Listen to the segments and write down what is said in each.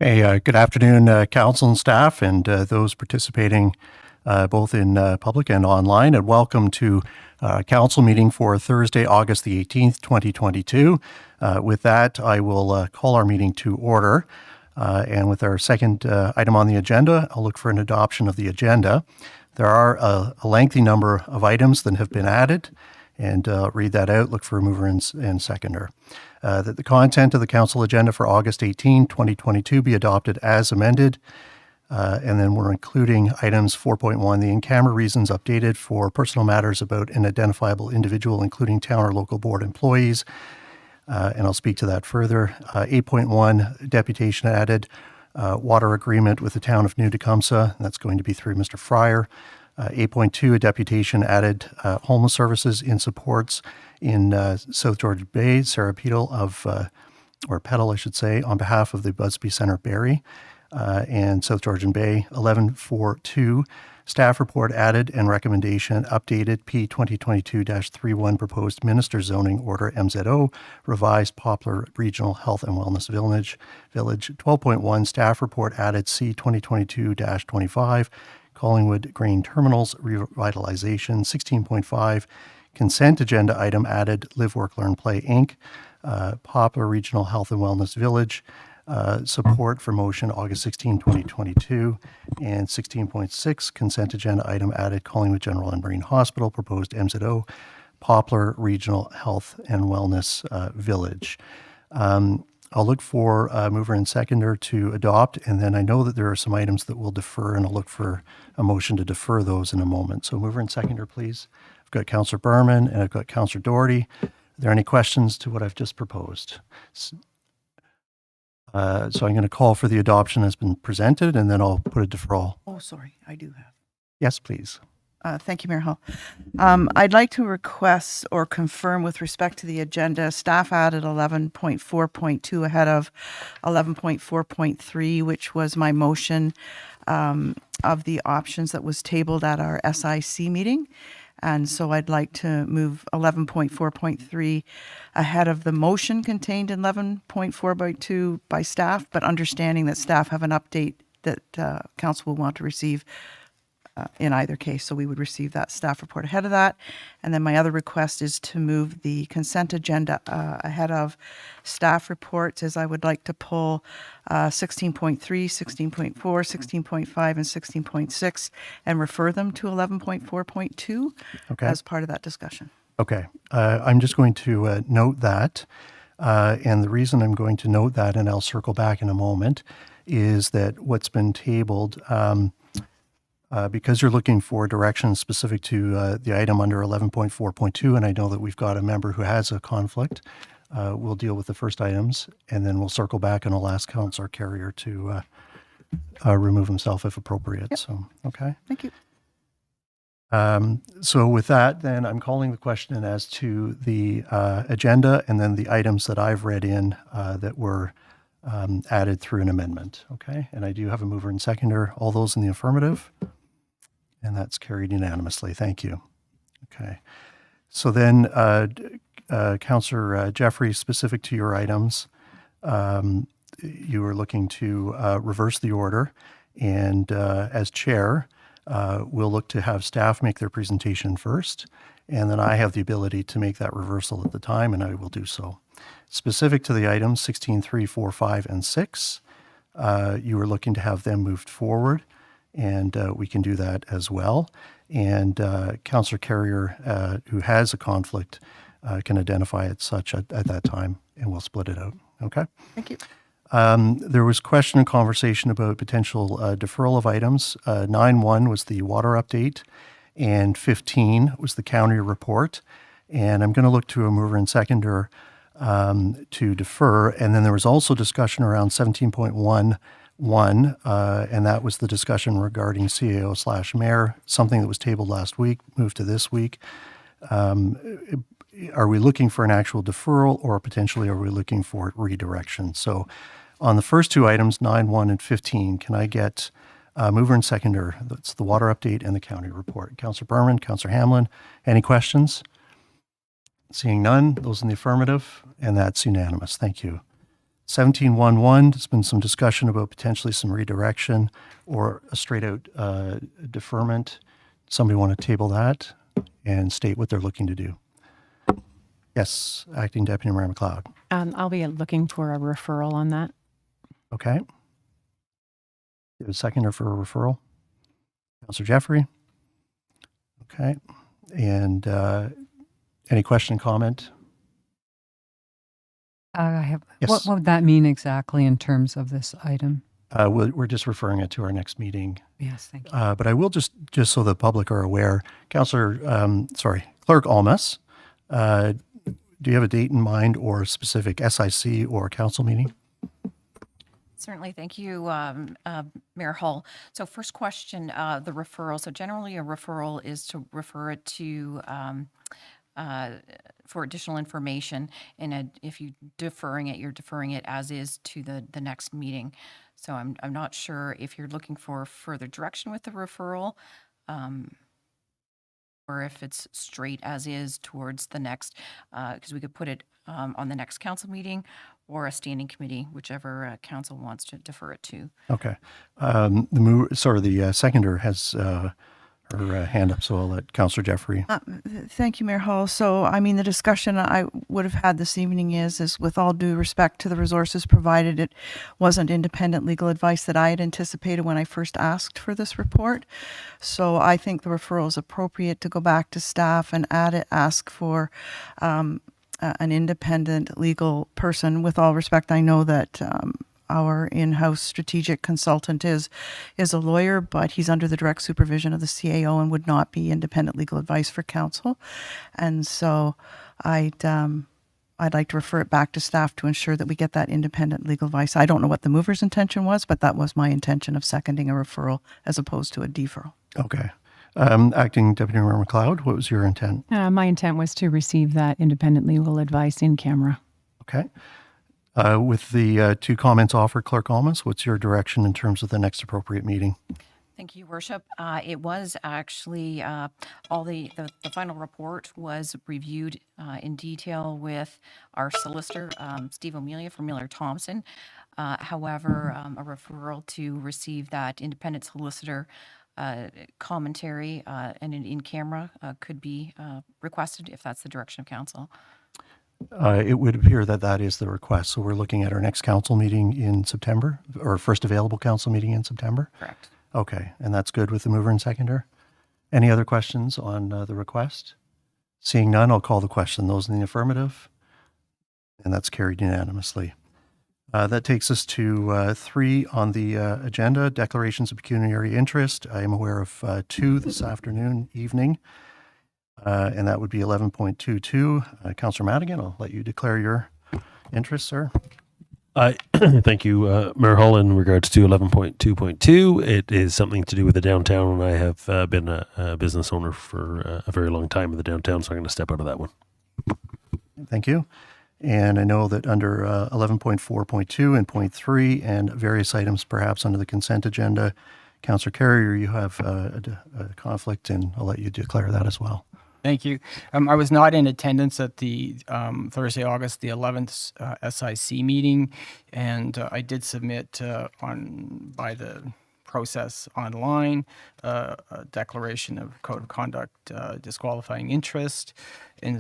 Hey, good afternoon, council and staff, and those participating both in public and online, and welcome to council meeting for Thursday, August the 18th, 2022. With that, I will call our meeting to order. And with our second item on the agenda, I'll look for an adoption of the agenda. There are a lengthy number of items that have been added, and read that out, look for a mover and seconder. That the content of the council agenda for August 18, 2022 be adopted as amended. And then we're including items 4.1, the in-camera reasons updated for personal matters about an identifiable individual, including town or local board employees. And I'll speak to that further. 8.1, deputation added, water agreement with the town of New Tecumseh. That's going to be through Mr. Fryer. 8.2, a deputation added homeless services in supports in South Georgian Bay, Sarah Petal or Petal, I should say, on behalf of the Busby Centre Barrie and South Georgian Bay. 11.4.2, staff report added and recommendation updated P 2022-31 proposed minister zoning order MZO, revised Poplar Regional Health and Wellness Village. 12.1, staff report added C 2022-25, Collingwood Grain Terminals revitalization. 16.5, consent agenda item added Live, Work, Learn, Play, Inc., Poplar Regional Health and Wellness Village, support for motion August 16, 2022. And 16.6, consent agenda item added Collingwood General and Marine Hospital, proposed MZO, Poplar Regional Health and Wellness Village. I'll look for a mover and seconder to adopt, and then I know that there are some items that will defer, and I'll look for a motion to defer those in a moment. So mover and seconder, please. I've got Councillor Berman and I've got Councillor Doherty. Are there any questions to what I've just proposed? So I'm going to call for the adoption as been presented, and then I'll put a deferral. Oh, sorry, I do have. Yes, please. Thank you, Mayor Hall. I'd like to request or confirm with respect to the agenda, staff added 11.4.2 ahead of 11.4.3, which was my motion of the options that was tabled at our SIC meeting. And so I'd like to move 11.4.3 ahead of the motion contained in 11.4.2 by staff, but understanding that staff have an update that council will want to receive in either case. So we would receive that staff report ahead of that. And then my other request is to move the consent agenda ahead of staff reports, as I would like to pull 16.3, 16.4, 16.5, and 16.6 and refer them to 11.4.2 as part of that discussion. Okay. I'm just going to note that. And the reason I'm going to note that, and I'll circle back in a moment, is that what's been tabled, because you're looking for direction specific to the item under 11.4.2, and I know that we've got a member who has a conflict, we'll deal with the first items, and then we'll circle back and I'll ask Councillor Carrier to remove himself if appropriate. Yep. So, okay. Thank you. So with that, then I'm calling the question as to the agenda and then the items that I've read in that were added through an amendment. Okay. And I do have a mover and seconder. All those in the affirmative? And that's carried unanimously. Thank you. Okay. So then, Councillor Jeffrey, specific to your items, you were looking to reverse the order. And as chair, we'll look to have staff make their presentation first. And then I have the ability to make that reversal at the time, and I will do so. Specific to the items 16.3, 4, 5, and 6, you were looking to have them moved forward, and we can do that as well. And Councillor Carrier, who has a conflict, can identify it such at that time, and we'll split it out. Okay? Thank you. There was question and conversation about potential deferral of items. 9.1 was the water update, and 15 was the county report. And I'm going to look to a mover and seconder to defer. And then there was also discussion around 17.11, and that was the discussion regarding CAO/mayor, something that was tabled last week, moved to this week. Are we looking for an actual deferral, or potentially are we looking for redirection? So on the first two items, 9.1 and 15, can I get mover and seconder? That's the water update and the county report. Councillor Berman, Councillor Hamlin, any questions? Seeing none, those in the affirmative, and that's unanimous. Thank you. 1711, there's been some discussion about potentially some redirection or a straight-out deferment. Somebody want to table that and state what they're looking to do? Yes, Acting Deputy Mayor McLeod. I'll be looking for a referral on that. Okay. You have a seconder for a referral? Councillor Jeffrey? Okay. And any question, comment? I have. Yes. What would that mean exactly in terms of this item? We're just referring it to our next meeting. Yes, thank you. But I will just so the public are aware, Clerk Almas, do you have a date in mind or a specific SIC or council meeting? Certainly. Thank you, Mayor Hull. So first question, the referral. So generally a referral is to refer it to for additional information. And if you're deferring it as is to the next meeting. So I'm not sure if you're looking for further direction with the referral, or if it's straight as is towards the next, because we could put it on the next council meeting or a standing committee, whichever council wants to defer it to. Okay. The seconder has her hand up, so I'll let Councillor Jeffrey. Thank you, Mayor Hall. So, I mean, the discussion I would have had this evening is with all due respect to the resources provided, it wasn't independent legal advice that I had anticipated when I first asked for this report. So I think the referral is appropriate to go back to staff and ask for an independent legal person. With all respect, I know that our in-house strategic consultant is a lawyer, but he's under the direct supervision of the CAO and would not be independent legal advice for council. And so I'd like to refer it back to staff to ensure that we get that independent legal advice. I don't know what the mover's intention was, but that was my intention of seconding a referral as opposed to a deferral. Okay. Acting Deputy Mayor McLeod, what was your intent? My intent was to receive that independent legal advice in camera. Okay. With the two comments offered, Clerk Almas, what's your direction in terms of the next appropriate meeting? Thank you, Worship. It was actually all the final report was reviewed in detail with our solicitor, Steve O'Melia from Miller Thompson. However, a referral to receive that independent solicitor commentary and an in-camera could be requested if that's the direction of council. It would appear that is the request. So we're looking at our next council meeting in September, or first available council meeting in September? Correct. Okay, and that's good with the mover and seconder? Any other questions on the request? Seeing none, I'll call the question. Those in the affirmative? And that's carried unanimously. That takes us to 3 on the agenda, declarations of pecuniary interest. I am aware of 2 this evening. And that would be 11.22. Councillor Madigan, I'll let you declare your interest, sir. Thank you, Mayor Hull. In regards to 11.2.2, it is something to do with the downtown, and I have been a business owner for a very long time in the downtown, so I'm going to step out of that one. Thank you. And I know that under 11.4.2 and .3 and various items perhaps under the consent agenda, Councillor Carrier, you have a conflict, and I'll let you declare that as well. Thank you. I was not in attendance at the Thursday, August the 11th SIC meeting, and I did submit by the process online a declaration of code of conduct disqualifying interest,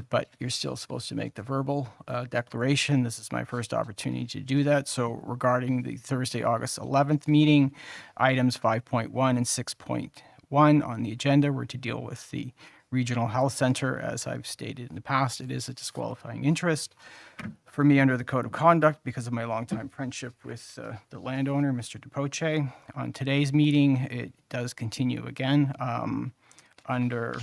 but you're still supposed to make the verbal declaration. This is my first opportunity to do that. So regarding the Thursday, August 11th meeting, items 5.1 and 6.1 on the agenda were to deal with the Regional Health Center. As I've stated in the past, it is a disqualifying interest for me under the Code of Conduct because of my longtime friendship with the landowner, Mr. Dupoche. On today's meeting, it does continue again under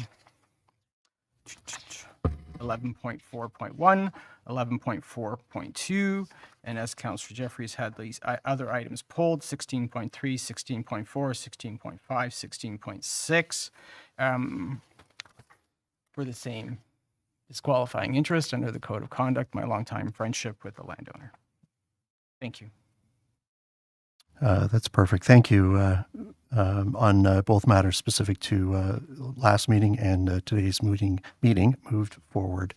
11.4.1, 11.4.2, and as Councillor Jeffries had these other items pulled, 16.3, 16.4, 16.5, 16.6, for the same disqualifying interest under the Code of Conduct, my longtime friendship with the landowner. Thank you. That's perfect. Thank you on both matters specific to last meeting and today's meeting moved forward.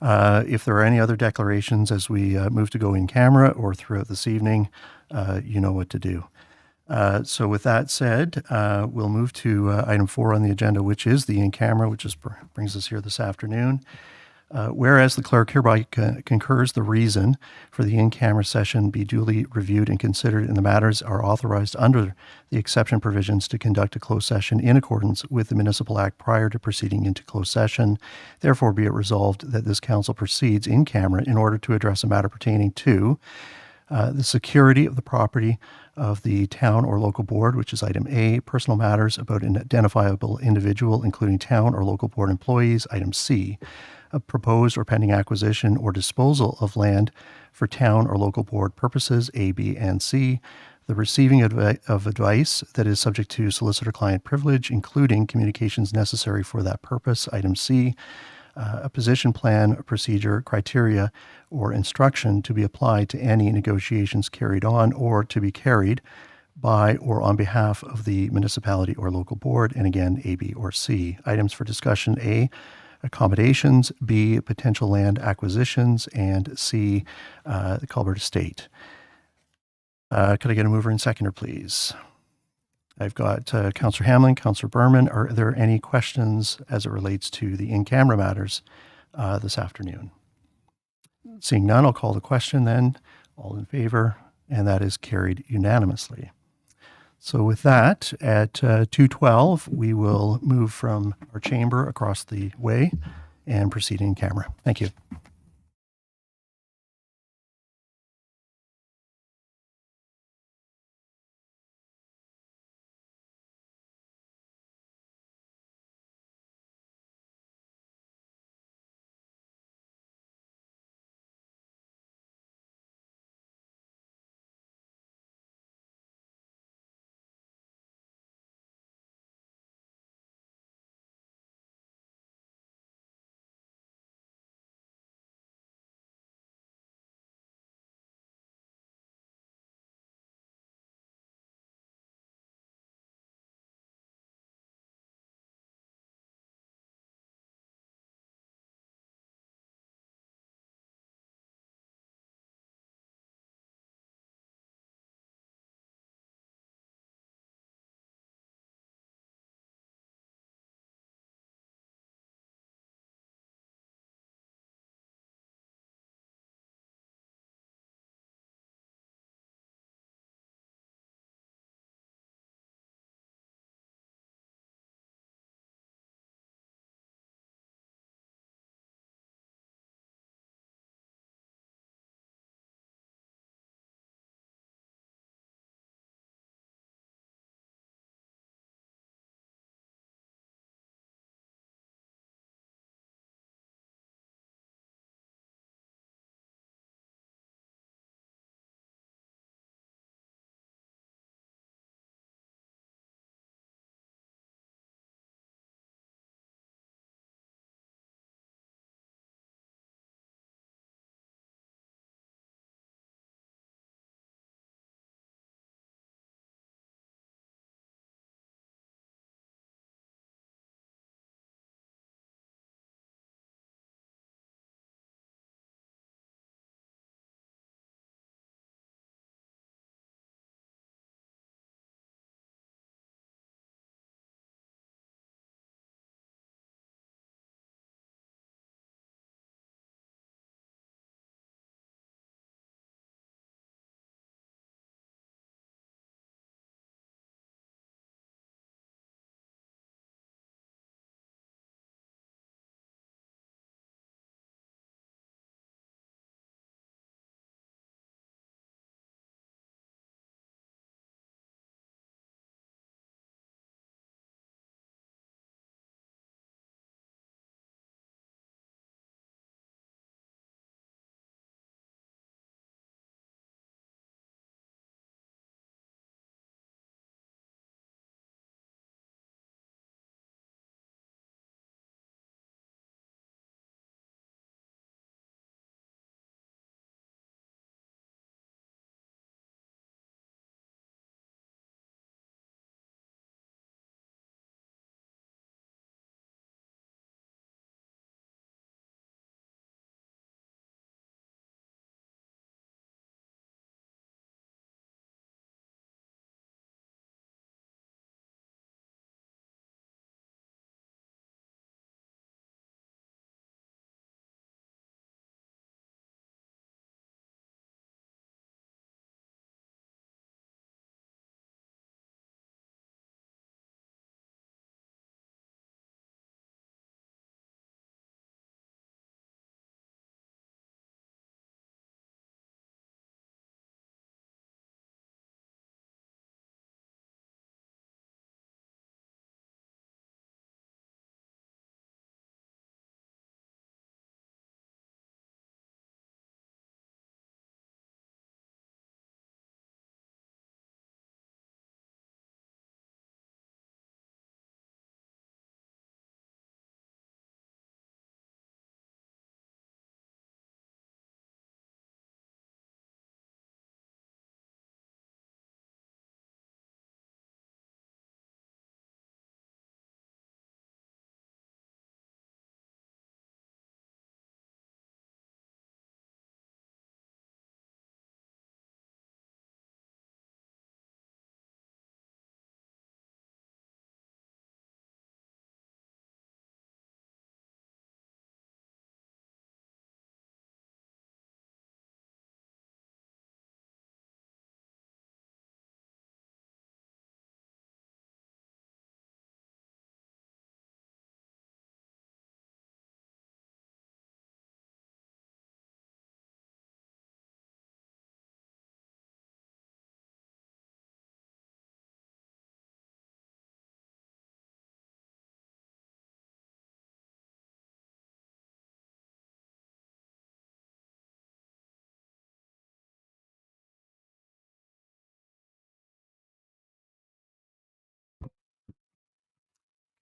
If there are any other declarations as we move to go in camera or throughout this evening, you know what to do. So with that said, we'll move to item 4 on the agenda, which is the in-camera, which brings us here this afternoon. Whereas the clerk hereby concurs the reason for the in-camera session be duly reviewed and considered, and the matters are authorized under the exception provisions to conduct a closed session in accordance with the Municipal Act prior to proceeding into closed session. Therefore, be it resolved that this council proceeds in camera in order to address a matter pertaining to the security of the property of the town or local board, which is item A, personal matters about an identifiable individual, including town or local board employees, item C, a proposed or pending acquisition or disposal of land for town or local board purposes, A, B, and C, the receiving of advice that is subject to solicitor-client privilege, including communications necessary for that purpose, item C, a position plan, procedure, criteria, or instruction to be applied to any negotiations carried on or to be carried by or on behalf of the municipality or local board, and again, A, B, or C. Items for discussion: A, accommodations, B, potential land acquisitions, and C, the Culbert Estate. Could I get a mover and seconder, please? I've got Councillor Hamlin, Councillor Berman. Are there any questions as it relates to the in-camera matters this afternoon? Seeing none, I'll call the question then. All in favor, and that is carried unanimously. So with that, at 2:12, we will move from our chamber across the way and proceed in camera. Thank you.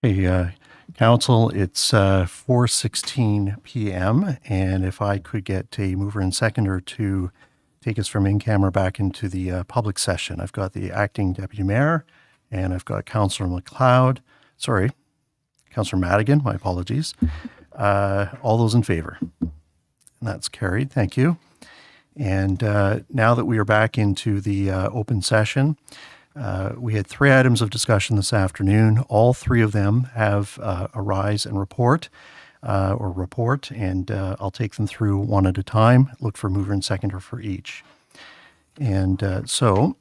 Hey, Council, it's 4:16 p.m. And if I could get a mover and seconder to take us from in-camera back into the public session. I've got the acting deputy mayor and I've got Councillor Councillor Madigan, my apologies. All those in favor? And that's carried. Thank you. And now that we are back into the open session, we had 3 items of discussion this afternoon. All 3 of them have a rise and report, and I'll take them through one at a time. Look for mover and seconder for each. And so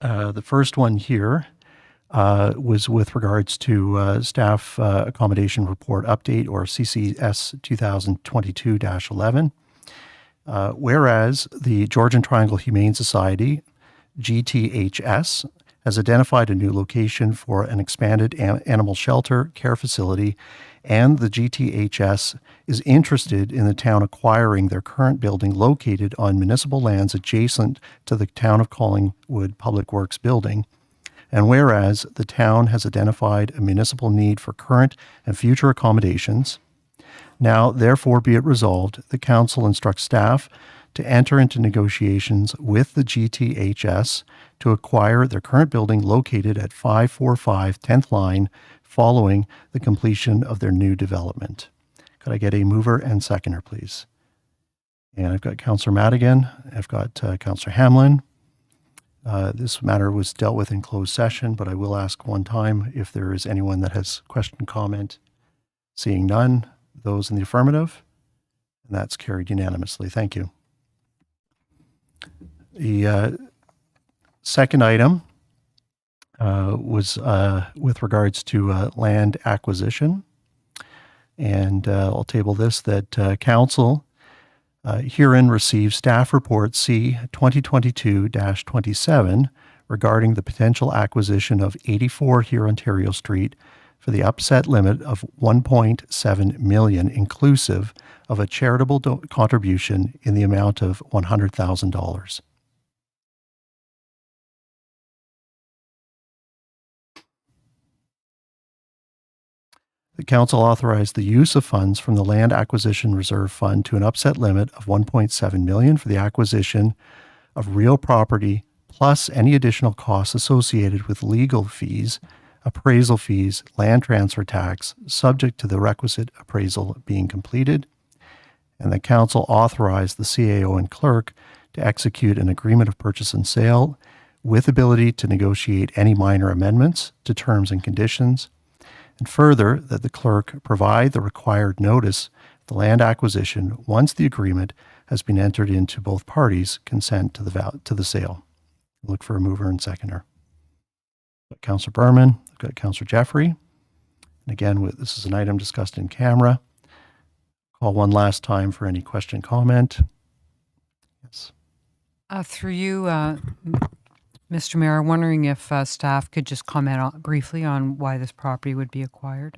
the first one here was with regards to staff accommodation report update, or CCS 2022-11. Whereas the Georgian Triangle Humane Society, GTHS, has identified a new location for an expanded animal shelter care facility, and the GTHS is interested in the town acquiring their current building located on municipal lands adjacent to the Town of Collingwood Public Works building. And whereas the town has identified a municipal need for current and future accommodations, now therefore be it resolved, the council instructs staff to enter into negotiations with the GTHS to acquire their current building located at 545 10th Line following the completion of their new development. Could I get a mover and seconder, please? And I've got Councillor Madigan. I've got Councillor Hamlin. This matter was dealt with in closed session, but I will ask one time if there is anyone that has question, comment. Seeing none, those in the affirmative, and that's carried unanimously. Thank you. The second item was with regards to land acquisition, and I'll table this, that council herein receives staff report C 2022-27 regarding the potential acquisition of 84 here Ontario Street for the upset limit of $1.7 million, inclusive of a charitable contribution in the amount of $100,000. The council authorized the use of funds from the Land Acquisition Reserve Fund to an upset limit of $1.7 million for the acquisition of real property, plus any additional costs associated with legal fees, appraisal fees, land transfer tax, subject to the requisite appraisal being completed. And the council authorized the CAO and clerk to execute an agreement of purchase and sale with ability to negotiate any minor amendments to terms and conditions. And further, that the clerk provide the required notice of the land acquisition once the agreement has been entered into, both parties consent to the sale. Look for a mover and seconder. I've got Councillor Berman, I've got Councillor Jeffrey. And again, this is an item discussed in camera. Call one last time for any question, comment. Yes. Through you, Mr. Mayor, I'm wondering if staff could just comment briefly on why this property would be acquired.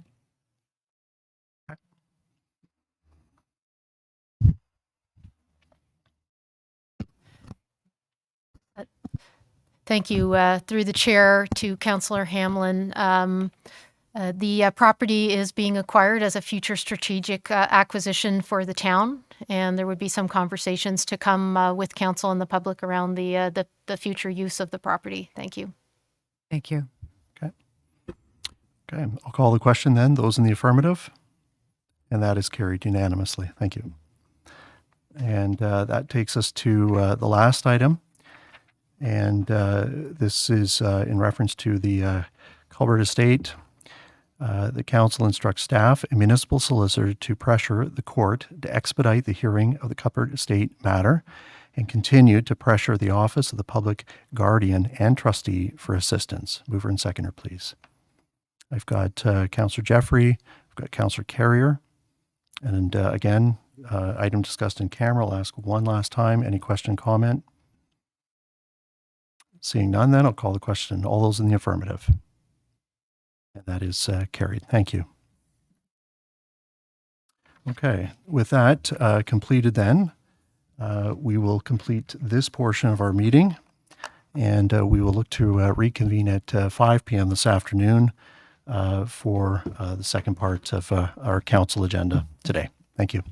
Thank you. Through the chair to Councillor Hamlin. The property is being acquired as a future strategic acquisition for the town, and there would be some conversations to come with council and the public around the future use of the property. Thank you. Thank you. Okay, I'll call the question then. Those in the affirmative? And that is carried unanimously. Thank you. And that takes us to the last item. And this is in reference to the Culbert Estate. The council instructs staff and municipal solicitor to pressure the court to expedite the hearing of the Culbert Estate matter and continue to pressure the Office of the Public Guardian and Trustee for assistance. Mover and seconder, please. I've got Councillor Jeffrey, I've got Councillor Carrier, and again, item discussed in camera. I'll ask one last time. Any question, comment? Seeing none, then I'll call the question. All those in the affirmative. And that is carried. Thank you. Okay, with that completed then, we will complete this portion of our meeting, and we will look to reconvene at 5 p.m. this afternoon for the second part of our council agenda today. Thank you.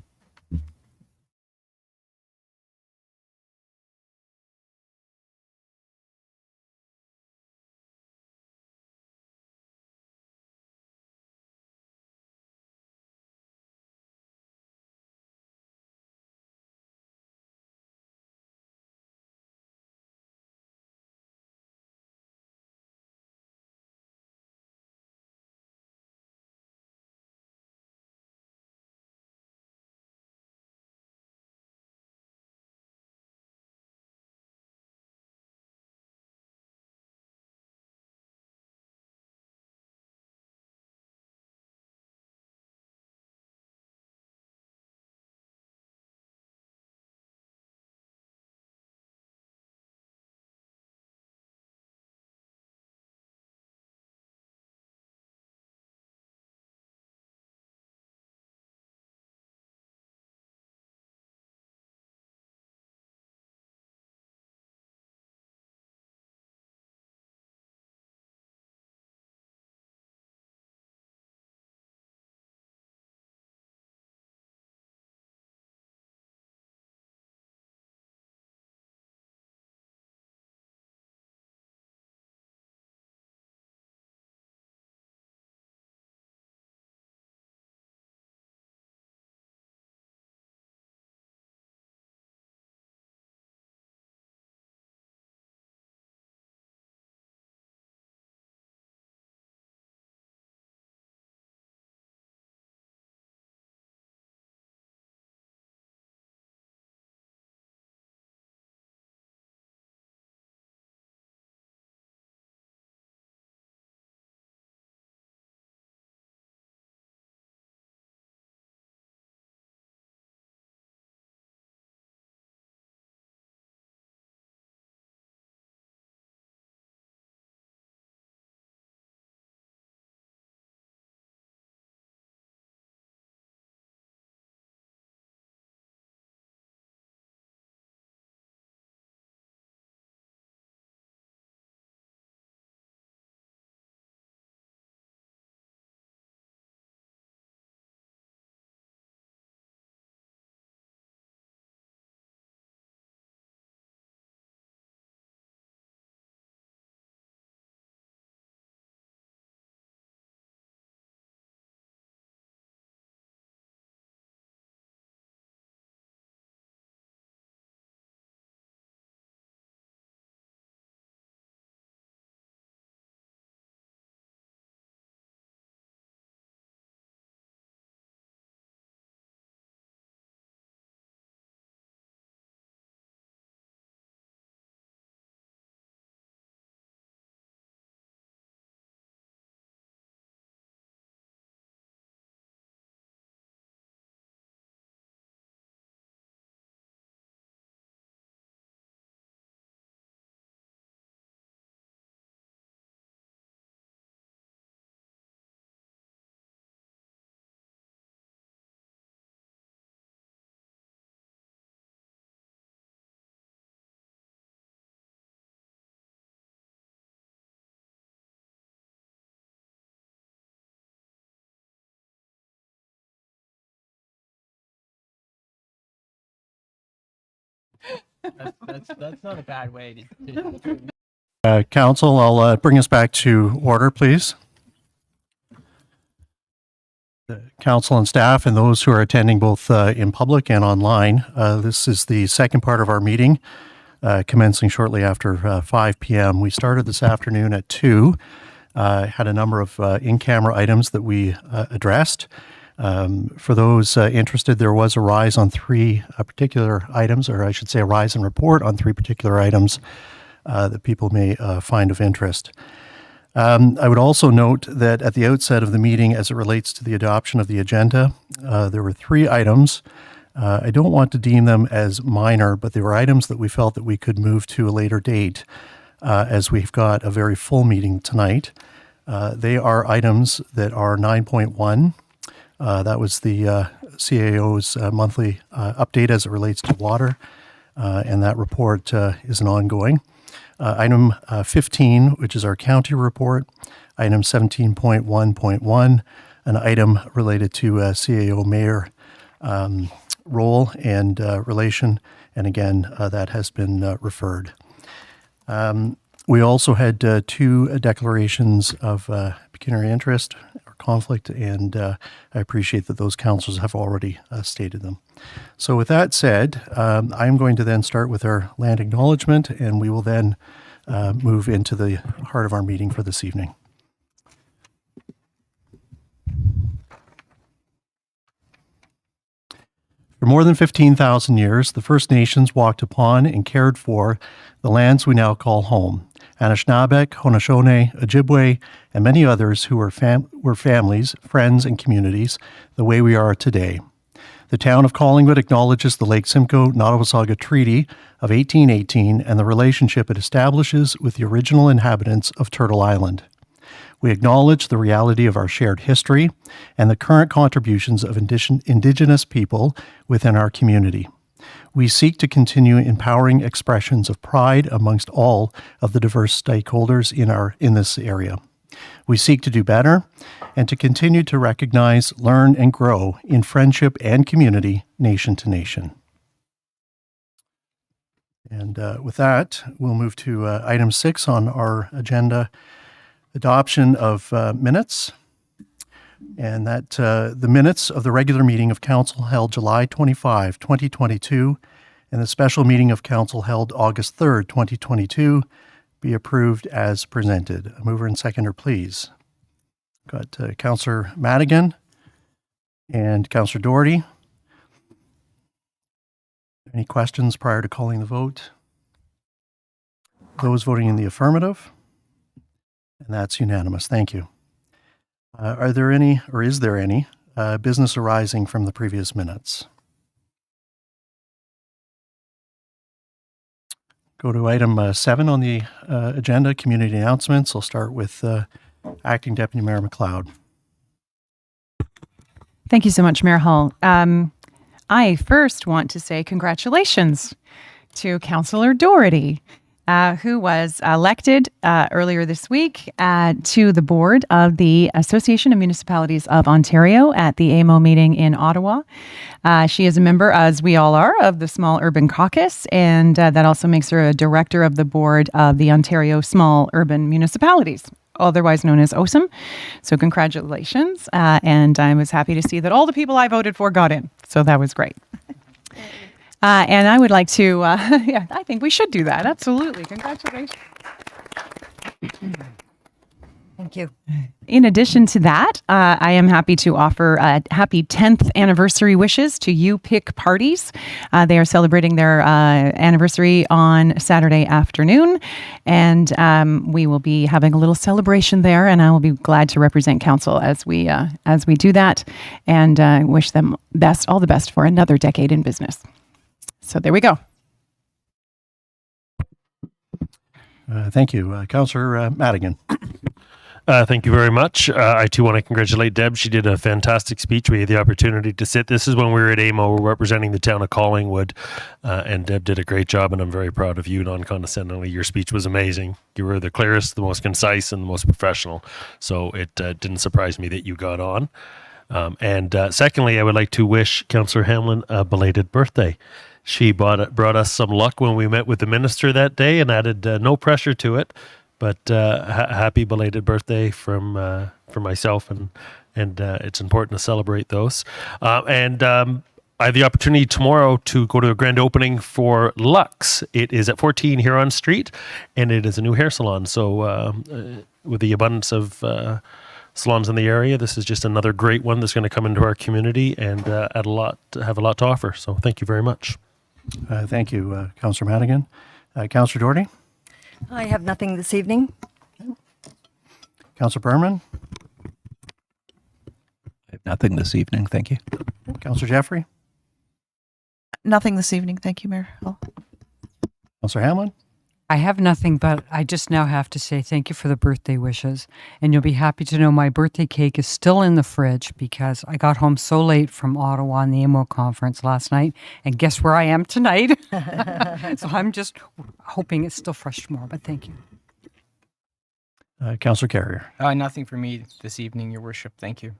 That's not a bad way to Council, I'll bring us back to order, please. The council and staff and those who are attending both in public and online, this is the second part of our meeting, commencing shortly after 5 p.m. We started this afternoon at 2, had a number of in-camera items that we addressed. For those interested, there was a rise on 3 particular items, or I should say a rise in report on 3 particular items that people may find of interest. I would also note that at the outset of the meeting, as it relates to the adoption of the agenda, there were 3 items. I don't want to deem them as minor, but they were items that we felt that we could move to a later date, as we've got a very full meeting tonight. They are items that are 9.1. That was the CAO's monthly update as it relates to water, and that report is an ongoing. Item 15, which is our county report. item 17.1.1, an item related to CAO mayor role and relation. And again, that has been referred. We also had two declarations of pecuniary interest or conflict, and I appreciate that those councils have already stated them. So with that said, I'm going to then start with our land acknowledgement, and we will then move into the heart of our meeting for this evening. For more than 15,000 years, the First Nations walked upon and cared for the lands we now call home. Anishinaabek, Haudenosaunee, Ojibwe, and many others who were families, friends, and communities the way we are today. The town of Collingwood acknowledges the Lake Simcoe-Nottawasaga Treaty of 1818 and the relationship it establishes with the original inhabitants of Turtle Island. We acknowledge the reality of our shared history and the current contributions of Indigenous people within our community. We seek to continue empowering expressions of pride amongst all of the diverse stakeholders in this area. We seek to do better and to continue to recognize, learn, and grow in friendship and community, nation to nation. And with that, we'll move to item 6 on our agenda, adoption of minutes. And that the minutes of the regular meeting of council held July 25, 2022, and the special meeting of council held August 3rd, 2022, be approved as presented. A mover and seconder, please. Got Councillor Madigan and Councillor Doherty. Any questions prior to calling the vote? Those voting in the affirmative? And that's unanimous. Thank you. Are there any, or is there any, business arising from the previous minutes? Go to item 7 on the agenda, community announcements. I'll start with Acting Deputy Mayor McLeod. Thank you so much, Mayor Hall. I first want to say congratulations to Councillor Doherty, who was elected earlier this week to the board of the Association of Municipalities of Ontario at the AMO meeting in Ottawa. She is a member, as we all are, of the Small Urban Caucus, and that also makes her a director of the board of the Ontario Small Urban Municipalities, otherwise known as OSM. So congratulations. And I was happy to see that all the people I voted for got in. So that was great. And I would like to, yeah, I think we should do that. Absolutely. Congratulations. Thank you. In addition to that, I am happy to offer happy 10th anniversary wishes to UPIC parties. They are celebrating their anniversary on Saturday afternoon, and we will be having a little celebration there, and I will be glad to represent council as we do that, and wish them all the best for another decade in business. So there we go. Thank you. Councillor Madigan. Thank you very much. I too want to congratulate Deb. She did a fantastic speech. We had the opportunity to sit. This is when we were at AMO representing the town of Collingwood, and Deb did a great job, and I'm very proud of you, non-condescendingly. Your speech was amazing. You were the clearest, the most concise, and the most professional. So it didn't surprise me that you got on. And secondly, I would like to wish Councillor Hamlin a belated birthday. She brought us some luck when we met with the minister that day and added no pressure to it. But happy belated birthday from myself, and it's important to celebrate those. And I have the opportunity tomorrow to go to a grand opening for Lux. It is at 14 Huron Street, and it is a new hair salon. So with the abundance of salons in the area, this is just another great one that's going to come into our community and have a lot to offer. So thank you very much. Thank you, Councillor Madigan. Councillor Doherty? I have nothing this evening. Councillor Berman? I have nothing this evening, thank you. Councillor Jeffrey? Nothing this evening. Thank you, Mayor Hall. Councillor Hamlin? I have nothing, but I just now have to say thank you for the birthday wishes. And you'll be happy to know my birthday cake is still in the fridge because I got home so late from Ottawa on the AMO conference last night. And guess where I am tonight? So I'm just hoping it's still fresh tomorrow, but thank you. Councillor Carrier. Nothing for me this evening, Your Worship. Thank you.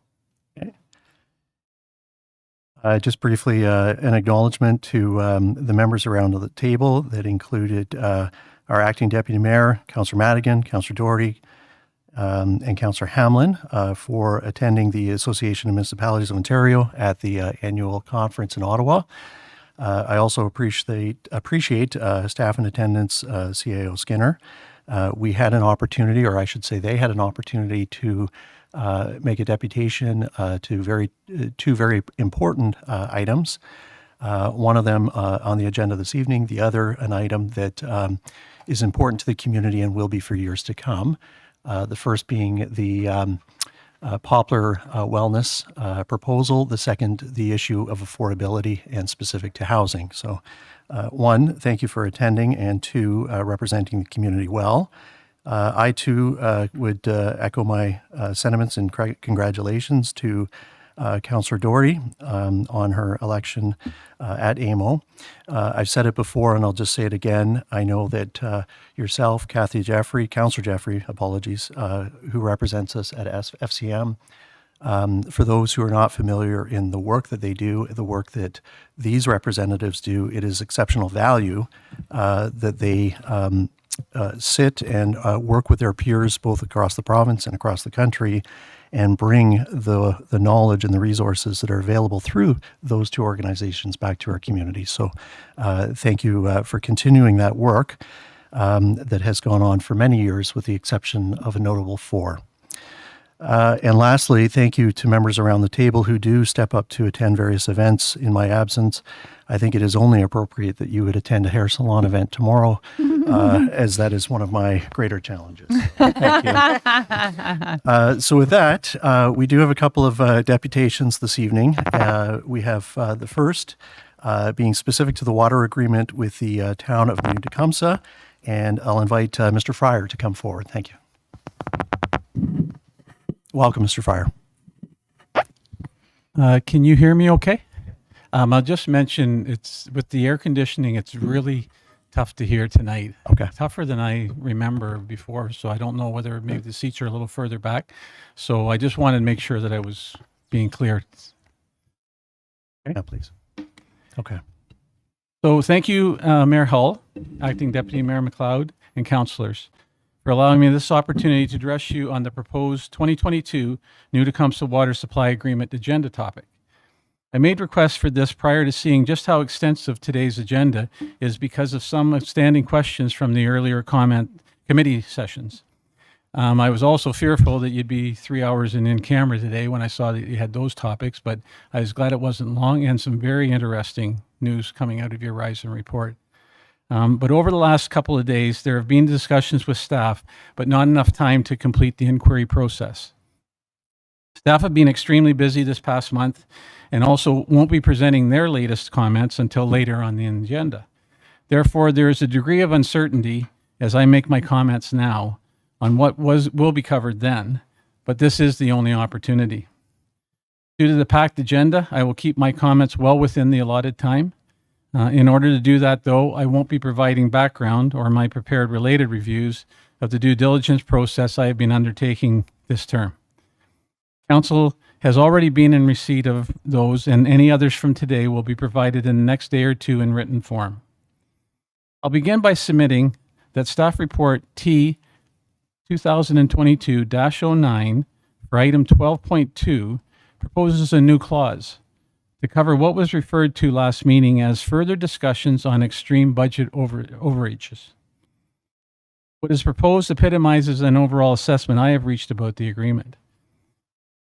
Just briefly, an acknowledgement to the members around the table that included our acting deputy mayor, Councillor Madigan, Councillor Doherty, and Councillor Hamlin for attending the Association of Municipalities of Ontario at the annual conference in Ottawa. I also appreciate staff in attendance, CAO Skinner. We had an opportunity, or I should say they had an opportunity to make a deputation to two very important items. One of them on the agenda this evening, the other an item that is important to the community and will be for years to come. The first being the Poplar wellness proposal, the second, the issue of affordability and specific to housing. So one, thank you for attending, and two, representing the community well. I too would echo my sentiments and congratulations to Councillor Doherty on her election at AMO. I've said it before and I'll just say it again. I know that yourself, Kathy Jeffrey, Councillor Jeffrey, apologies, who represents us at FCM, for those who are not familiar in the work that they do, the work that these representatives do, it is exceptional value that they sit and work with their peers both across the province and across the country and bring the knowledge and the resources that are available through those two organizations back to our community. So thank you for continuing that work that has gone on for many years with the exception of a notable 4. And lastly, thank you to members around the table who do step up to attend various events in my absence. I think it is only appropriate that you would attend a hair salon event tomorrow, as that is one of my greater challenges. Thank you. So with that, we do have a couple of deputations this evening. We have the first being specific to the water agreement with the town of New Tecumseh, and I'll invite Mr. Fryer to come forward. Thank you. Welcome, Mr. Fryer. Can you hear me okay? I'll just mention it's with the air conditioning, it's really tough to hear tonight. Okay. Tougher than I remember before, so I don't know whether maybe the seats are a little further back. So I just wanted to make sure that I was being clear. Yeah, please. Okay. So thank you, Mayor Hull, Acting Deputy Mayor McLeod, and councillors for allowing me this opportunity to address you on the proposed 2022 New Tecumseh Water Supply Agreement agenda topic. I made requests for this prior to seeing just how extensive today's agenda is because of some outstanding questions from the earlier committee sessions. I was also fearful that you'd be 3 hours in camera today when I saw that you had those topics, but I was glad it wasn't long and some very interesting news coming out of your Horizon report. But over the last couple of days, there have been discussions with staff, but not enough time to complete the inquiry process. Staff have been extremely busy this past month and also won't be presenting their latest comments until later on the agenda. Therefore, there is a degree of uncertainty as I make my comments now on what will be covered then, but this is the only opportunity. Due to the packed agenda, I will keep my comments well within the allotted time. In order to do that, though, I won't be providing background or my prepared related reviews of the due diligence process I have been undertaking this term. Council has already been in receipt of those, and any others from today will be provided in the next day or two in written form. I'll begin by submitting that Staff Report T 2022-09 for item 12.2 proposes a new clause to cover what was referred to last meeting as further discussions on extreme budget overages. What is proposed epitomizes an overall assessment I have reached about the agreement.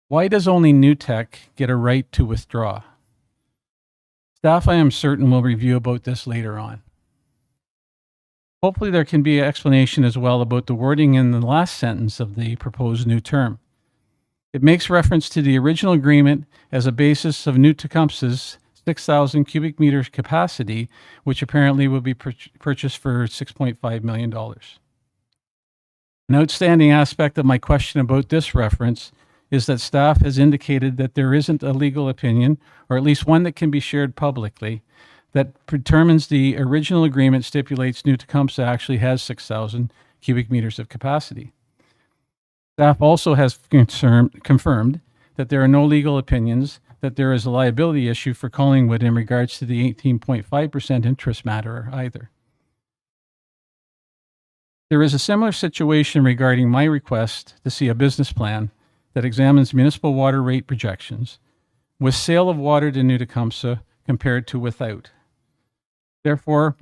Why does only New Tech get a right to withdraw? Staff, I am certain, will review about this later on. Hopefully there can be an explanation as well about the wording in the last sentence of the proposed new term. It makes reference to the original agreement as a basis of New Tecumseh's 6,000 cubic meters capacity, which apparently will be purchased for $6.5 million. An outstanding aspect of my question about this reference is that staff has indicated that there isn't a legal opinion, or at least one that can be shared publicly, that determines the original agreement stipulates New Tecumseh actually has 6,000 cubic meters of capacity. Staff also has confirmed that there are no legal opinions that there is a liability issue for Collingwood in regards to the 18.5% interest matter either. There is a similar situation regarding my request to see a business plan that examines municipal water rate projections with sale of water to New Tecumseh compared to without. Therefore,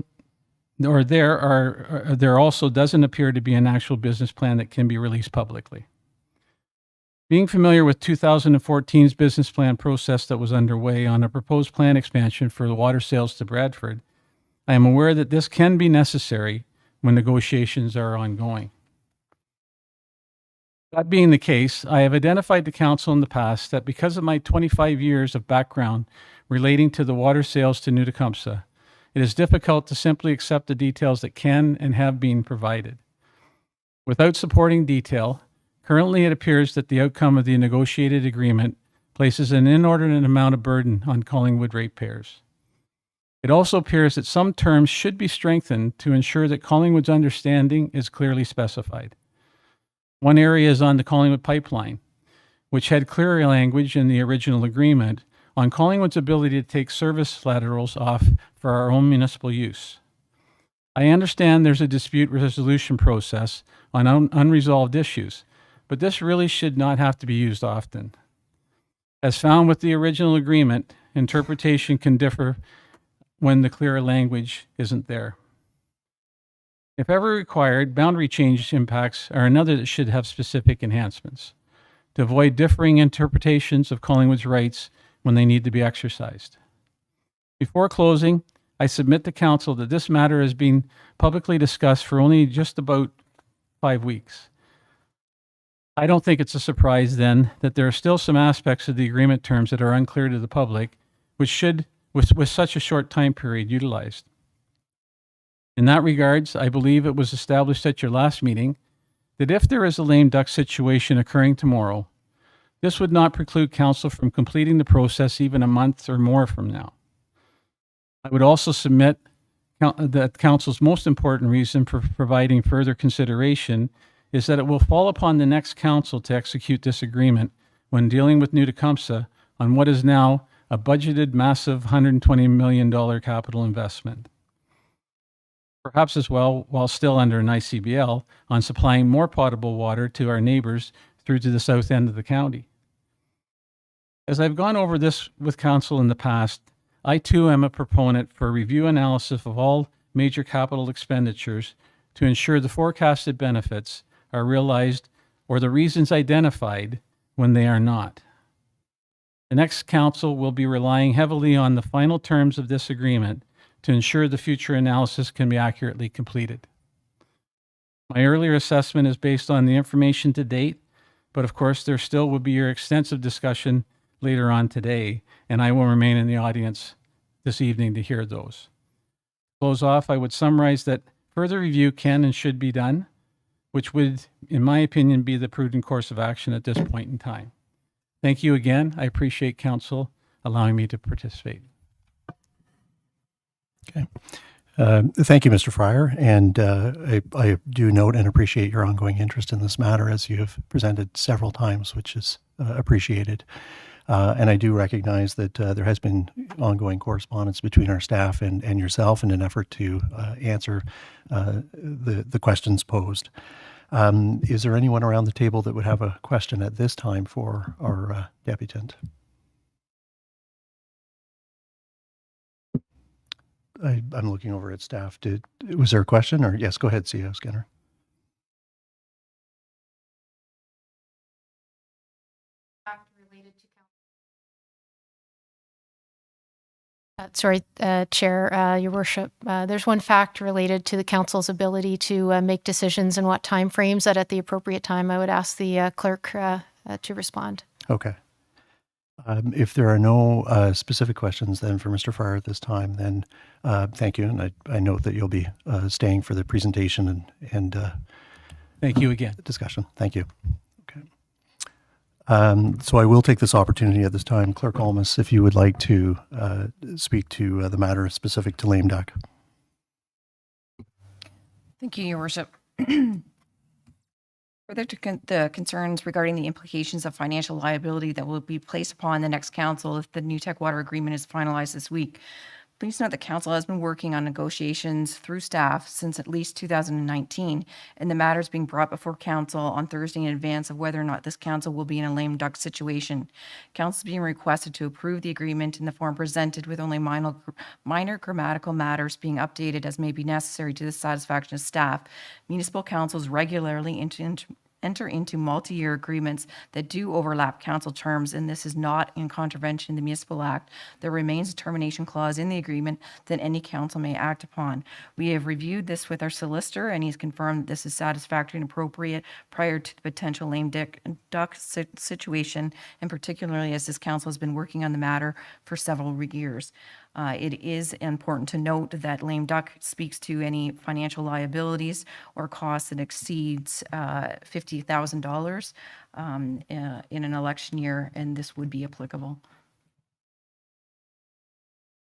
there also doesn't appear to be an actual business plan that can be released publicly. Being familiar with 2014's business plan process that was underway on a proposed plan expansion for the water sales to Bradford, I am aware that this can be necessary when negotiations are ongoing. That being the case, I have identified to Council in the past that because of my 25 years of background relating to the water sales to New Tecumseh, it is difficult to simply accept the details that can and have been provided. Without supporting detail, currently it appears that the outcome of the negotiated agreement places an inordinate amount of burden on Collingwood ratepayers. It also appears that some terms should be strengthened to ensure that Collingwood's understanding is clearly specified. One area is on the Collingwood pipeline, which had clearer language in the original agreement on Collingwood's ability to take service laterals off for our own municipal use. I understand there's a dispute resolution process on unresolved issues, but this really should not have to be used often. As found with the original agreement, interpretation can differ when the clearer language isn't there. If ever required, boundary change impacts are another that should have specific enhancements to avoid differing interpretations of Collingwood's rights when they need to be exercised. Before closing, I submit to Council that this matter has been publicly discussed for only just about 5 weeks. I don't think it's a surprise then that there are still some aspects of the agreement terms that are unclear to the public, which should, with such a short time period, utilized. In that regards, I believe it was established at your last meeting that if there is a lame duck situation occurring tomorrow, this would not preclude Council from completing the process even a month or more from now. I would also submit that Council's most important reason for providing further consideration is that it will fall upon the next Council to execute this agreement when dealing with New Tecumseh on what is now a budgeted massive $120 million capital investment. Perhaps as well, while still under an ICBL, on supplying more potable water to our neighbors through to the south end of the county. As I've gone over this with Council in the past, I too am a proponent for review analysis of all major capital expenditures to ensure the forecasted benefits are realized or the reasons identified when they are not. The next Council will be relying heavily on the final terms of this agreement to ensure the future analysis can be accurately completed. My earlier assessment is based on the information to date, but of course there still will be your extensive discussion later on today, and I will remain in the audience this evening to hear those. To close off, I would summarize that further review can and should be done, which would, in my opinion, be the prudent course of action at this point in time. Thank you again. I appreciate Council allowing me to participate. Okay. Thank you, Mr. Fryer, and I do note and appreciate your ongoing interest in this matter as you have presented several times, which is appreciated. And I do recognize that there has been ongoing correspondence between our staff and yourself in an effort to answer the questions posed. Is there anyone around the table that would have a question at this time for our deputant? I'm looking over at staff. Was there a question? Or yes, go ahead, CEO Skinner. Chair, Your Worship, there's one fact related to the Council's ability to make decisions in what timeframes that at the appropriate time I would ask the clerk to respond. Okay. If there are no specific questions then for Mr. Fryer at this time, then thank you. And I note that you'll be staying for the presentation and Thank you again. Discussion. Thank you. Okay. So I will take this opportunity at this time, Clerk Olmus, if you would like to speak to the matter specific to lame duck. Thank you, Your Worship. Further to the concerns regarding the implications of financial liability that will be placed upon the next council if the New Tech Water Agreement is finalized this week. Please note the council has been working on negotiations through staff since at least 2019, and the matter is being brought before council on Thursday in advance of whether or not this council will be in a lame duck situation. Council is being requested to approve the agreement in the form presented, with only minor grammatical matters being updated as may be necessary to the satisfaction of staff. Municipal councils regularly enter into multi-year agreements that do overlap council terms, and this is not in contravention of the Municipal Act. There remains a termination clause in the agreement that any council may act upon. We have reviewed this with our solicitor, and he's confirmed that this is satisfactory and appropriate prior to the potential lame duck situation, and particularly as this council has been working on the matter for several years. It is important to note that lame duck speaks to any financial liabilities or costs that exceeds $50,000 in an election year, and this would be applicable.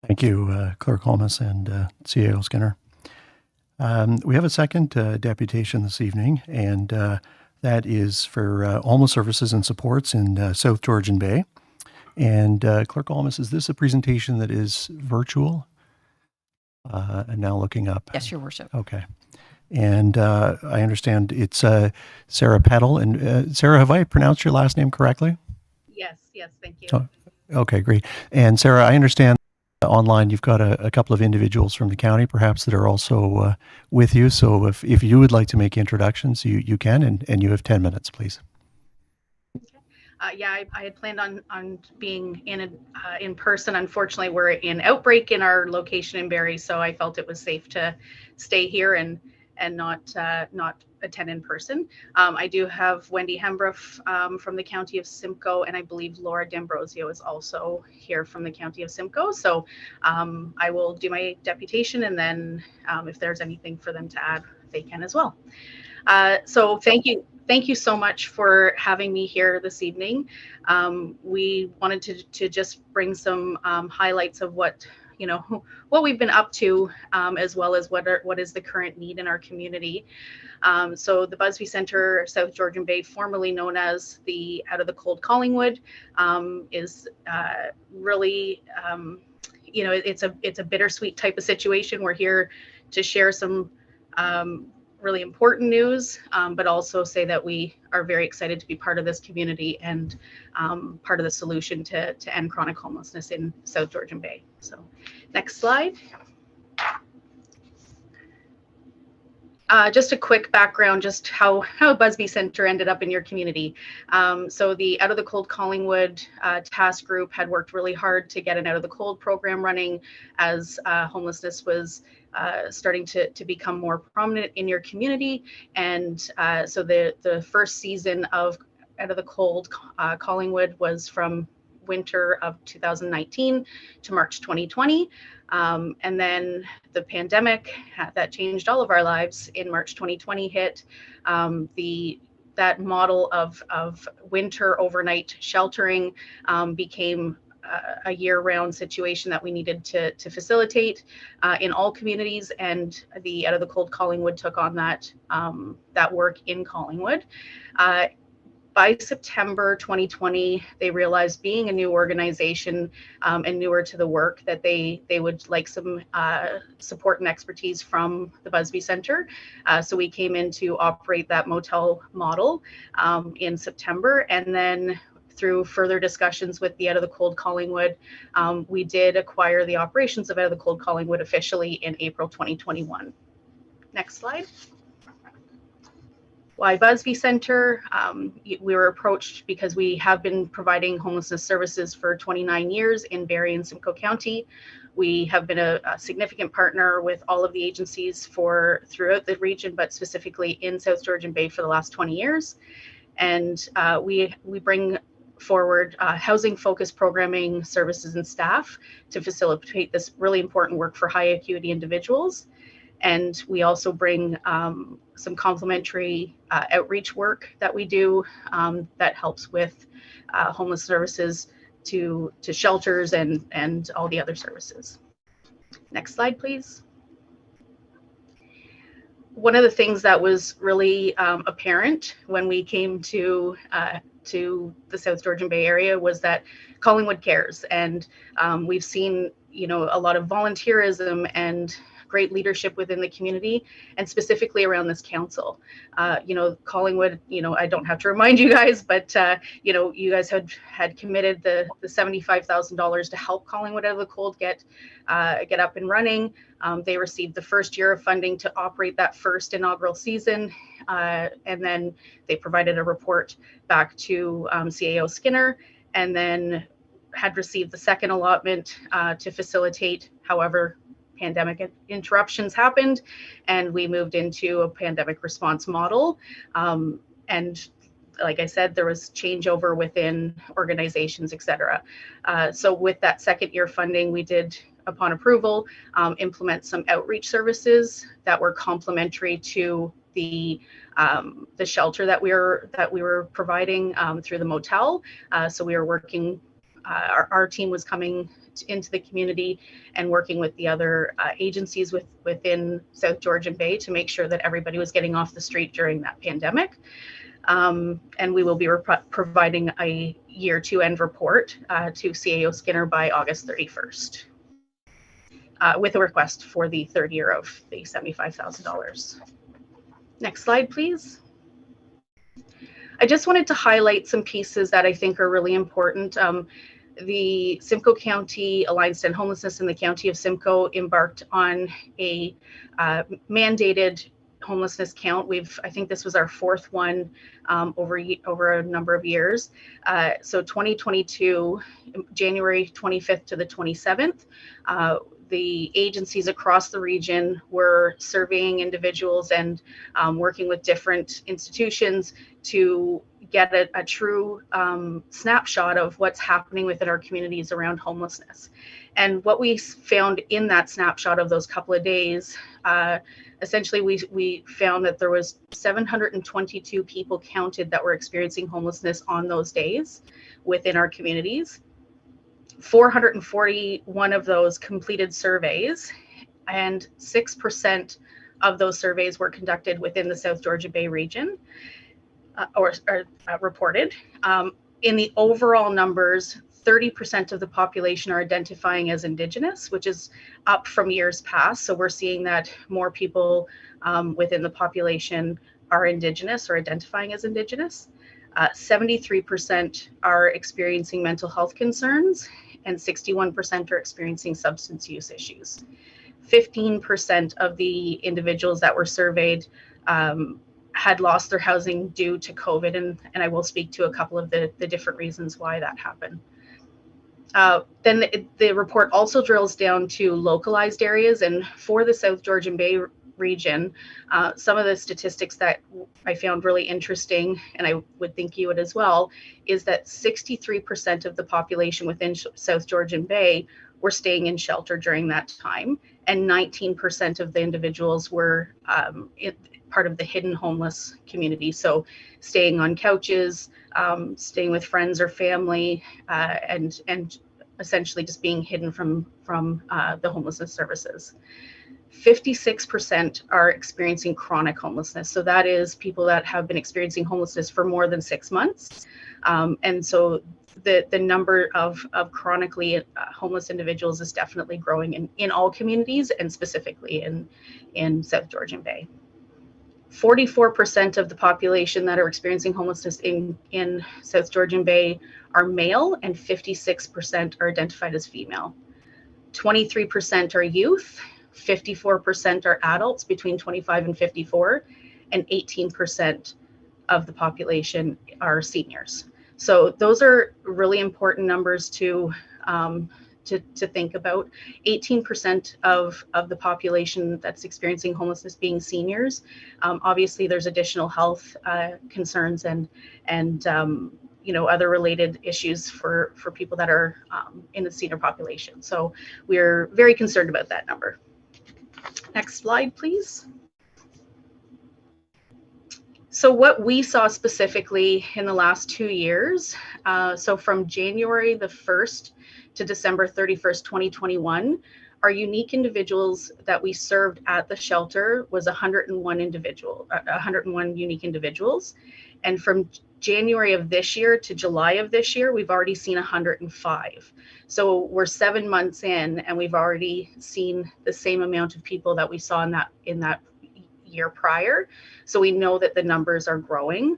Thank you, Clerk Holmes and CAO Skinner. We have a second deputation this evening, and that is for homeless services and supports in South Georgian Bay. And Clerk Holmes, is this a presentation that is virtual? And now looking up. Yes, Your Worship. Okay. And I understand it's Sarah Peddle. And Sarah, have I pronounced your last name correctly? Yes, thank you. Oh, okay, great. And Sarah, I understand online you've got a couple of individuals from the county perhaps that are also with you. So if you would like to make introductions, you can, and you have 10 minutes, please. Yeah, I had planned on being in person. Unfortunately, we're in outbreak in our location in Barrie, so I felt it was safe to stay here and not attend in person. I do have Wendy Hembrough from the County of Simcoe, and I believe Laura D'Ambrosio is also here from the County of Simcoe. So I will do my deputation, and then if there's anything for them to add, they can as well. So thank you. Thank you so much for having me here this evening. We wanted to just bring some highlights of what we've been up to, as well as what is the current need in our community. So the Busby Centre, South Georgian Bay, formerly known as the Out of the Cold Collingwood, is really, it's a bittersweet type of situation. We're here to share some really important news, but also say that we are very excited to be part of this community and part of the solution to end chronic homelessness in South Georgian Bay. So next slide. Just a quick background, just how Busby Centre ended up in your community. So the Out of the Cold Collingwood task group had worked really hard to get an Out of the Cold program running as homelessness was starting to become more prominent in your community. And so the first season of Out of the Cold Collingwood was from winter of 2019 to March 2020. And then the pandemic that changed all of our lives in March 2020 hit. That model of winter overnight sheltering became a year-round situation that we needed to facilitate in all communities, and the Out of the Cold Collingwood took on that work in Collingwood. By September 2020, they realized, being a new organization and newer to the work, that they would like some support and expertise from the Busby Centre. So we came in to operate that motel model in September, and then through further discussions with the Out of the Cold Collingwood, we did acquire the operations of Out of the Cold Collingwood officially in April 2021. Next slide. Why Busby Centre? We were approached because we have been providing homelessness services for 29 years in Barrie and Simcoe County. We have been a significant partner with all of the agencies throughout the region, but specifically in South Georgian Bay for the last 20 years. And we bring forward housing-focused programming, services, and staff to facilitate this really important work for high acuity individuals. And we also bring some complementary outreach work that we do that helps with homeless services to shelters and all the other services. Next slide, please. one of the things that was really apparent when we came to the South Georgian Bay area was that Collingwood cares, and we've seen, you know, a lot of volunteerism and great leadership within the community, and specifically around this council. You know, Collingwood, you know, I don't have to remind you guys, but you know, you guys had committed the $75,000 to help Collingwood out of the cold get up and running. They received the first year of funding to operate that first inaugural season, and then they provided a report back to CAO Skinner, and then had received the second allotment to facilitate. However, pandemic interruptions happened, and we moved into a pandemic response model. And like I said, there was changeover within organizations, et cetera. So with that second year funding, we did, upon approval, implement some outreach services that were complementary to the shelter that we were providing through the motel. So we were working, our team was coming into the community and working with the other agencies within South Georgian Bay to make sure that everybody was getting off the street during that pandemic. And we will be providing a year 2 end report to CAO Skinner by August 31st. With a request for the third year of the $75,000. Next slide, please. I just wanted to highlight some pieces that I think are really important. The Simcoe County Alliance to End Homelessness in the County of Simcoe embarked on a mandated homelessness count. I think this was our 4th one over a number of years. So 2022, January 25th to the 27th, the agencies across the region were surveying individuals and working with different institutions to get a true snapshot of what's happening within our communities around homelessness. And what we found in that snapshot of those couple of days, essentially we found that there was 722 people counted that were experiencing homelessness on those days within our communities. 441 of those completed surveys, and 6% of those surveys were conducted within the South Georgian Bay region, or reported. In the overall numbers, 30% of the population are identifying as Indigenous, which is up from years past. So we're seeing that more people within the population are Indigenous or identifying as Indigenous. 73% are experiencing mental health concerns, and 61% are experiencing substance use issues. 15% of the individuals that were surveyed had lost their housing due to COVID, and I will speak to a couple of the different reasons why that happened. Then the report also drills down to localized areas, and for the South Georgian Bay region, some of the statistics that I found really interesting, and I would think you would as well, is that 63% of the population within South Georgian Bay were staying in shelter during that time, and 19% of the individuals were part of the hidden homeless community. So staying on couches, staying with friends or family, and essentially just being hidden from the homelessness services. 56% are experiencing chronic homelessness. So that is people that have been experiencing homelessness for more than 6 months. And so the number of chronically homeless individuals is definitely growing in all communities, and specifically in South Georgian Bay. 44% of the population that are experiencing homelessness in South Georgian Bay are male, and 56% are identified as female. 23% are youth, 54% are adults between 25 and 54, and 18% of the population are seniors. So those are really important numbers to think about. 18% of the population that's experiencing homelessness being seniors. Obviously, there's additional health concerns and other related issues for people that are in the senior population. So we're very concerned about that number. Next slide, please. So what we saw specifically in the last 2 years, so from January the 1st to December 31st, 2021, our unique individuals that we served at the shelter was 101 unique individuals. And from January of this year to July of this year, we've already seen 105. So we're 7 months in, and we've already seen the same amount of people that we saw in that year prior. So we know that the numbers are growing.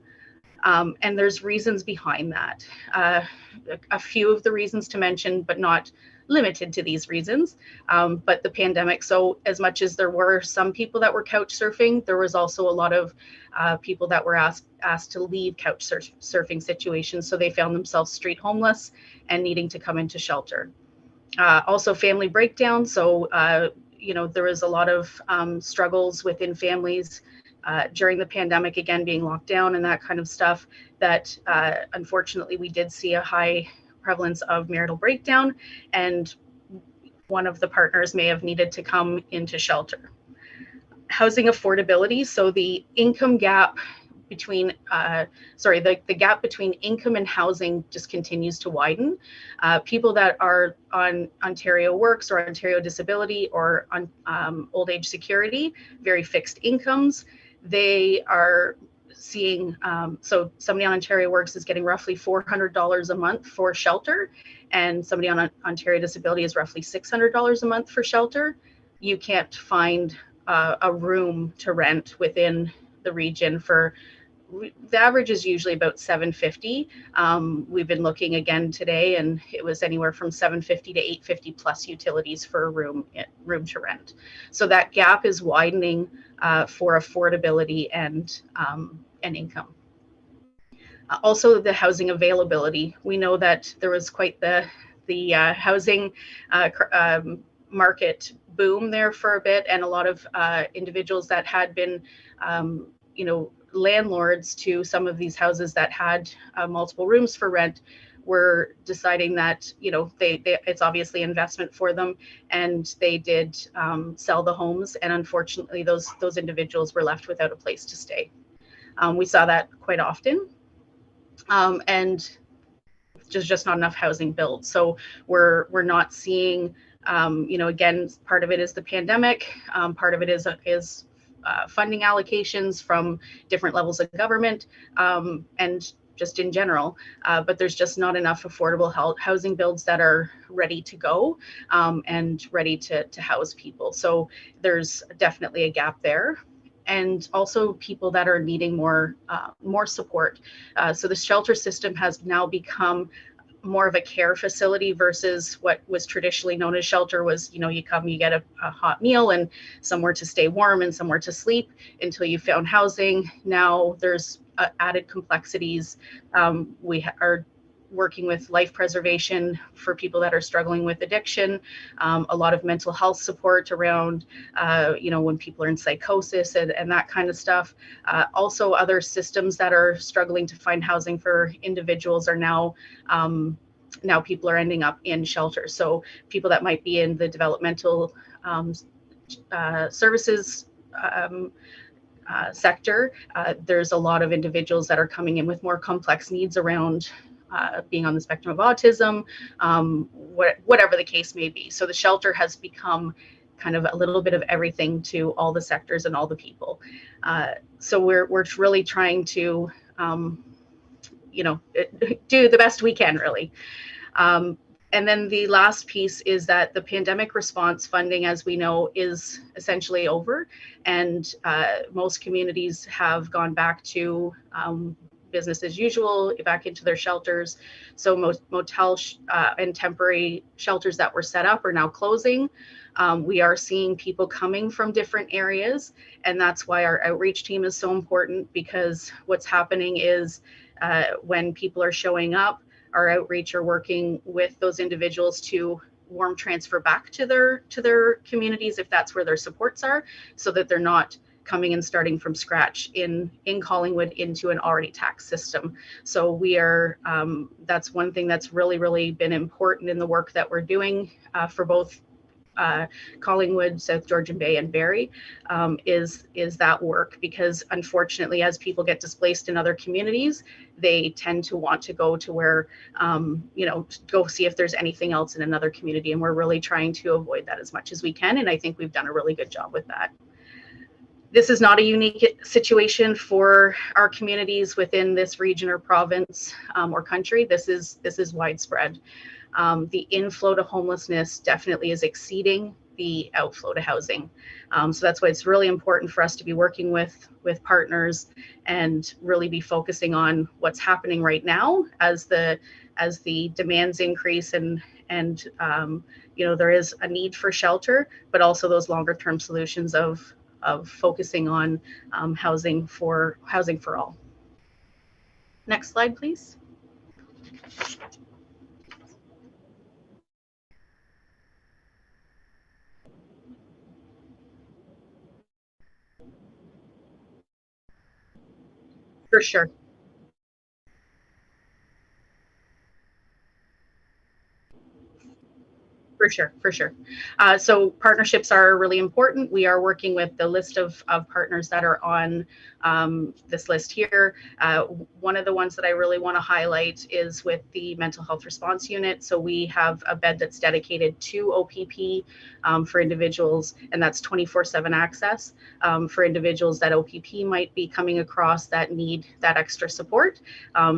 And there's reasons behind that. A few of the reasons to mention, but not limited to these reasons. But the pandemic, so as much as there were some people that were couch surfing, there was also a lot of people that were asked to leave couch surfing situations. So they found themselves street homeless and needing to come into shelter. Also family breakdown. So, there was a lot of struggles within families during the pandemic, again, being locked down and that kind of stuff, that unfortunately we did see a high prevalence of marital breakdown, and one of the partners may have needed to come into shelter. Housing affordability. So the income gap between, the gap between income and housing just continues to widen. People that are on Ontario Works or Ontario Disability or on old age security, very fixed incomes, they are seeing, so somebody on Ontario Works is getting roughly $400 a month for shelter, and somebody on Ontario Disability is roughly $600 a month for shelter. You can't find a room to rent within the region for, the average is usually about $750. We've been looking again today, and it was anywhere from $750 to $850 plus utilities for a room to rent. So that gap is widening for affordability and income. Also, the housing availability. We know that there was quite the housing market boom there for a bit, and a lot of individuals that had been, landlords to some of these houses that had multiple rooms for rent were deciding that, it's obviously investment for them, and they did sell the homes, and unfortunately those individuals were left without a place to stay. We saw that quite often, and just not enough housing built. So we're not seeing, again, part of it is the pandemic, part of it is funding allocations from different levels of government, and just in general, but there's just not enough affordable housing builds that are ready to go and ready to house people. So there's definitely a gap there. And also people that are needing more support. So the shelter system has now become more of a care facility versus what was traditionally known as shelter was, you come, you get a hot meal and somewhere to stay warm and somewhere to sleep until you found housing. Now there's added complexities. We are working with life preservation for people that are struggling with addiction, a lot of mental health support around, when people are in psychosis and that kind of stuff. Also, other systems that are struggling to find housing for individuals are now people are ending up in shelters. So people that might be in the developmental services sector, there's a lot of individuals that are coming in with more complex needs around being on the spectrum of autism, whatever the case may be. So the shelter has become kind of a little bit of everything to all the sectors and all the people. So we're really trying to, do the best we can, really. And then the last piece is that the pandemic response funding, as we know, is essentially over, and most communities have gone back to business as usual, back into their shelters. So most motel and temporary shelters that were set up are now closing. We are seeing people coming from different areas, and that's why our outreach team is so important, because what's happening is when people are showing up, our outreach are working with those individuals to warm transfer back to their communities if that's where their supports are, so that they're not coming and starting from scratch in Collingwood into an already taxed system. So we are, that's one thing that's really, really been important in the work that we're doing for both Collingwood, South Georgian Bay, and Barrie, is that work, because unfortunately, as people get displaced in other communities, they tend to want to go to where, go see if there's anything else in another community, and we're really trying to avoid that as much as we can, and I think we've done a really good job with that. This is not a unique situation for our communities within this region or province or country. This is widespread. The inflow to homelessness definitely is exceeding the outflow to housing. So that's why it's really important for us to be working with partners and really be focusing on what's happening right now as the demands increase and there is a need for shelter, but also those longer term solutions of focusing on housing for all. Next slide, please. For sure. For sure. So partnerships are really important. We are working with the list of partners that are on this list here. One of the ones that I really want to highlight is with the mental health response unit. So we have a bed that's dedicated to OPP for individuals, and that's 24/7 access for individuals that OPP might be coming across that need that extra support.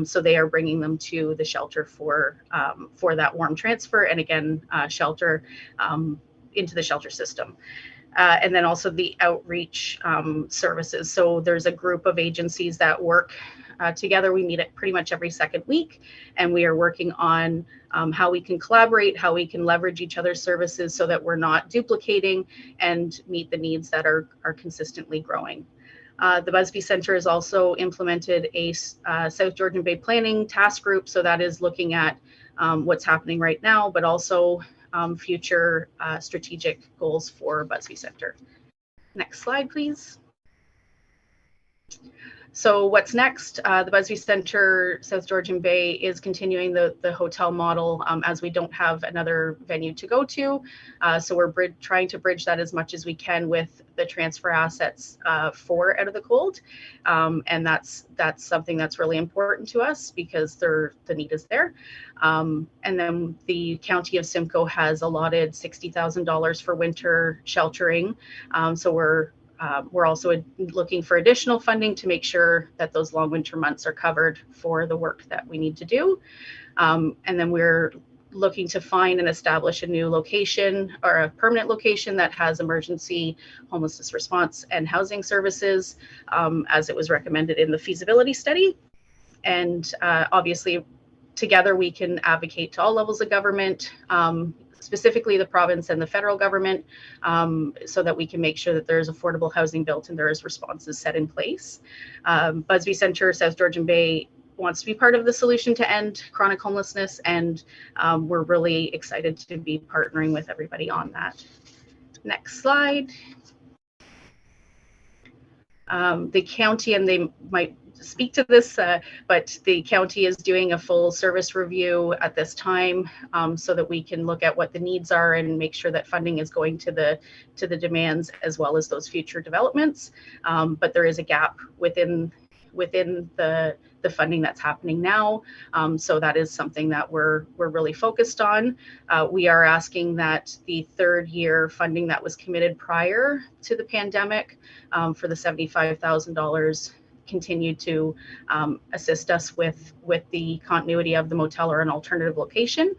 So they are bringing them to the shelter for that warm transfer, and again, shelter into the shelter system. And then also the outreach services. So there's a group of agencies that work together. We meet it pretty much every second week, and we are working on how we can collaborate, how we can leverage each other's services so that we're not duplicating and meet the needs that are consistently growing. The Busby Centre has also implemented a South Georgian Bay planning task group. So that is looking at what's happening right now, but also future strategic goals for Busby Centre. Next slide, please. So what's next? The Busby Centre, South Georgian Bay, is continuing the hotel model as we don't have another venue to go to. So we're trying to bridge that as much as we can with the transfer assets for Out of the Cold. And that's something that's really important to us because the need is there. And then the County of Simcoe has allotted $60,000 for winter sheltering. So we're also looking for additional funding to make sure that those long winter months are covered for the work that we need to do. And then we're looking to find and establish a new location or a permanent location that has emergency homelessness response and housing services, as it was recommended in the feasibility study. And obviously, together we can advocate to all levels of government, specifically the province and the federal government, so that we can make sure that there's affordable housing built and there's responses set in place. Busby Centre, South Georgian Bay wants to be part of the solution to end chronic homelessness, and we're really excited to be partnering with everybody on that. Next slide. The county, and they might speak to this, but the county is doing a full service review at this time, so that we can look at what the needs are and make sure that funding is going to the demands as well as those future developments. But there is a gap within the funding that's happening now. So that is something that we're really focused on. We are asking that the third year funding that was committed prior to the pandemic for the $75,000 continue to assist us with the continuity of the motel or an alternative location.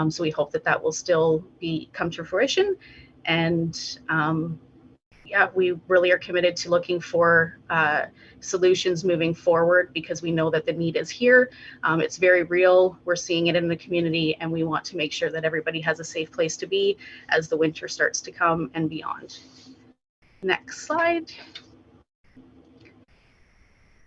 So we hope that will still come to fruition. And yeah, we really are committed to looking for solutions moving forward because we know that the need is here. It's very real. We're seeing it in the community, and we want to make sure that everybody has a safe place to be as the winter starts to come and beyond. Next slide.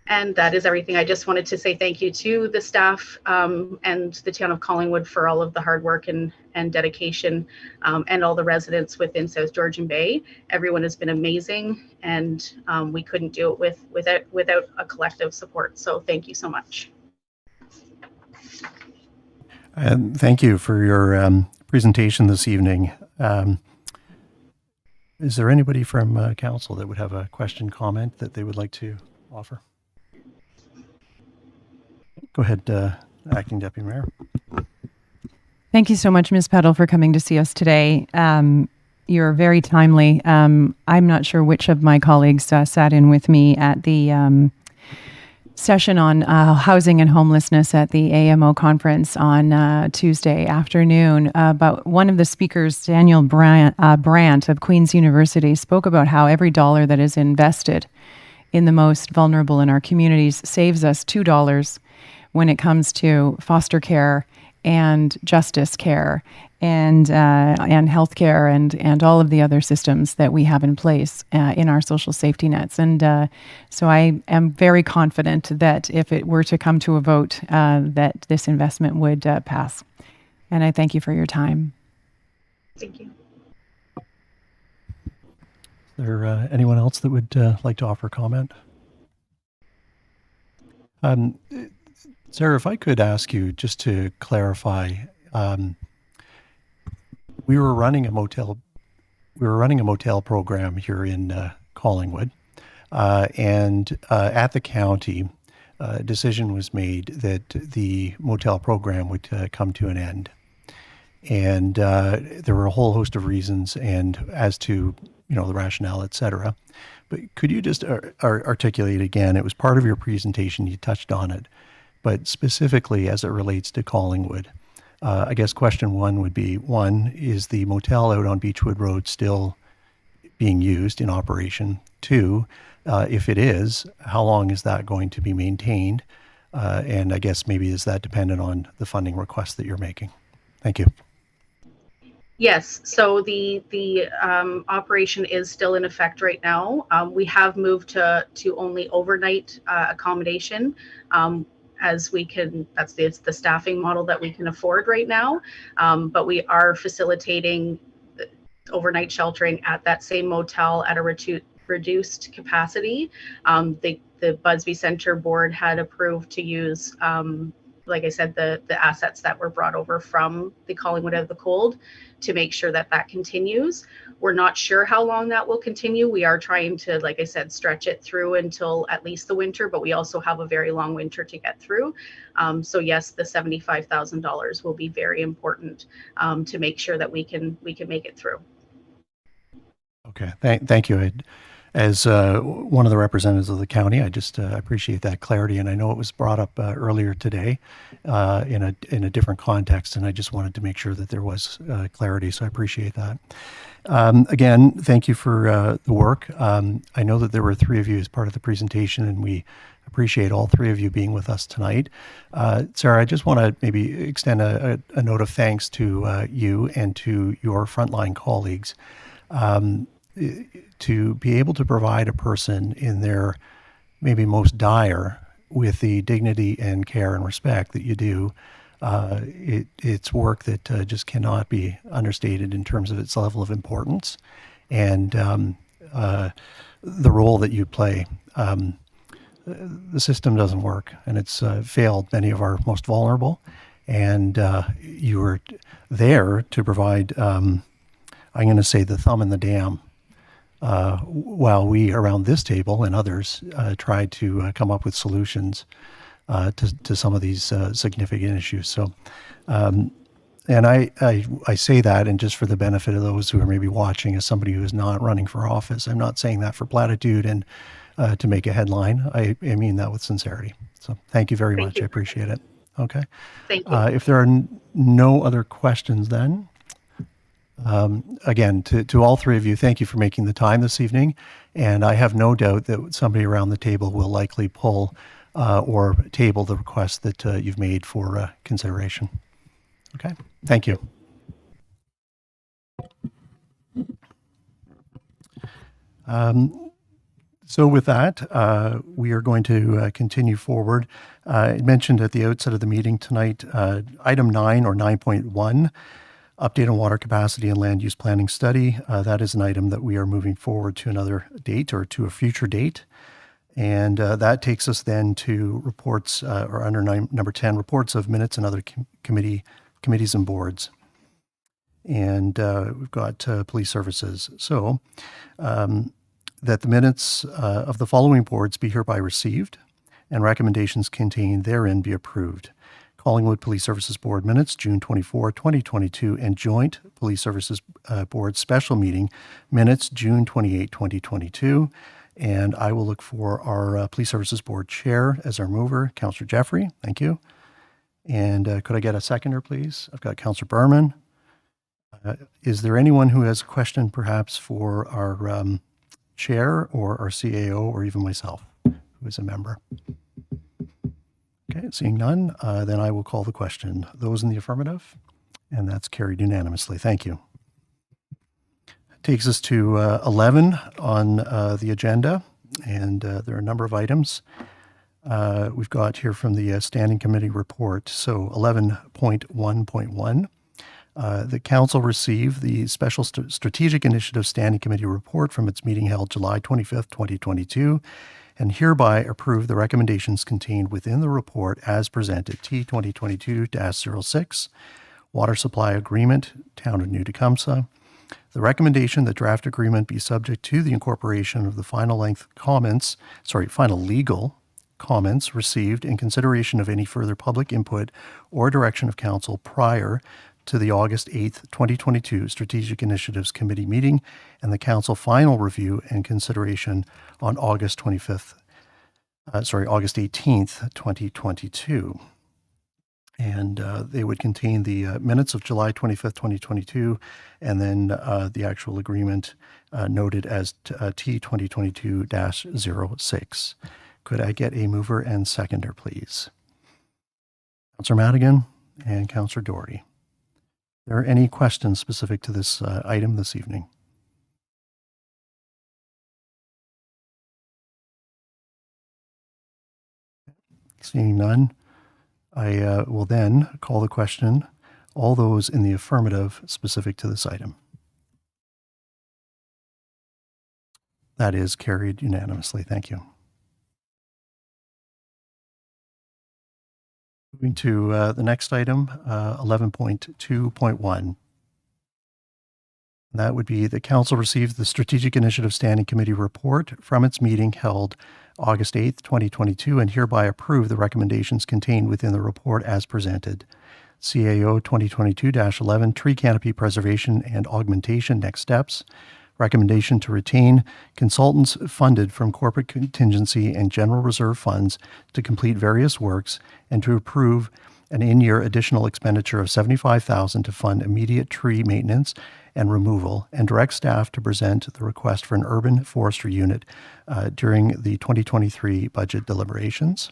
And that is everything. I just wanted to say thank you to the staff and the town of Collingwood for all of the hard work and dedication, and all the residents within South Georgian Bay. Everyone has been amazing, and we couldn't do it without a collective support. So thank you so much. And thank you for your presentation this evening. Is there anybody from council that would have a question, comment that they would like to offer? Go ahead, Acting Deputy Mayor. Thank you so much, Ms. Peddle, for coming to see us today. You're very timely. I'm not sure which of my colleagues sat in with me at the session on housing and homelessness at the AMO conference on Tuesday afternoon. But one of the speakers, Daniel Brandt of Queen's University, spoke about how every dollar that is invested in the most vulnerable in our communities saves us $2 when it comes to foster care and justice care and healthcare and all of the other systems that we have in place in our social safety nets. And so I am very confident that if it were to come to a vote, that this investment would pass. And I thank you for your time. Thank you. Is there anyone else that would like to offer comment? Sarah, if I could ask you just to clarify, we were running a motel program here in Collingwood, and at the county, a decision was made that the motel program would come to an end. And there were a whole host of reasons, and as to the rationale, et cetera. But could you just articulate again? It was part of your presentation. You touched on it. But specifically as it relates to Collingwood, I guess question one would be, one, is the motel out on Beechwood Road still being used in operation? Two, if it is, how long is that going to be maintained? And I guess maybe is that dependent on the funding request that you're making? Thank you. Yes, so the operation is still in effect right now. We have moved to only overnight accommodation. As we can, that's the staffing model that we can afford right now. But we are facilitating overnight sheltering at that same motel at a reduced capacity. The Busby Center board had approved to use, like I said, the assets that were brought over from the Collingwood Out of the Cold to make sure that that continues. We're not sure how long that will continue. We are trying to, like I said, stretch it through until at least the winter, but we also have a very long winter to get through. So yes, the $75,000 will be very important to make sure that we can make it through. Okay, thank you. As one of the representatives of the county, I just appreciate that clarity, and I know it was brought up earlier today in a different context, and I just wanted to make sure that there was clarity, so I appreciate that. Again, thank you for the work. I know that there were three of you as part of the presentation, and we appreciate all three of you being with us tonight. Sarah, I just want to maybe extend a note of thanks to you and to your frontline colleagues. To be able to provide a person in their maybe most dire with the dignity and care and respect that you do, it's work that just cannot be understated in terms of its level of importance and the role that you play. The system doesn't work, and it's failed many of our most vulnerable, and you were there to provide, I'm going to say, the thumb in the dam, while we around this table and others tried to come up with solutions to some of these significant issues. So, and I say that, and just for the benefit of those who are maybe watching, as somebody who is not running for office, I'm not saying that for platitude and to make a headline. I mean that with sincerity. So thank you very much. I appreciate it. Okay. Thank you. If there are no other questions then, again, to all three of you, thank you for making the time this evening. And I have no doubt that somebody around the table will likely pull or table the request that you've made for consideration. Okay, thank you. So with that, we are going to continue forward. I mentioned at the outset of the meeting tonight, item 9 or 9.1, update on water capacity and land use planning study. That is an item that we are moving forward to another date or to a future date. And that takes us then to reports, or under number 10, reports of minutes and other committees and boards. and we've got police services. So that the minutes of the following boards be hereby received and recommendations contained therein be approved. Collingwood Police Services Board minutes, June 24, 2022, and Joint Police Services Board special meeting minutes, June 28, 2022. And I will look for our Police Services Board chair as our mover, Councillor Jeffrey. Thank you. And could I get a seconder, please? I've got Councillor Berman. Is there anyone who has a question perhaps for our chair or our CAO or even myself who is a member? Okay, seeing none, then I will call the question. Those in the affirmative? And that's carried unanimously. Thank you. Takes us to 11 on the agenda, and there are a number of items we've got here from the Standing Committee report. So 11.1.1, the Council received the Special Strategic Initiative Standing Committee report from its meeting held July 25th, 2022, and hereby approve the recommendations contained within the report as presented. T 2022-06, Water Supply Agreement, Town of New Tecumseh. The recommendation that draft agreement be subject to the incorporation of the final legal comments received in consideration of any further public input or direction of Council prior to the August 8th, 2022 Strategic Initiatives Committee meeting and the Council final review and consideration on August 18th, 2022. And they would contain the minutes of July 25th, 2022, and then the actual agreement noted as T 2022-06. Could I get a mover and seconder, please? Councillor Madigan and Councillor Doherty. Are there any questions specific to this item this evening? Seeing none, I will then call the question. All those in the affirmative specific to this item. That is carried unanimously. Thank you. Moving to the next item, 11.2.1. That would be the Council received the Strategic Initiative Standing Committee report from its meeting held August 8th, 2022, and hereby approve the recommendations contained within the report as presented. CAO 2022-11, Tree Canopy Preservation and Augmentation Next Steps. Recommendation to retain consultants funded from corporate contingency and general reserve funds to complete various works and to approve an in-year additional expenditure of $75,000 to fund immediate tree maintenance and removal, and direct staff to present the request for an urban forestry unit during the 2023 budget deliberations.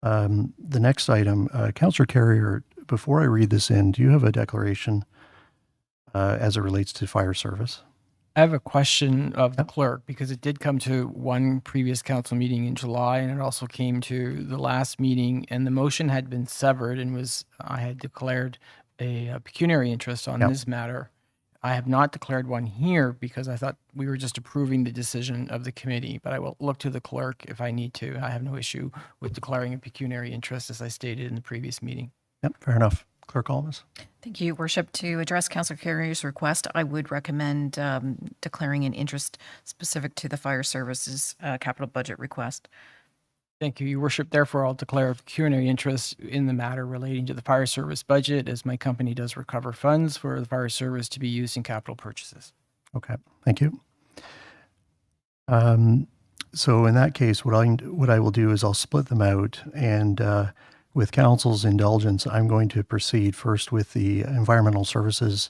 The next item, Councillor Carrier, before I read this in, do you have a declaration as it relates to fire service? I have a question of the clerk because it did come to one previous council meeting in July, and it also came to the last meeting, and the motion had been severed and I had declared a pecuniary interest on this matter. I have not declared one here because I thought we were just approving the decision of the committee, but I will look to the clerk if I need to. I have no issue with declaring a pecuniary interest as I stated in the previous meeting. Yep, fair enough. Clerk Almas. Thank you, Worship. To address Councillor Carrier's request, I would recommend declaring an interest specific to the fire services capital budget request. Thank you, Your Worship. Therefore, I'll declare a pecuniary interest in the matter relating to the fire service budget, as my company does recover funds for the fire service to be used in capital purchases. Okay, thank you. So in that case, what I will do is I'll split them out, and with Council's indulgence, I'm going to proceed first with the environmental services,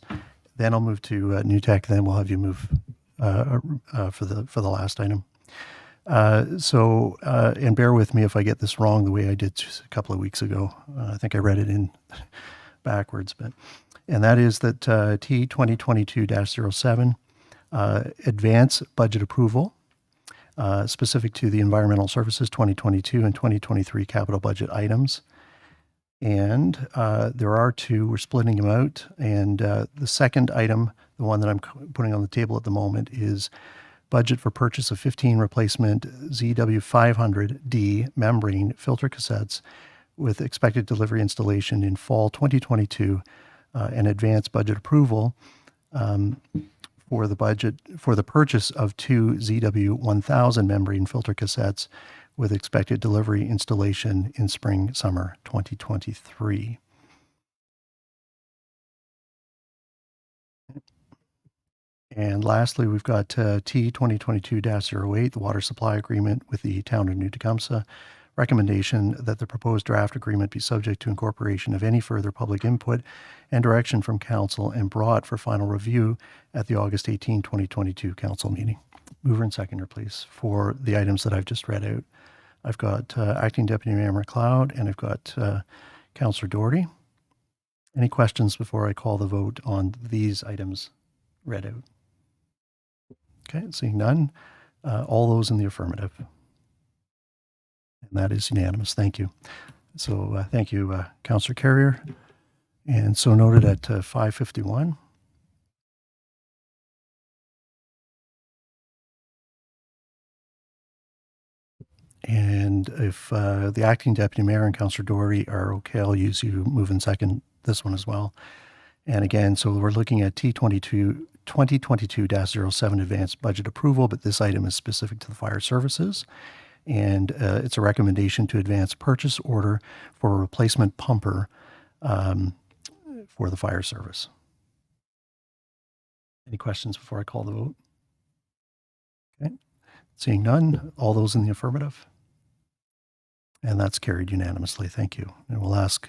then I'll move to New Tech, then we'll have you move for the last item. And bear with me if I get this wrong the way I did a couple of weeks ago. I think I read it in backwards, and that is that T 2022-07, advance budget approval, specific to the environmental services 2022 and 2023 capital budget items. And there are two, we're splitting them out. And the second item, the one that I'm putting on the table at the moment, is budget for purchase of 15 replacement ZW500D membrane filter cassettes with expected delivery installation in fall 2022, and advance budget approval for the purchase of 2 ZW1000 membrane filter cassettes with expected delivery installation in spring/summer 2023. And lastly, we've got T 2022-08, the water supply agreement with the town of New Tecumseh. Recommendation that the proposed draft agreement be subject to incorporation of any further public input and direction from council and brought for final review at the August 18, 2022 council meeting. Mover and seconder, please, for the items that I've just read out. I've got Acting Deputy Mayor McLeod and I've got Councillor Doherty. Any questions before I call the vote on these items read out? Okay, seeing none. All those in the affirmative. And that is unanimous. Thank you. So thank you, Councillor Carrier. And so noted at 5:51. And if the Acting Deputy Mayor and Councillor Doherty are okay, I'll use you move and second this one as well. And again, so we're looking at T22 2022-07 advanced budget approval, but this item is specific to the fire services. And it's a recommendation to advance purchase order for a replacement pumper for the fire service. Any questions before I call the vote? Okay. Seeing none, all those in the affirmative? And that's carried unanimously. Thank you. And we'll ask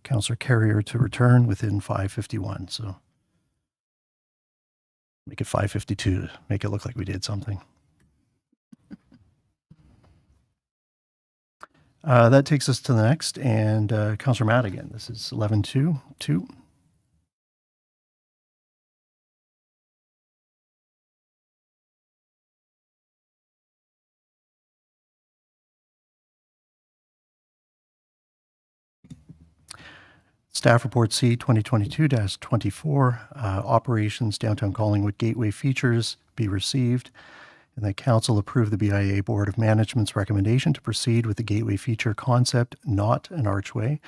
Councillor Carrier to return within 5:51. So make it 5:52 to make it look like we did something. That takes us to the next, and Councillor Madigan. This is 11-2. Staff Report C 2022-24, Operations Downtown Collingwood Gateway Features be received, and that Council approve the BIA Board of Management's recommendation to proceed with the Gateway Feature concept, not an archway,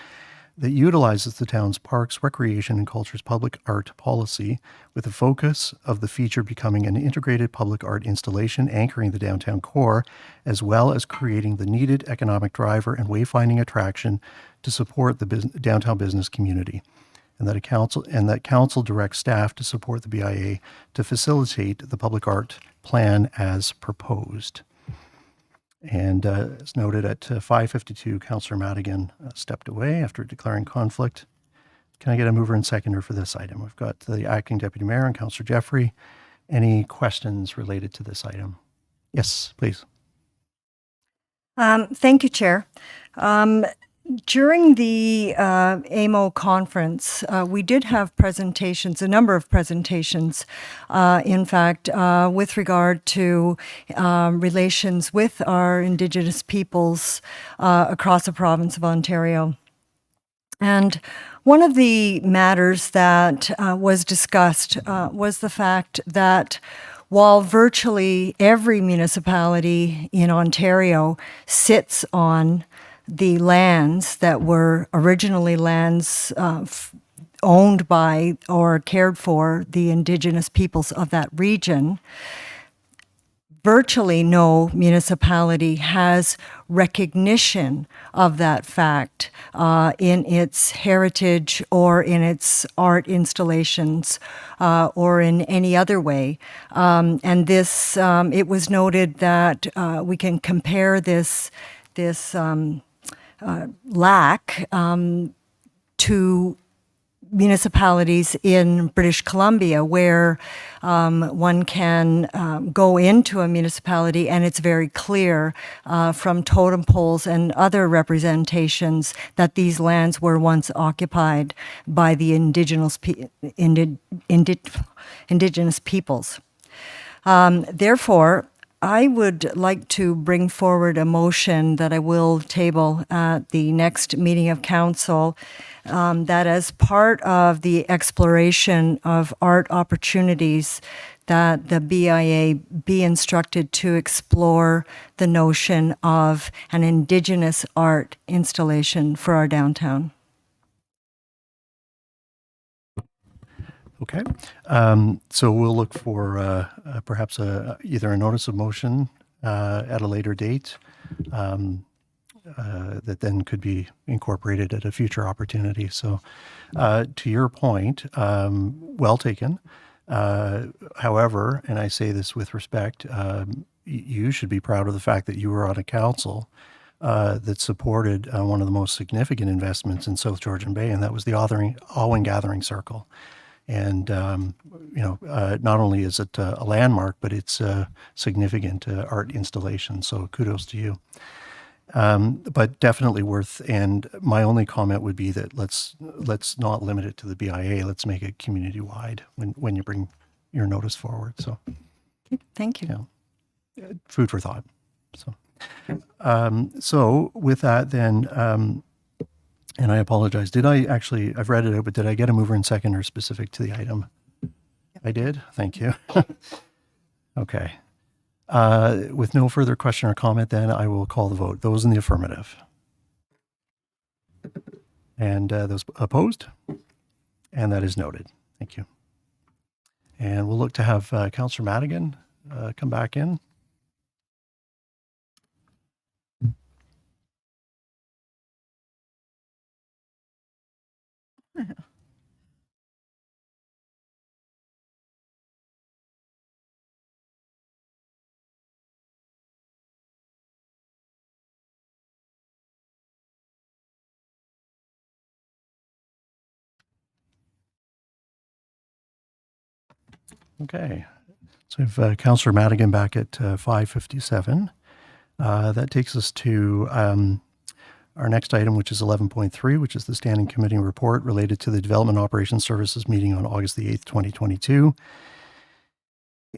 that utilizes the town's Parks, Recreation and Culture's public art policy with the focus of the feature becoming an integrated public art installation anchoring the downtown core, as well as creating the needed economic driver and wayfinding attraction to support the downtown business community, and that council directs staff to support the BIA to facilitate the public art plan as proposed. And as noted at 5:52, Councillor Madigan stepped away after declaring conflict. Can I get a mover and seconder for this item? We've got the Acting Deputy Mayor and Councillor Jeffrey. Any questions related to this item? Yes, please. Thank you, Chair. During the AMO conference, we did have presentations, a number of presentations, in fact, with regard to relations with our Indigenous peoples across the province of Ontario. And one of the matters that was discussed was the fact that while virtually every municipality in Ontario sits on the lands that were originally lands owned by or cared for the Indigenous peoples of that region, virtually no municipality has recognition of that fact in its heritage or in its art installations or in any other way. And this, it was noted that we can compare this lack to municipalities in British Columbia, where one can go into a municipality and it's very clear from totem poles and other representations that these lands were once occupied by the indigenous peoples. Therefore, I would like to bring forward a motion that I will table at the next meeting of council, that as part of the exploration of art opportunities, that the BIA be instructed to explore the notion of an Indigenous art installation for our downtown. Okay. So we'll look for perhaps either a notice of motion at a later date that then could be incorporated at a future opportunity. So to your point, well taken. However, and I say this with respect, you should be proud of the fact that you were on a council that supported one of the most significant investments in South Georgian Bay, and that was the Awen Gathering Circle. And, not only is it a landmark, but it's a significant art installation. So kudos to you. But definitely worth, and my only comment would be that let's not limit it to the BIA. Let's make it community-wide when you bring your notice forward. So Thank you. food for thought. So with that then, and I apologize. I've read it out, but did I get a mover and seconder specific to the item? I did? Thank you. Okay. With no further question or comment, then I will call the vote. Those in the affirmative. And those opposed? And that is noted. Thank you. And we'll look to have Councillor Madigan come back in. Okay. So we have Councillor Madigan back at 5:57. That takes us to our next item, which is 11.3, which is the Standing Committee report related to the Development Operations Services meeting on August the 8th, 2022.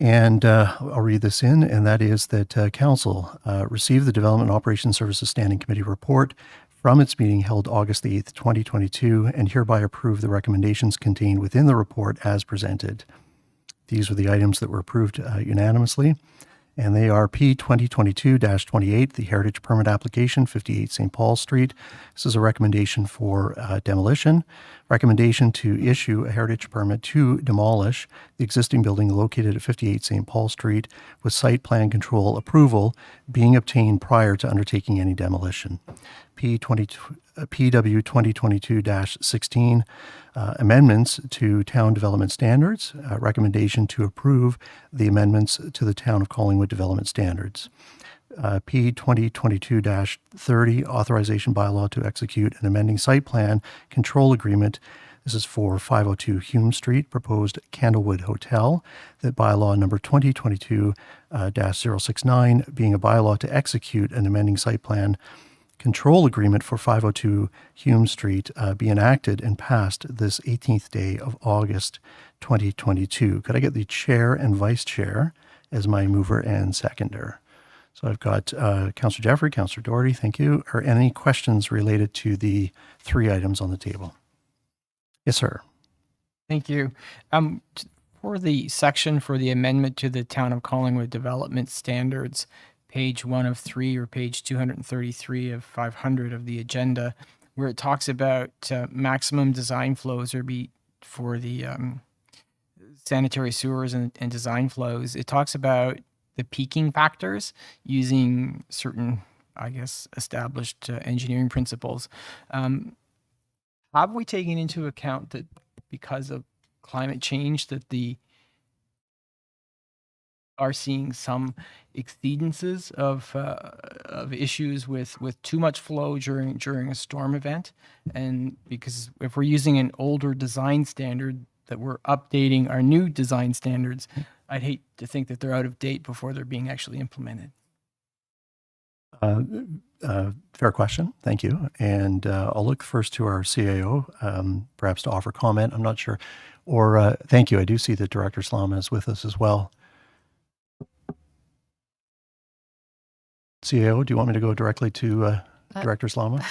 And I'll read this in, and that is that Council received the Development Operations Services Standing Committee report from its meeting held August the 8th, 2022, and hereby approve the recommendations contained within the report as presented. These were the items that were approved unanimously, and they are P 2022-28, the Heritage Permit Application, 58 St. Paul Street. This is a recommendation for demolition. Recommendation to issue a heritage permit to demolish the existing building located at 58 St. Paul Street with site plan control approval being obtained prior to undertaking any demolition. PW 2022-16, amendments to town development standards, recommendation to approve the amendments to the town of Collingwood development standards. P 2022-30, authorization bylaw to execute an amending site plan control agreement. This is for 502 Hume Street, proposed Candlewood Hotel. That bylaw number 2022-069, being a bylaw to execute an amending site plan control agreement for 502 Hume Street be enacted and passed this 18th day of August 2022. Could I get the chair and vice chair as my mover and seconder? So I've got Councillor Jeffrey, Councillor Doherty, thank you. Are any questions related to the three items on the table? Yes, sir. Thank you. For the section for the amendment to the Town of Collingwood Development Standards, page 1 of 3 or page 233 of 500 of the agenda, where it talks about maximum design flows for the sanitary sewers and design flows. It talks about the peaking factors using certain, I guess, established engineering principles. Have we taken into account that because of climate change that are seeing some exceedances of issues with too much flow during a storm event? And because if we're using an older design standard that we're updating our new design standards, I'd hate to think that they're out of date before they're being actually implemented. Fair question. Thank you. And I'll look first to our CAO, perhaps to offer comment. I'm not sure. Or thank you. I do see that Director Slama is with us as well. CAO, do you want me to go directly to Director Slama?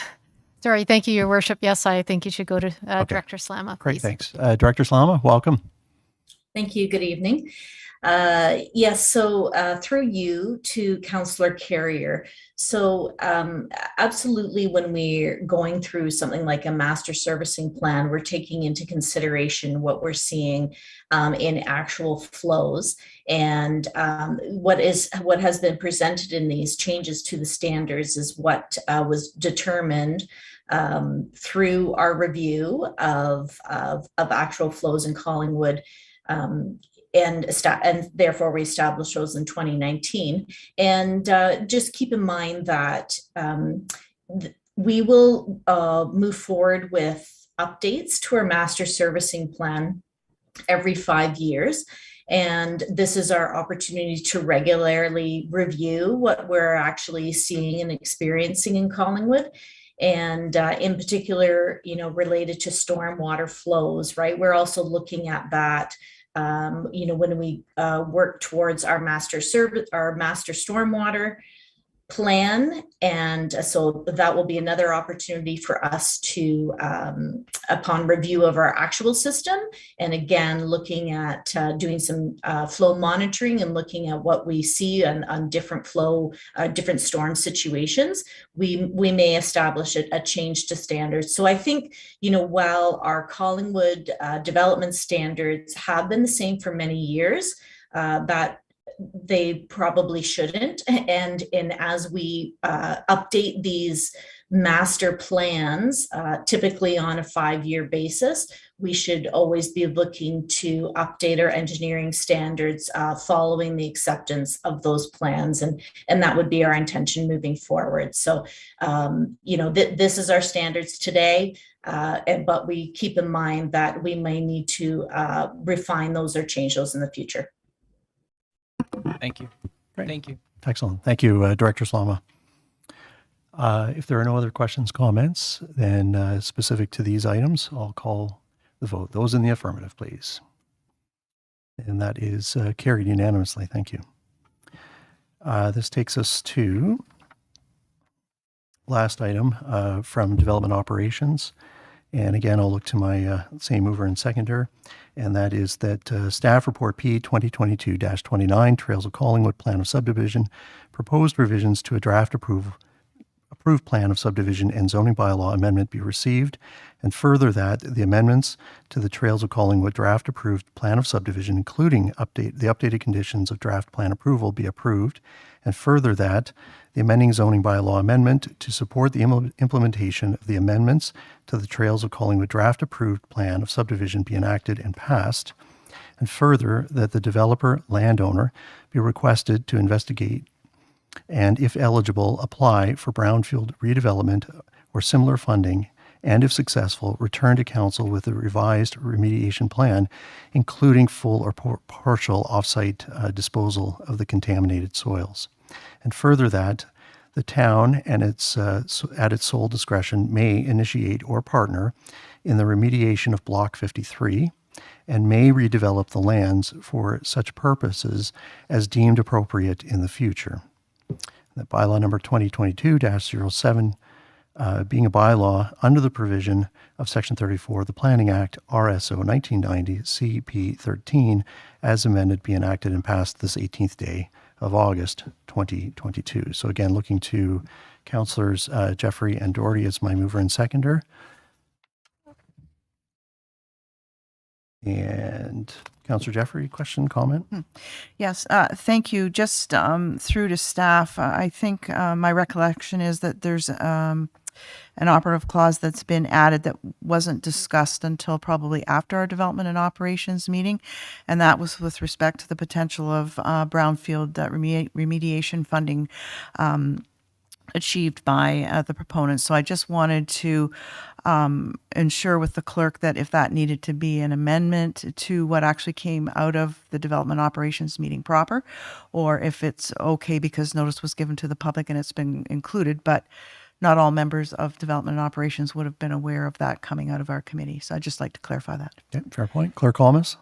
Sorry, thank you, Your Worship. Yes, I think you should go to Director Slama, Great, please. thanks. Director Slama, welcome. Thank you. Good evening. Yes, so through you to Councillor Carrier. So absolutely, when we're going through something like a master servicing plan, we're taking into consideration what we're seeing in actual flows. And what has been presented in these changes to the standards is what was determined through our review of actual flows in Collingwood. And therefore we established those in 2019. And just keep in mind that we will move forward with updates to our master servicing plan every 5 years. And this is our opportunity to regularly review what we're actually seeing and experiencing in Collingwood. And in particular, related to stormwater flows, right? We're also looking at that when we work towards our master stormwater plan. And so that will be another opportunity for us to, upon review of our actual system, and again, looking at doing some flow monitoring and looking at what we see on different different storm situations, we may establish a change to standards. So I think, while our Collingwood development standards have been the same for many years, that they probably shouldn't. And as we update these master plans, typically on a 5-year basis, we should always be looking to update our engineering standards following the acceptance of those plans. And that would be our intention moving forward. So, this is our standards today, but we keep in mind that we may need to refine those or change those in the future. Thank you. Great. Thank you. Excellent. Thank you, Director Slama. If there are no other questions, comments, then specific to these items, I'll call the vote. Those in the affirmative, please. And that is carried unanimously. Thank you. This takes us to last item from Development Operations. And again, I'll look to my same mover and seconder, and that is that Staff Report P 2022-29, Trails of Collingwood Plan of Subdivision, proposed revisions to a draft approved plan of subdivision and zoning bylaw amendment be received, and further that the amendments to the Trails of Collingwood draft approved plan of subdivision, including the updated conditions of draft plan approval, be approved, and further that the amending zoning bylaw amendment to support the implementation of the amendments to the Trails of Collingwood draft approved plan of subdivision be enacted and passed, and further that the developer landowner be requested to investigate and, if eligible, apply for brownfield redevelopment or similar funding, and if successful, return to council with a revised remediation plan, including full or partial offsite disposal of the contaminated soils. And further that the town and at its sole discretion may initiate or partner in the remediation of Block 53 and may redevelop the lands for such purposes as deemed appropriate in the future. That bylaw number 2022-07 being a bylaw under the provision of Section 34 of the Planning Act, RSO 1990, CP 13, as amended, be enacted and passed this 18th day of August 2022. So again, looking to Councillors Jeffrey and Doherty as my mover and seconder. And Councillor Jeffrey, question, comment? Yes, thank you. Just through to staff, I think my recollection is that there's an operative clause that's been added that wasn't discussed until probably after our development and operations meeting, and that was with respect to the potential of brownfield remediation funding achieved by the proponents. So I just wanted to ensure with the clerk that if that needed to be an amendment to what actually came out of the development operations meeting proper, or if it's okay because notice was given to the public and it's been included, but not all members of development and operations would have been aware of that coming out of our committee. So I'd just like to clarify that. Okay, fair point. Clerk Holmes?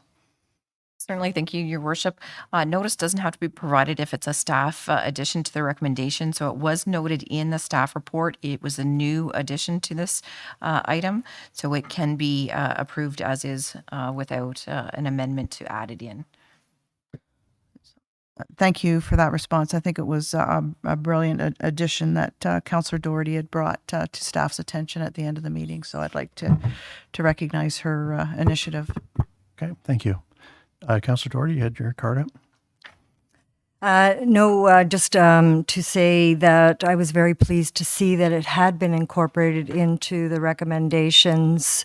Certainly, thank you, Your Worship. Notice doesn't have to be provided if it's a staff addition to the recommendation. So it was noted in the staff report. It was a new addition to this item. So it can be approved as is without an amendment to add it in. Thank you for that response. I think it was a brilliant addition that Councillor Doherty had brought to staff's attention at the end of the meeting. So I'd like to recognize her initiative. Okay, thank you. Councillor Doherty, you had your card up? No, just to say that I was very pleased to see that it had been incorporated into the recommendations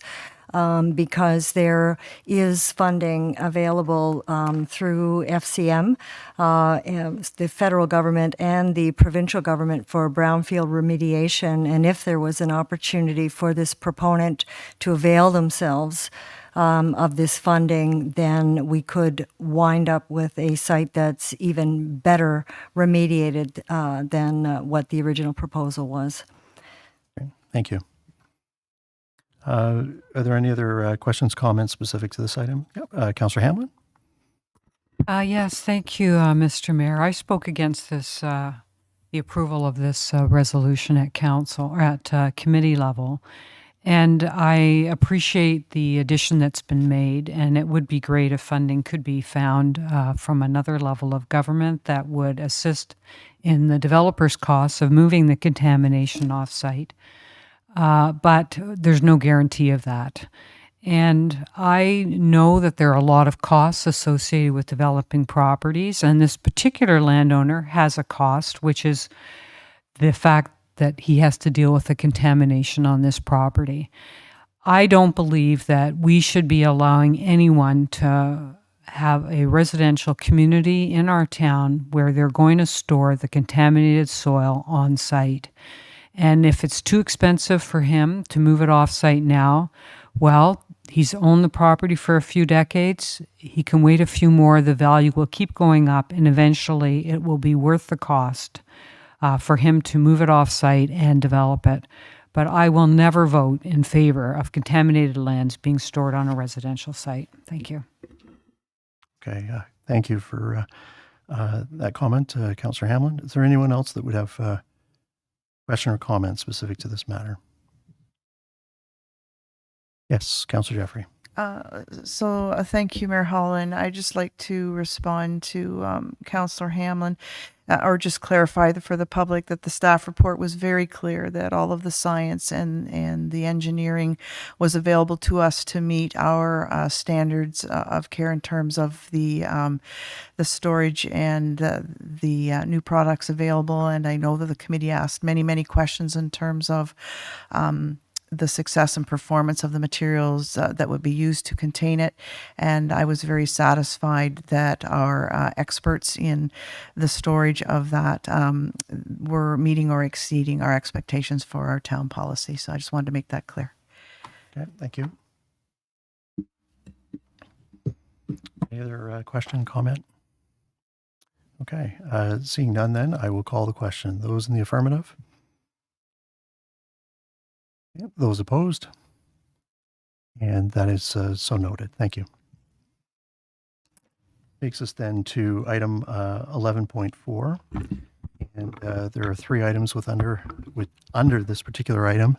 because there is funding available through FCM, the federal government and the provincial government for brownfield remediation. And if there was an opportunity for this proponent to avail themselves of this funding, then we could wind up with a site that's even better remediated than what the original proposal was. Okay, thank you. Are there any other questions, comments specific to this item? Yep. Councillor Hamlin? Yes, thank you, Mr. Mayor. I spoke against this, the approval of this resolution at council or at committee level. And I appreciate the addition that's been made, and it would be great if funding could be found from another level of government that would assist in the developer's costs of moving the contamination off-site. But there's no guarantee of that. And I know that there are a lot of costs associated with developing properties, and this particular landowner has a cost, which is the fact that he has to deal with the contamination on this property. I don't believe that we should be allowing anyone to have a residential community in our town where they're going to store the contaminated soil on site. And if it's too expensive for him to move it off site now, well, he's owned the property for a few decades. He can wait a few more. The value will keep going up, and eventually it will be worth the cost for him to move it off-site and develop it. But I will never vote in favor of contaminated lands being stored on a residential site. Thank you. Okay, thank you for that comment, Councillor Hamlin. Is there anyone else that would have a question or comment specific to this matter? Yes, Councillor Jeffrey. Thank you, Mayor Holland. I'd just like to respond to Councillor Hamlin, or just clarify for the public that the staff report was very clear that all of the science and the engineering was available to us to meet our standards of care in terms of the storage and the new products available. And I know that the committee asked many questions in terms of the success and performance of the materials that would be used to contain it. And I was very satisfied that our experts in the storage of that were meeting or exceeding our expectations for our town policy. So I just wanted to make that clear. Okay, thank you. Any other question, comment? Okay, seeing none then, I will call the question. Those in the affirmative? Yep. Those opposed? And that is so noted. Thank you. Takes us then to item 11.4. And there are three items under this particular item.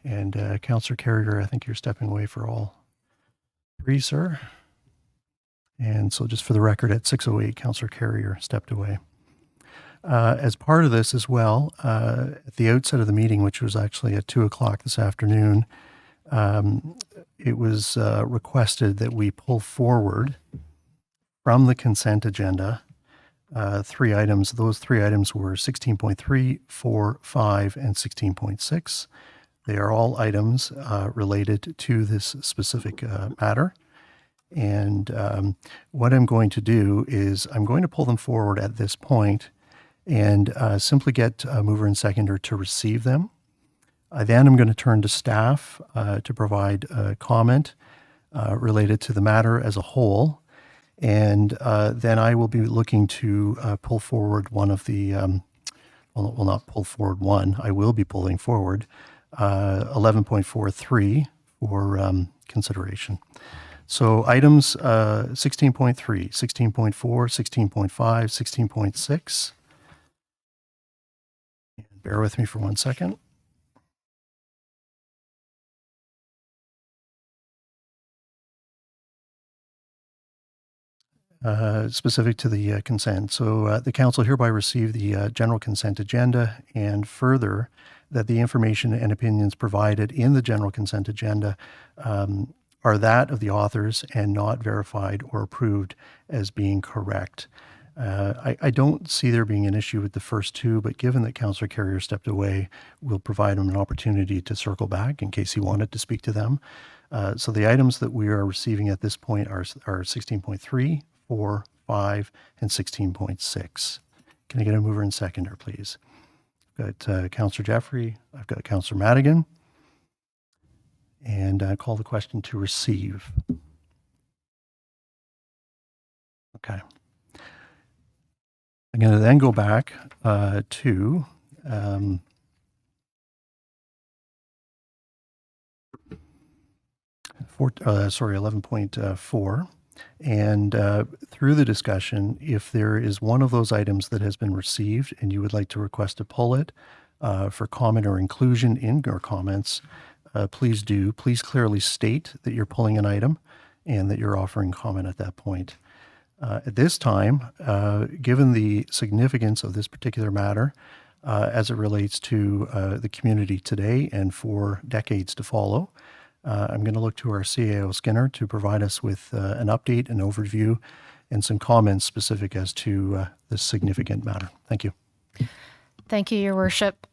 And Councillor Carrier, I think you're stepping away for all three, sir. And so just for the record, at 6:08, Councillor Carrier stepped away. As part of this as well, at the outset of the meeting, which was actually at 2 o'clock this afternoon, it was requested that we pull forward from the consent agenda three items. Those three items were 16.3, 4, 5, and 16.6. They are all items related to this specific matter. And what I'm going to do is I'm going to pull them forward at this point and simply get a mover and seconder to receive them. Then I'm going to turn to staff to provide comment related to the matter as a whole. And then I will be looking to pull forward one of the, well, not pull forward one, I will be pulling forward 11.43 for consideration. So items 16.3, 16.4, 16.5, 16.6. Bear with me for 1 second. Specific to the consent. So the council hereby receive the general consent agenda, and further that the information and opinions provided in the general consent agenda are that of the authors and not verified or approved as being correct. I don't see there being an issue with the first two, but given that Councillor Carrier stepped away, we'll provide him an opportunity to circle back in case he wanted to speak to them. So the items that we are receiving at this point are 16.3, 4, 5, and 16.6. Can I get a mover and seconder, please? I've got Councillor Jeffrey, I've got Councillor Madigan, and I call the question to receive. Okay. I'm going to then go back to 11.4. And through the discussion, if there is one of those items that has been received and you would like to request to pull it for comment or inclusion in your comments, please do. Please clearly state that you're pulling an item and that you're offering comment at that point. At this time, given the significance of this particular matter as it relates to the community today and for decades to follow, I'm going to look to our CAO Skinner to provide us with an update, an overview, and some comments specific as to this significant matter. Thank you. Thank you, Your Worship.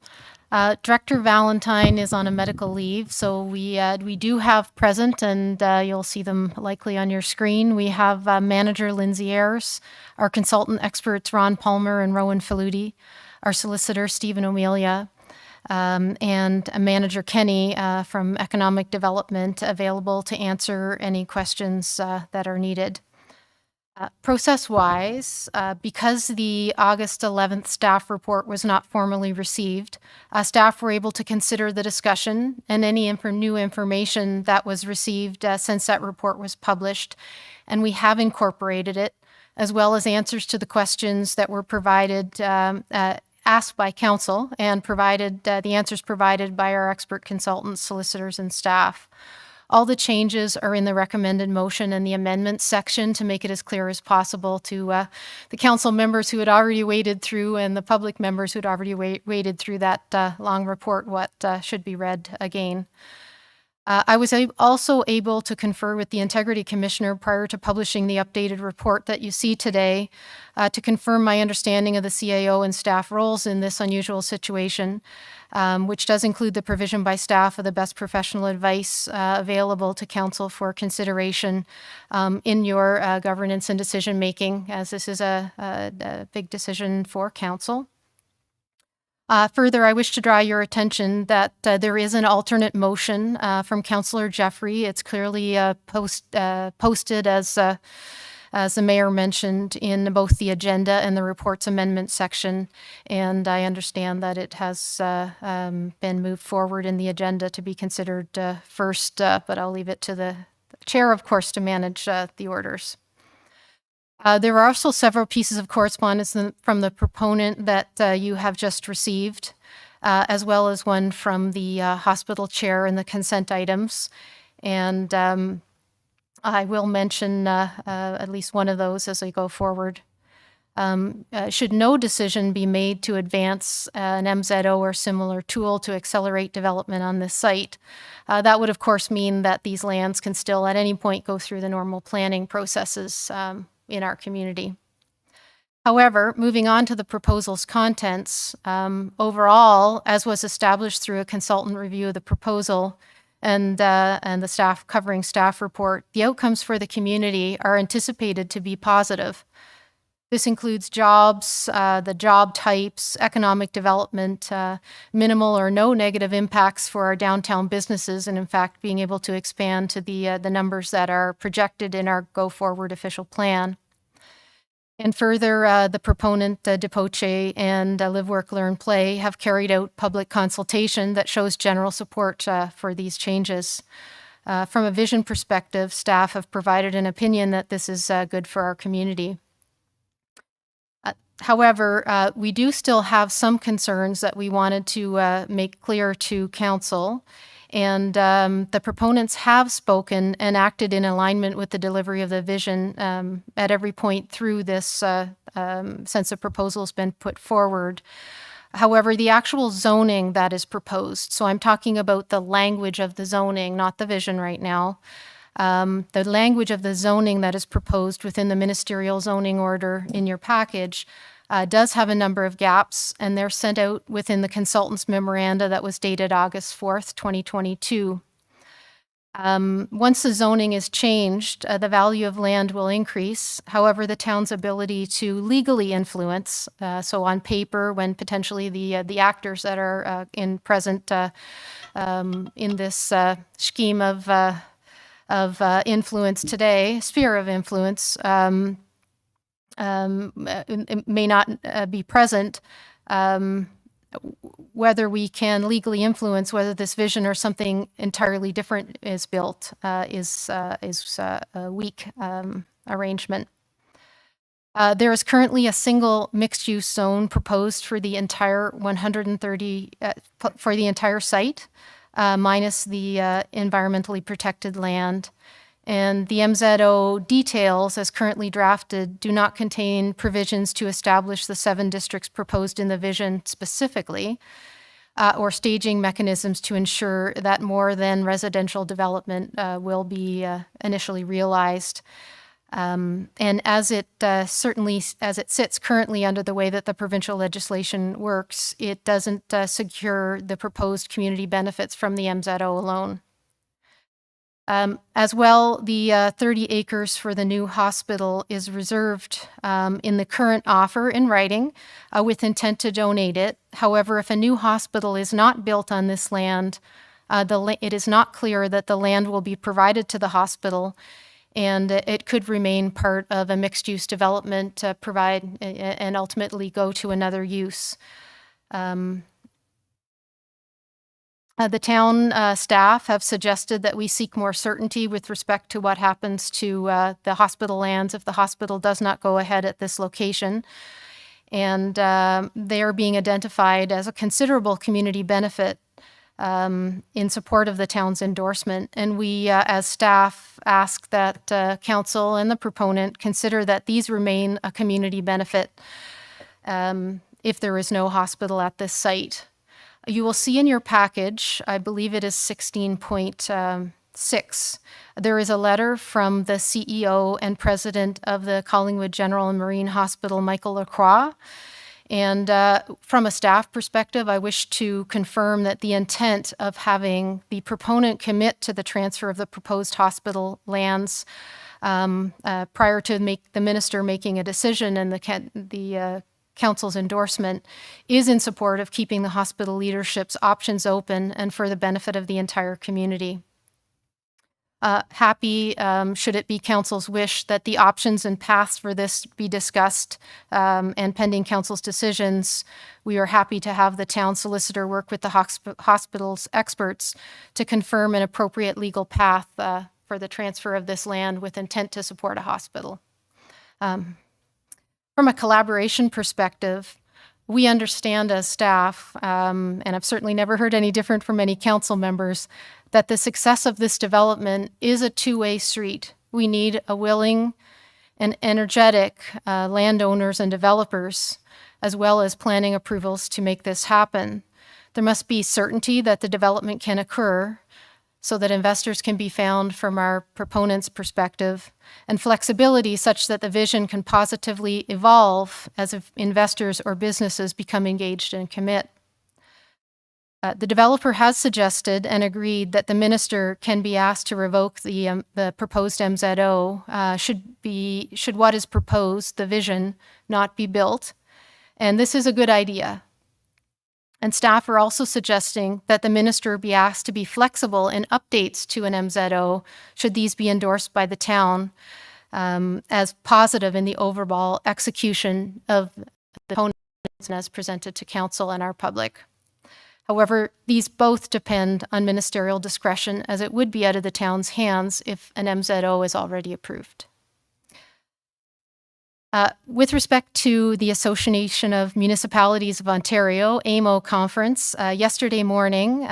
Director Valentine is on a medical leave, so we do have present, and you'll see them likely on your screen. We have Manager Lindsay Ayers, our consultant experts Ron Palmer and Rowan Faludi, our solicitor Stephen O'Melia, and Manager Kenny from Economic Development available to answer any questions that are needed. Process-wise, because the August 11th staff report was not formally received, staff were able to consider the discussion and any new information that was received since that report was published, and we have incorporated it, as well as answers to the questions that were provided, asked by council, and provided the answers provided by our expert consultants, solicitors, and staff. All the changes are in the recommended motion and the amendments section to make it as clear as possible to the council members who had already waded through and the public members who had already waded through that long report what should be read again. I was also able to confer with the Integrity Commissioner prior to publishing the updated report that you see today to confirm my understanding of the CAO and staff roles in this unusual situation, which does include the provision by staff of the best professional advice available to council for consideration in your governance and decision making, as this is a big decision for council. Further, I wish to draw your attention that there is an alternate motion from Councillor Jeffrey. It's clearly posted as the mayor mentioned in both the agenda and the reports amendment section. And I understand that it has been moved forward in the agenda to be considered first, but I'll leave it to the chair, of course, to manage the orders. There are also several pieces of correspondence from the proponent that you have just received, as well as one from the hospital chair and the consent items. And I will mention at least one of those as I go forward. Should no decision be made to advance an MZO or similar tool to accelerate development on this site, that would of course mean that these lands can still at any point go through the normal planning processes in our community. However, moving on to the proposal's contents, overall, as was established through a consultant review of the proposal and the staff covering staff report, the outcomes for the community are anticipated to be positive. This includes jobs, the job types, economic development, minimal or no negative impacts for our downtown businesses, and in fact, being able to expand to the numbers that are projected in our go-forward official plan. And further, the proponent, Depoche, and Live, Work, Learn, Play have carried out public consultation that shows general support for these changes. From a vision perspective, staff have provided an opinion that this is good for our community. However, we do still have some concerns that we wanted to make clear to council. And the proponents have spoken and acted in alignment with the delivery of the vision at every point through this since the proposal has been put forward. However, the actual zoning that is proposed, so I'm talking about the language of the zoning, not the vision right now. The language of the zoning that is proposed within the ministerial zoning order in your package does have a number of gaps, and they're sent out within the consultant's memoranda that was dated August 4th, 2022. Once the zoning is changed, the value of land will increase. However, the town's ability to legally influence, so on paper, when potentially the actors that are present in this scheme of influence today, sphere of influence, may not be present. Whether we can legally influence whether this vision or something entirely different is built is a weak arrangement. There is currently a single mixed-use zone proposed for the entire 130 for the entire site, minus the environmentally protected land. And the MZO details, as currently drafted, do not contain provisions to establish the 7 districts proposed in the vision specifically, or staging mechanisms to ensure that more than residential development will be initially realized. And as it sits currently under the way that the provincial legislation works, it doesn't secure the proposed community benefits from the MZO alone. As well, the 30 acres for the new hospital is reserved in the current offer in writing with intent to donate it. However, if a new hospital is not built on this land, it is not clear that the land will be provided to the hospital, and it could remain part of a mixed-use development to provide and ultimately go to another use. The town staff have suggested that we seek more certainty with respect to what happens to the hospital lands if the hospital does not go ahead at this location. And they are being identified as a considerable community benefit in support of the town's endorsement. And we, as staff, ask that council and the proponent consider that these remain a community benefit if there is no hospital at this site. You will see in your package, I believe it is 16.6, there is a letter from the CEO and president of the Collingwood General and Marine Hospital, Michael Lacroix. And from a staff perspective, I wish to confirm that the intent of having the proponent commit to the transfer of the proposed hospital lands prior to the minister making a decision and the council's endorsement is in support of keeping the hospital leadership's options open and for the benefit of the entire community. Happy, should it be council's wish, that the options and paths for this be discussed and pending council's decisions, we are happy to have the town solicitor work with the hospital's experts to confirm an appropriate legal path for the transfer of this land with intent to support a hospital. From a collaboration perspective, we understand as staff, and I've certainly never heard any different from any council members, that the success of this development is a two-way street. We need a willing and energetic landowners and developers, as well as planning approvals to make this happen. There must be certainty that the development can occur so that investors can be found from our proponents' perspective, and flexibility such that the vision can positively evolve as investors or businesses become engaged and commit. The developer has suggested and agreed that the minister can be asked to revoke the proposed MZO should what is proposed, the vision, not be built. And this is a good idea. And staff are also suggesting that the minister be asked to be flexible in updates to an MZO should these be endorsed by the town as positive in the overall execution of the components as presented to council and our public. However, these both depend on ministerial discretion, as it would be out of the town's hands if an MZO is already approved. With respect to the Association of Municipalities of Ontario, AMO conference, yesterday morning,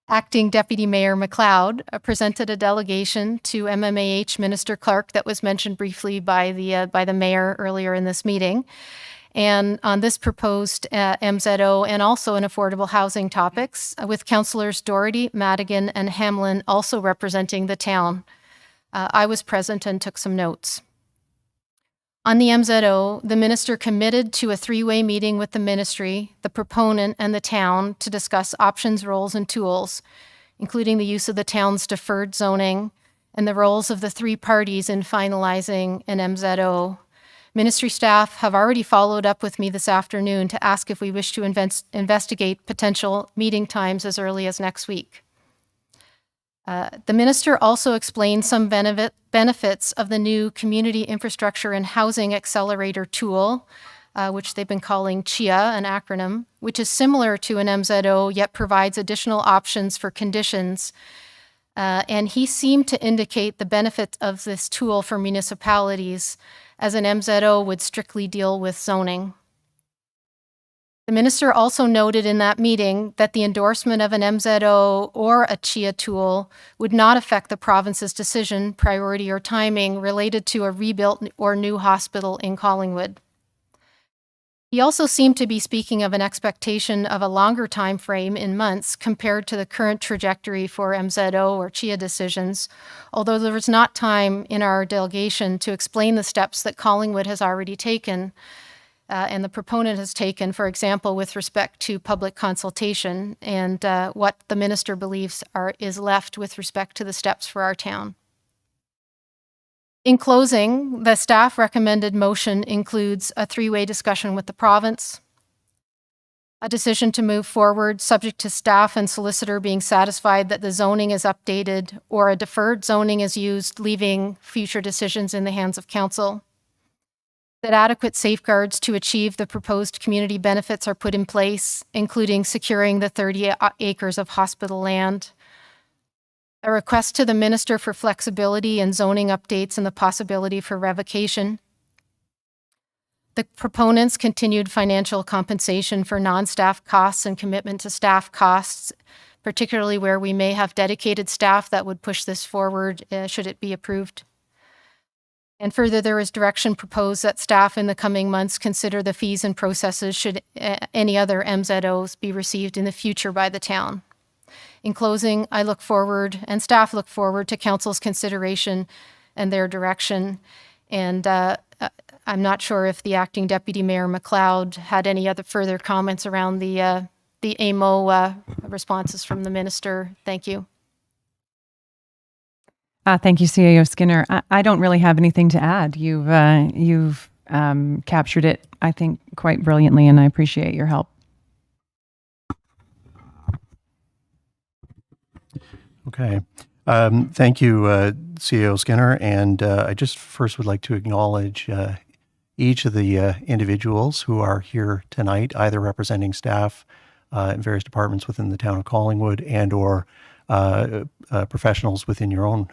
Acting Deputy Mayor McLeod presented a delegation to MMAH Minister Clark that was mentioned briefly by the mayor earlier in this meeting. And on this proposed MZO and also in affordable housing topics, with Councillors Doherty, Madigan, and Hamlin also representing the town. I was present and took some notes. On the MZO, the minister committed to a three-way meeting with the ministry, the proponent, and the town to discuss options, roles, and tools, including the use of the town's deferred zoning and the roles of the three parties in finalizing an MZO. Ministry staff have already followed up with me this afternoon to ask if we wish to investigate potential meeting times as early as next week. The minister also explained some benefits of the new Community Infrastructure and Housing Accelerator tool, which they've been calling CHIA, an acronym, which is similar to an MZO, yet provides additional options for conditions. And he seemed to indicate the benefit of this tool for municipalities, as an MZO would strictly deal with zoning. The minister also noted in that meeting that the endorsement of an MZO or a CHIA tool would not affect the province's decision, priority, or timing related to a rebuilt or new hospital in Collingwood. He also seemed to be speaking of an expectation of a longer time frame in months compared to the current trajectory for MZO or CHIA decisions, although there was not time in our delegation to explain the steps that Collingwood has already taken and the proponent has taken, for example, with respect to public consultation and what the minister believes is left with respect to the steps for our town. In closing, the staff recommended motion includes a three-way discussion with the province, a decision to move forward subject to staff and solicitor being satisfied that the zoning is updated or a deferred zoning is used, leaving future decisions in the hands of council, that adequate safeguards to achieve the proposed community benefits are put in place, including securing the 30 acres of hospital land, a request to the minister for flexibility and zoning updates and the possibility for revocation, the proponents' continued financial compensation for non-staff costs and commitment to staff costs, particularly where we may have dedicated staff that would push this forward should it be approved. And further, there is direction proposed that staff in the coming months consider the fees and processes should any other MZOs be received in the future by the town. In closing, I look forward, and staff look forward, to council's consideration and their direction. And I'm not sure if the acting deputy mayor McLeod had any other further comments around the AMO responses from the minister. Thank you. Thank you, CAO Skinner. I don't really have anything to add. You've captured it, I think, quite brilliantly, and I appreciate your help. Okay. Thank you, CAO Skinner. And I just first would like to acknowledge each of the individuals who are here tonight, either representing staff in various departments within the town of Collingwood and or professionals within your own,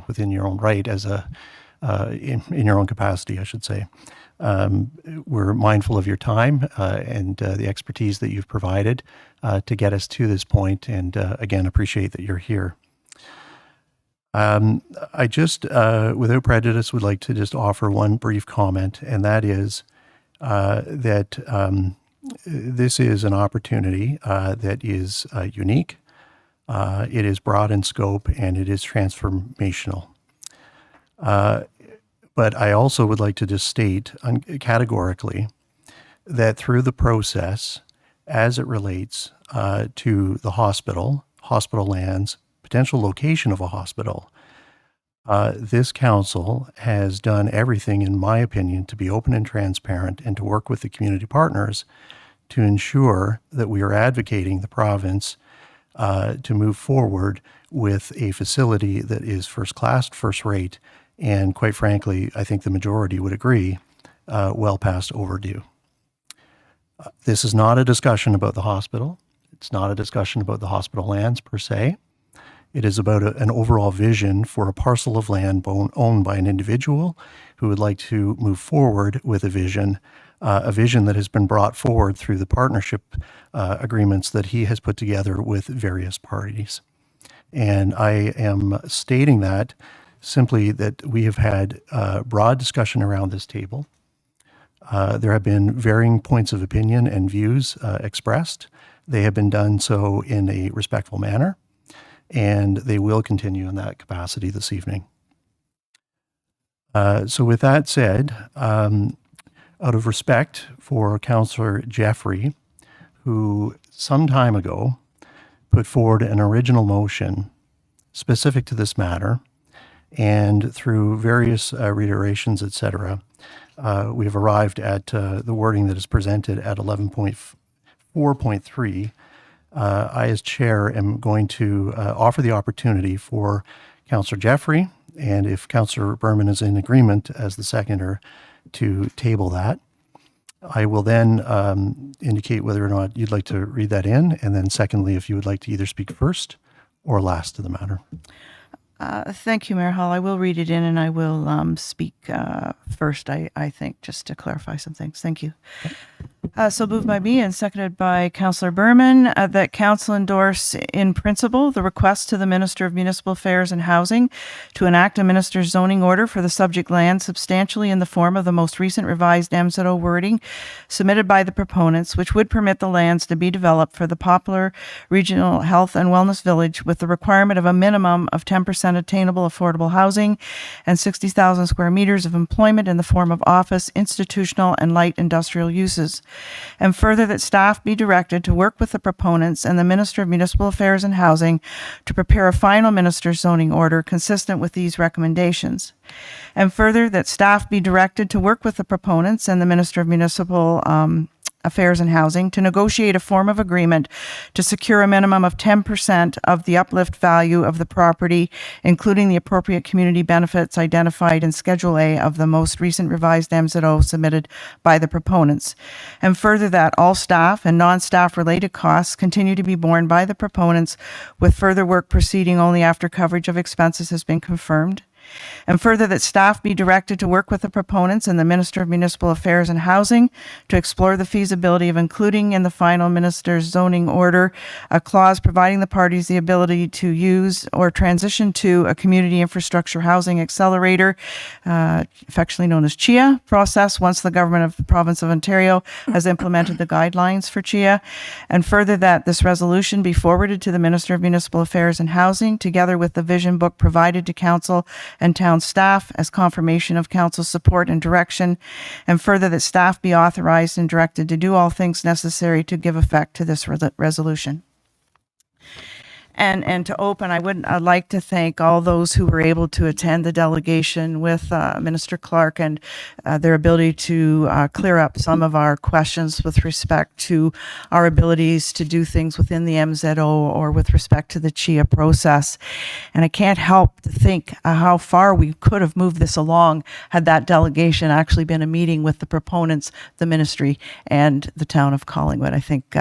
within your own right as in your own capacity, I should say. We're mindful of your time and the expertise that you've provided to get us to this point, and again, appreciate that you're here. I just, without prejudice, would like to just offer one brief comment, and that is that this is an opportunity that is unique. It is broad in scope, and it is transformational. But I also would like to just state categorically that through the process, as it relates to the hospital lands, potential location of a hospital, this council has done everything, in my opinion, to be open and transparent and to work with the community partners to ensure that we are advocating the province to move forward with a facility that is first class, first rate, and quite frankly, I think the majority would agree, well past overdue. This is not a discussion about the hospital. It's not a discussion about the hospital lands per se. It is about an overall vision for a parcel of land owned by an individual who would like to move forward with a vision that has been brought forward through the partnership agreements that he has put together with various parties. And I am stating that simply that we have had broad discussion around this table. There have been varying points of opinion and views expressed. They have been done so in a respectful manner, and they will continue in that capacity this evening. So with that said, out of respect for Councillor Jeffrey, who some time ago put forward an original motion specific to this matter, and through various reiterations, etc., we have arrived at the wording that is presented at 11.4.3. I, as chair, am going to offer the opportunity for Councillor Jeffrey, and if Councillor Berman is in agreement as the seconder, to table that. I will then indicate whether or not you'd like to read that in, and then secondly, if you would like to either speak first or last to the matter. Thank you, Mayor Hall. I will read it in and I will speak first, I think, just to clarify some things. Thank you. So moved by me and seconded by Councillor Berman that Council endorse in principle the request to the Minister of Municipal Affairs and Housing to enact a minister's zoning order for the subject land substantially in the form of the most recent revised MZO wording submitted by the proponents, which would permit the lands to be developed for the Poplar Regional Health and Wellness Village with the requirement of a minimum of 10% attainable affordable housing and 60,000 square meters of employment in the form of office, institutional, and light industrial uses. And further, that staff be directed to work with the proponents and the Minister of Municipal Affairs and Housing to prepare a final minister's zoning order consistent with these recommendations. And further, that staff be directed to work with the proponents and the Minister of Municipal Affairs and Housing to negotiate a form of agreement to secure a minimum of 10% of the uplift value of the property, including the appropriate community benefits identified in Schedule A of the most recent revised MZO submitted by the proponents. And further, that all staff and non-staff related costs continue to be borne by the proponents, with further work proceeding only after coverage of expenses has been confirmed. And further, that staff be directed to work with the proponents and the Minister of Municipal Affairs and Housing to explore the feasibility of including in the final minister's zoning order a clause providing the parties the ability to use or transition to a community infrastructure housing accelerator, affectionately known as CHIA process, once the government of the province of Ontario has implemented the guidelines for CHIA. And further, that this resolution be forwarded to the Minister of Municipal Affairs and Housing together with the vision book provided to Council and town staff as confirmation of Council's support and direction, and further, that staff be authorized and directed to do all things necessary to give effect to this resolution. And to open, I'd like to thank all those who were able to attend the delegation with Minister Clark and their ability to clear up some of our questions with respect to our abilities to do things within the MZO or with respect to the CHIA process. And I can't help to think how far we could have moved this along had that delegation actually been a meeting with the proponents, the ministry, and the town of Collingwood. I think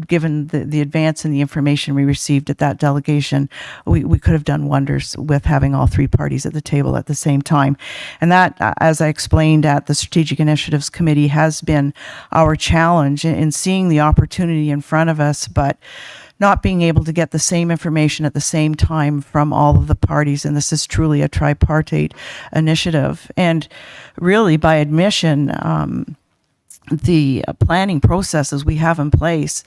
given the advance in the information we received at that delegation, we could have done wonders with having all three parties at the table at the same time. And that, as I explained at the Strategic Initiatives Committee, has been our challenge in seeing the opportunity in front of us, but not being able to get the same information at the same time from all of the parties. And this is truly a tripartite initiative. And really, by admission, the planning processes we have in place,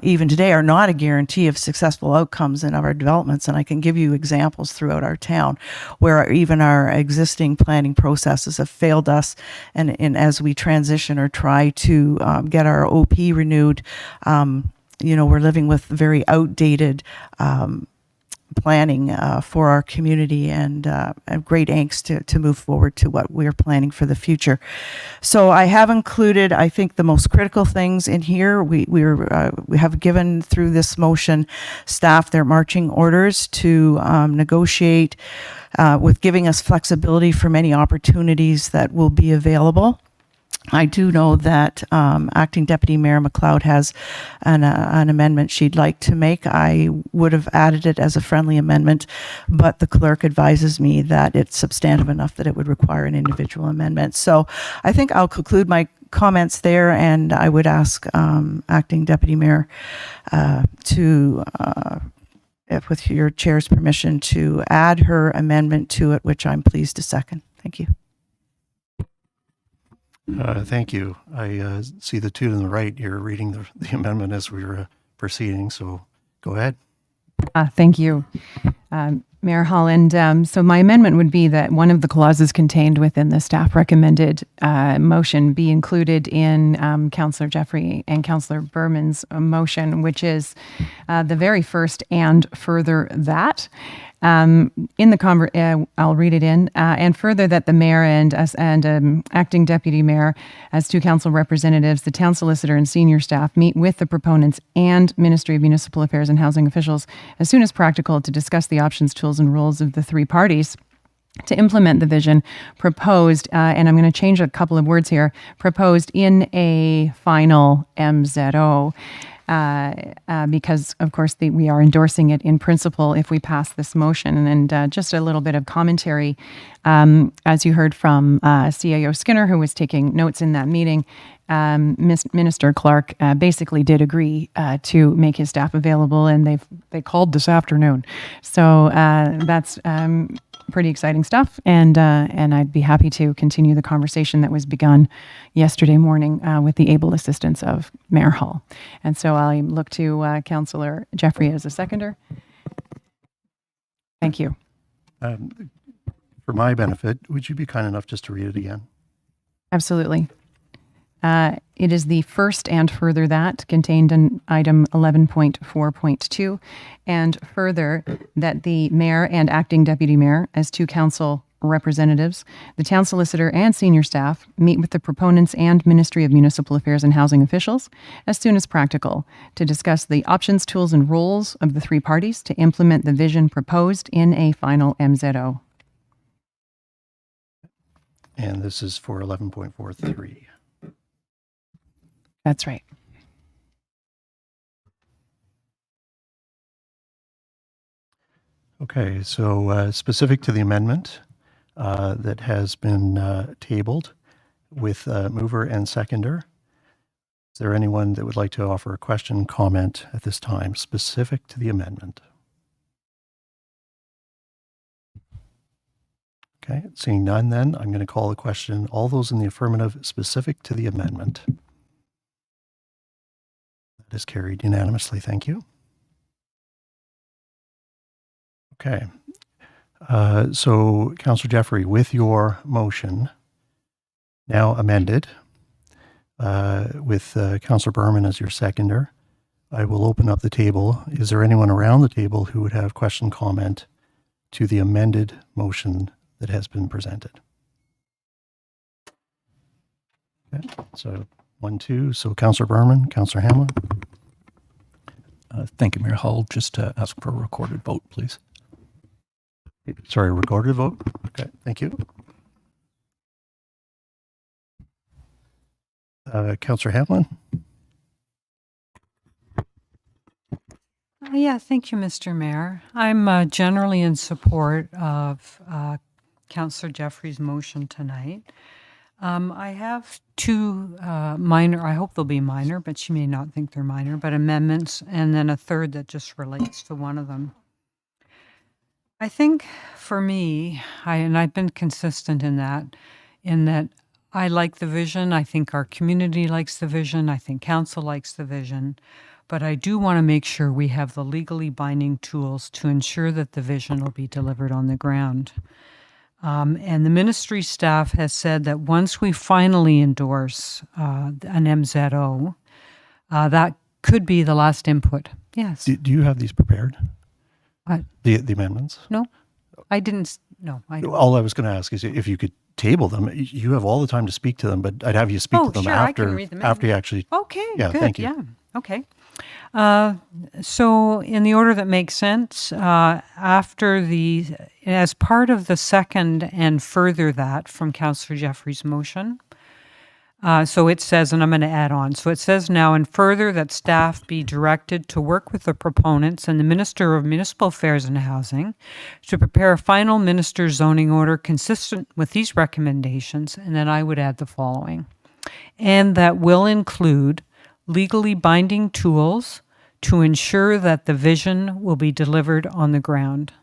even today, are not a guarantee of successful outcomes in our developments. And I can give you examples throughout our town where even our existing planning processes have failed us. And as we transition or try to get our OP renewed, we're living with very outdated planning for our community and great angst to move forward to what we're planning for the future. So I have included, I think, the most critical things in here. We have given through this motion staff their marching orders to negotiate with giving us flexibility for many opportunities that will be available I do know that Acting Deputy Mayor McLeod has an amendment she'd like to make. I would have added it as a friendly amendment, but the clerk advises me that it's substantive enough that it would require an individual amendment. So I think I'll conclude my comments there, and I would ask Acting Deputy Mayor if with your chair's permission, to add her amendment to it, which I'm pleased to second. Thank you. Thank you. I see the two to the right. You're reading the amendment as we were proceeding, so go ahead. Thank you, Mayor Holland. So my amendment would be that one of the clauses contained within the staff recommended motion be included in Councillor Jeffrey and Councillor Berman's motion, which is the very first "and further that." In the I'll read it in, and further that the mayor and acting deputy mayor, as two council representatives, the town solicitor and senior staff meet with the proponents and Ministry of Municipal Affairs and housing officials as soon as practical to discuss the options, tools, and rules of the three parties to implement the vision proposed, and I'm going to change a couple of words here, proposed in a final MZO. Because, of course, we are endorsing it in principle if we pass this motion. And just a little bit of commentary, as you heard from CAO Skinner, who was taking notes in that meeting, Minister Clark basically did agree to make his staff available, and they called this afternoon. So that's pretty exciting stuff, and I'd be happy to continue the conversation that was begun yesterday morning with the able assistance of Mayor Hall. And so I look to Councillor Jeffrey as a seconder. Thank you. For my benefit, would you be kind enough just to read it again? Absolutely. It is the first "and further that" contained in item 11.4.2, and further that the mayor and acting deputy mayor, as two council representatives, the town solicitor and senior staff, meet with the proponents and Ministry of Municipal Affairs and housing officials as soon as practical to discuss the options, tools, and roles of the three parties to implement the vision proposed in a final MZO. And this is for 11.43. That's right. Okay, so specific to the amendment that has been tabled with mover and seconder, is there anyone that would like to offer a question, comment at this time specific to the amendment? Okay, seeing none then, I'm going to call the question. All those in the affirmative specific to the amendment. That is carried unanimously. Thank you. Okay. So, Councillor Jeffrey, with your motion now amended, with Councillor Berman as your seconder, I will open up the table. Is there anyone around the table who would have question, comment to the amended motion that has been presented? Okay. So, 1, 2. So, Councillor Berman, Councillor Hamlin. Thank you, Mayor Hull. Just to ask for a recorded vote, please. Sorry, recorded vote? Okay, thank you. Councillor Hamlin? Yeah, thank you, Mr. Mayor. I'm generally in support of Councillor Jeffrey's motion tonight. I have two minor, I hope they'll be minor, but she may not think they're minor, but amendments, and then a third that just relates to one of them. I think for me, and I've been consistent in that I like the vision. I think our community likes the vision. I think council likes the vision. But I do want to make sure we have the legally binding tools to ensure that the vision will be delivered on the ground. And the ministry staff has said that once we finally endorse an MZO, that could be the last input. Yes. Do you have these prepared? What? The amendments? No, I didn't. No, I don't. All I was going to ask is if you could table them. You have all the time to speak to them, but I'd have you speak to them sure, after, I can read them after you actually. Okay, Yeah, good. thank you. Yeah, okay. So in the order that makes sense, as part of the second and further that from Councillor Jeffrey's motion, So it says, and I'm going to add on, so it says now, and further that staff be directed to work with the proponents and the Minister of Municipal Affairs and Housing to prepare a final minister's zoning order consistent with these recommendations. And then I would add the following, and that will include legally binding tools to ensure that the vision will be delivered on the ground.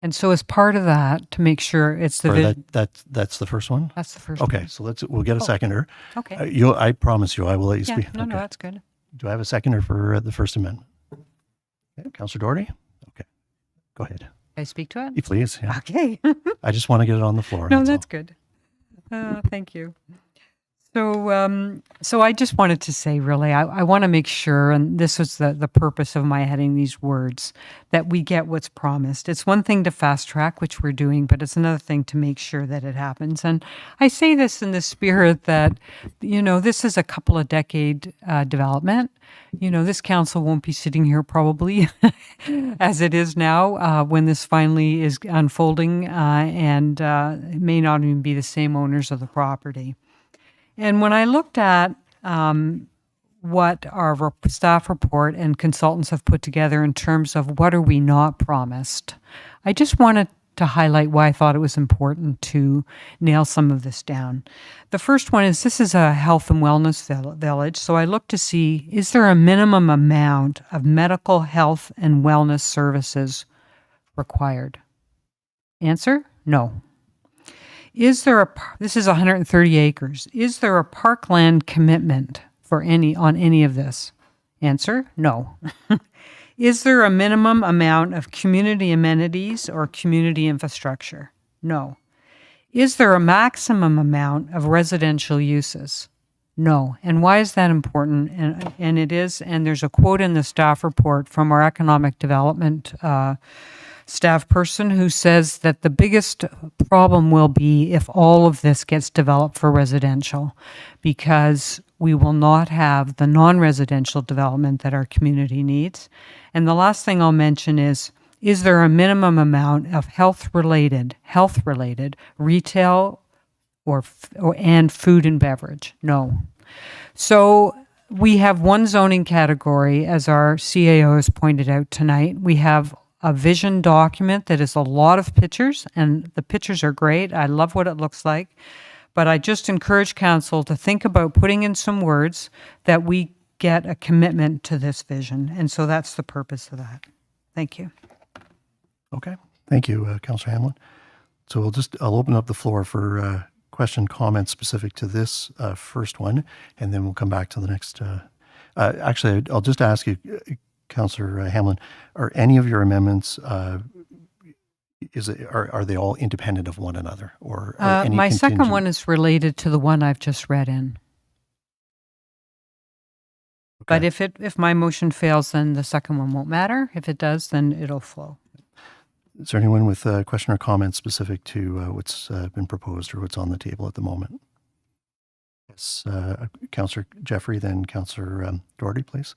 And so as part of that, to make sure it's the Sorry, vision. that's the first one? That's the first Okay, one. so we'll get a seconder. Okay. I promise you, I will let you Yeah, speak. no, Okay. that's good. Do I have a seconder for the First Amendment? Okay, Councillor Doherty? Okay, go ahead. Can I speak to it? Please, yeah. Okay. I just want to get it on the floor. No, all. that's good. Thank you. So I just wanted to say, really, I want to make sure, and this was the purpose of my adding these words, that we get what's promised. It's one thing to fast track, which we're doing, but it's another thing to make sure that it happens. And I say this in the spirit that, this is a couple of decade development. This council won't be sitting here probably as it is now when this finally is unfolding, and it may not even be the same owners of the property. And when I looked at what our staff report and consultants have put together in terms of what are we not promised, I just wanted to highlight why I thought it was important to nail some of this down. The first one is this is a health and wellness village, so I looked to see, is there a minimum amount of medical health and wellness services required? Answer, no. Is there this is 130 acres. Is there a parkland commitment on any of this? Answer, no. Is there a minimum amount of community amenities or community infrastructure? No. Is there a maximum amount of residential uses? No. And why is that important? And it is, and there's a quote in the staff report from our economic development staff person who says that the biggest problem will be if all of this gets developed for residential, because we will not have the non-residential development that our community needs. And the last thing I'll mention is there a minimum amount of health-related retail and food and beverage? No. So we have one zoning category, as our CAO has pointed out tonight. We have a vision document that is a lot of pictures, and the pictures are great. I love what it looks like. But I just encourage council to think about putting in some words that we get a commitment to this vision. And so that's the purpose of that. Thank you. Okay, thank you, Councillor Hamlin. So I'll open up the floor for question, comments specific to this first one, and then we'll come back to the next. Actually, I'll just ask you, Councillor Hamlin, are any of your amendments, are they all independent of one another, or any my second contingent? one is related to the one I've just read in. But if my motion fails, then the second one won't matter. If it does, then it'll flow. Is there anyone with a question or comment specific to what's been proposed or what's on the table at the moment? Yes, Councillor Jeffrey, then Councillor Doherty, please.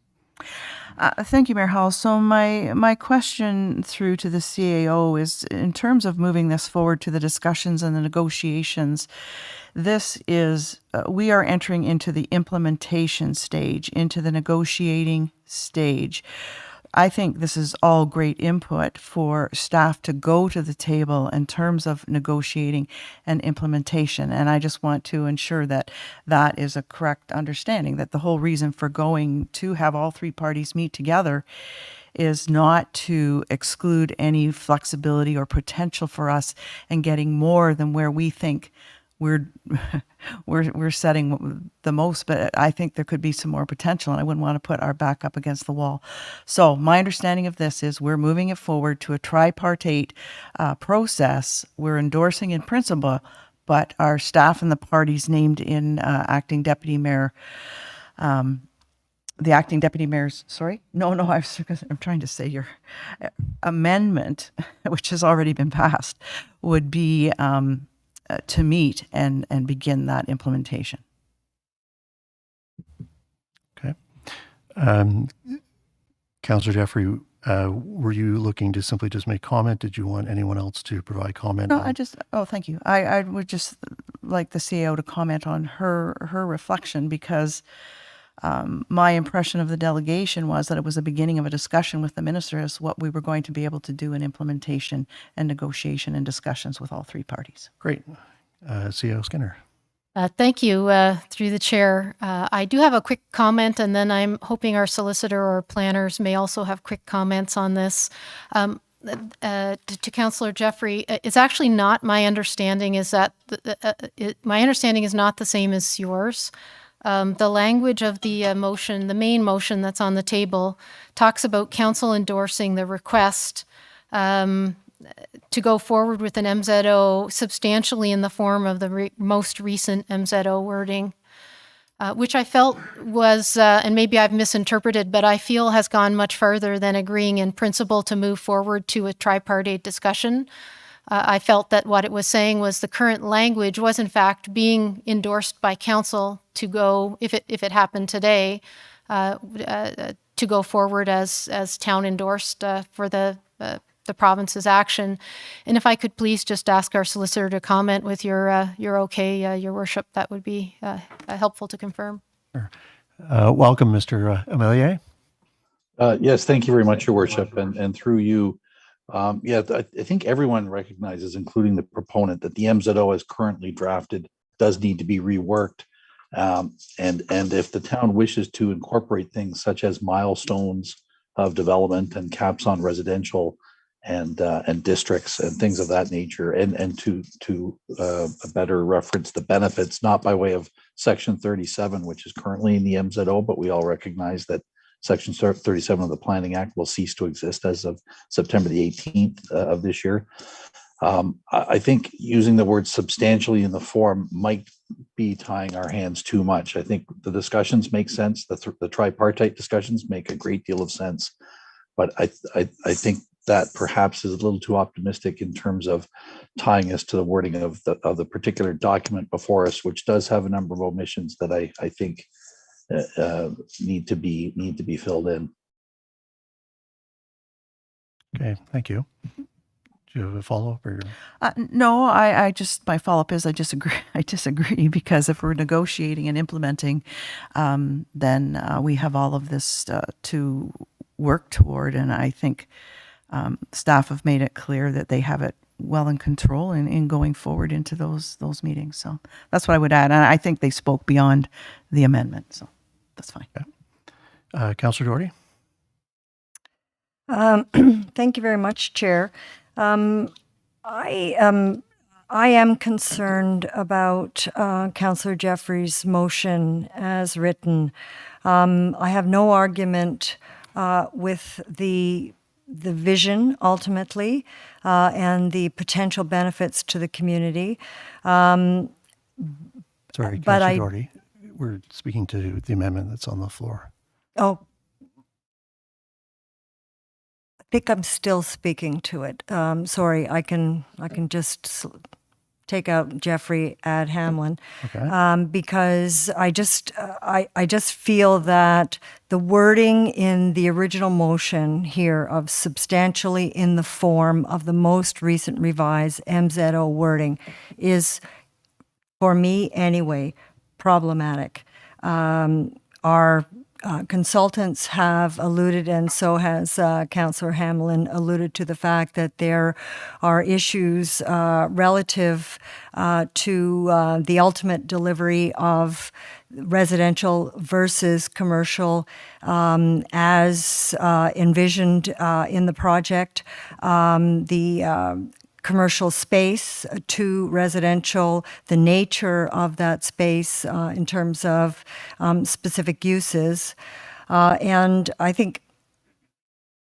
Thank you, Mayor Hall. So my question through to the CAO is, in terms of moving this forward to the discussions and the negotiations, this is, we are entering into the implementation stage, into the negotiating stage. I think this is all great input for staff to go to the table in terms of negotiating and implementation. And I just want to ensure that that is a correct understanding, that the whole reason for going to have all three parties meet together is not to exclude any flexibility or potential for us in getting more than where we think we're setting the most, but I think there could be some more potential, and I wouldn't want to put our back up against the wall. So my understanding of this is we're moving it forward to a tripartite process. We're endorsing in principle, but our staff and the parties named in acting deputy mayor, the acting deputy mayor's, I'm trying to say your amendment, which has already been passed, would be to meet and begin that implementation. Okay. Councillor Jeffrey, Were you looking to simply just make comment? Did you want anyone else to provide comment? No, thank you. I would just like the CAO to comment on her reflection, because my impression of the delegation was that it was the beginning of a discussion with the minister as what we were going to be able to do in implementation and negotiation and discussions with all three parties. Great. CAO Skinner. Thank you, through the chair. I do have a quick comment, and then I'm hoping our solicitor or planners may also have quick comments on this. To Councillor Jeffrey, it's actually not my understanding is that my understanding is not the same as yours. The language of the motion, the main motion that's on the table, talks about council endorsing the request to go forward with an MZO substantially in the form of the most recent MZO wording, which I felt was, and maybe I've misinterpreted, but I feel has gone much further than agreeing in principle to move forward to a tripartite discussion. I felt that what it was saying was the current language was in fact being endorsed by council to go, if it happened today, to go forward as town endorsed for the province's action. And if I could please just ask our solicitor to comment with your okay, your worship, that would be helpful to confirm. Sure. Welcome, Mr. Amelier. Yes, thank you very much, Your Worship, and through you. I think everyone recognizes, including the proponent, that the MZO as currently drafted does need to be reworked. And if the town wishes to incorporate things such as milestones of development and caps on residential and districts and things of that nature, and to better reference the benefits, not by way of Section 37, which is currently in the MZO, but we all recognize that Section 37 of the Planning Act will cease to exist as of September the 18th of this year. I think using the word substantially in the form might be tying our hands too much. I think the discussions make sense. The tripartite discussions make a great deal of sense. But I think that perhaps is a little too optimistic in terms of tying us to the wording of the particular document before us, which does have a number of omissions that I think need to be filled in. Okay, thank you. Do you have a follow-up? Or? No, my follow-up is I disagree because if we're negotiating and implementing, then we have all of this to work toward, and I think staff have made it clear that they have it well in control in going forward into those meetings. So that's what I would add. And I think they spoke beyond the amendment, so that's fine. Okay. Councillor Doherty? Thank you very much, Chair. I am concerned about Councillor Jeffrey's motion as written. I have no argument with the vision ultimately and the potential benefits to the community. Sorry, Councillor Doherty. We're speaking to the amendment that's on the floor. Oh, I think I'm still speaking to it. Sorry, I can just take out Jeffrey, add Hamlin, Okay. because I just feel that the wording in the original motion here of substantially in the form of the most recent revised MZO wording is, for me anyway, problematic. Our consultants have alluded, and so has Councillor Hamlin alluded to the fact that there are issues relative to the ultimate delivery of residential versus commercial as envisioned in the project. The commercial space to residential, the nature of that space in terms of specific uses. And I think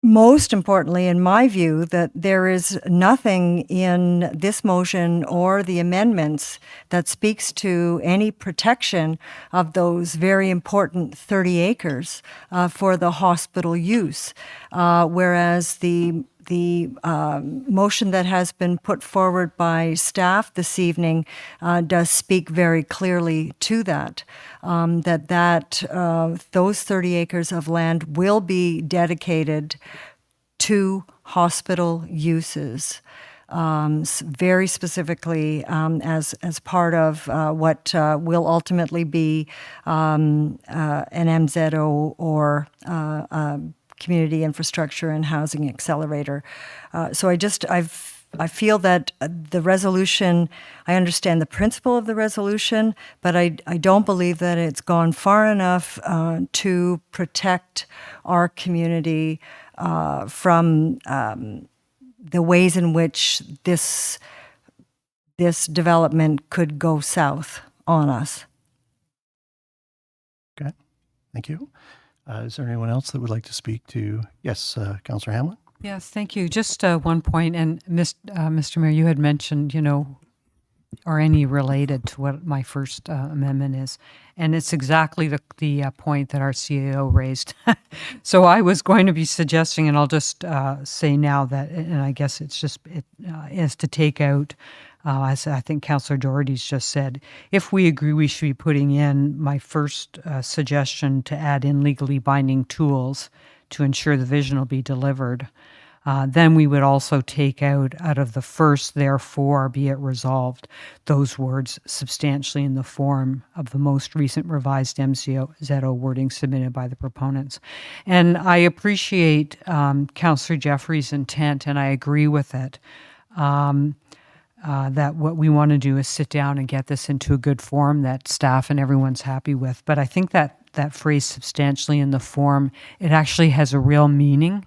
most importantly, in my view, that there is nothing in this motion or the amendments that speaks to any protection of those very important 30 acres for the hospital use, whereas the motion that has been put forward by staff this evening does speak very clearly to that, those 30 acres of land will be dedicated to hospital uses. Very specifically as part of what will ultimately be an MZO or Community Infrastructure and Housing Accelerator. So I feel that the resolution, I understand the principle of the resolution, but I don't believe that it's gone far enough to protect our community from the ways in which this development could go south on us. Okay, thank you. Is there anyone else that would like to speak to? Yes, Councillor Hamlin. Yes, thank you. Just one point, and Mr. Mayor, you had mentioned, or any related to what my first amendment is, and it's exactly the point that our CAO raised. So I was going to be suggesting, and I'll just say now that, and I guess it's just is to take out, as I think Councillor Doherty's just said, if we agree we should be putting in my first suggestion to add in legally binding tools to ensure the vision will be delivered. Then we would also take out of the first, therefore, be it resolved, those words substantially in the form of the most recent revised MCO wording submitted by the proponents. And I appreciate Councillor Jeffrey's intent, and I agree with it, that what we want to do is sit down and get this into a good form that staff and everyone's happy with. But I think that phrase substantially in the form, it actually has a real meaning.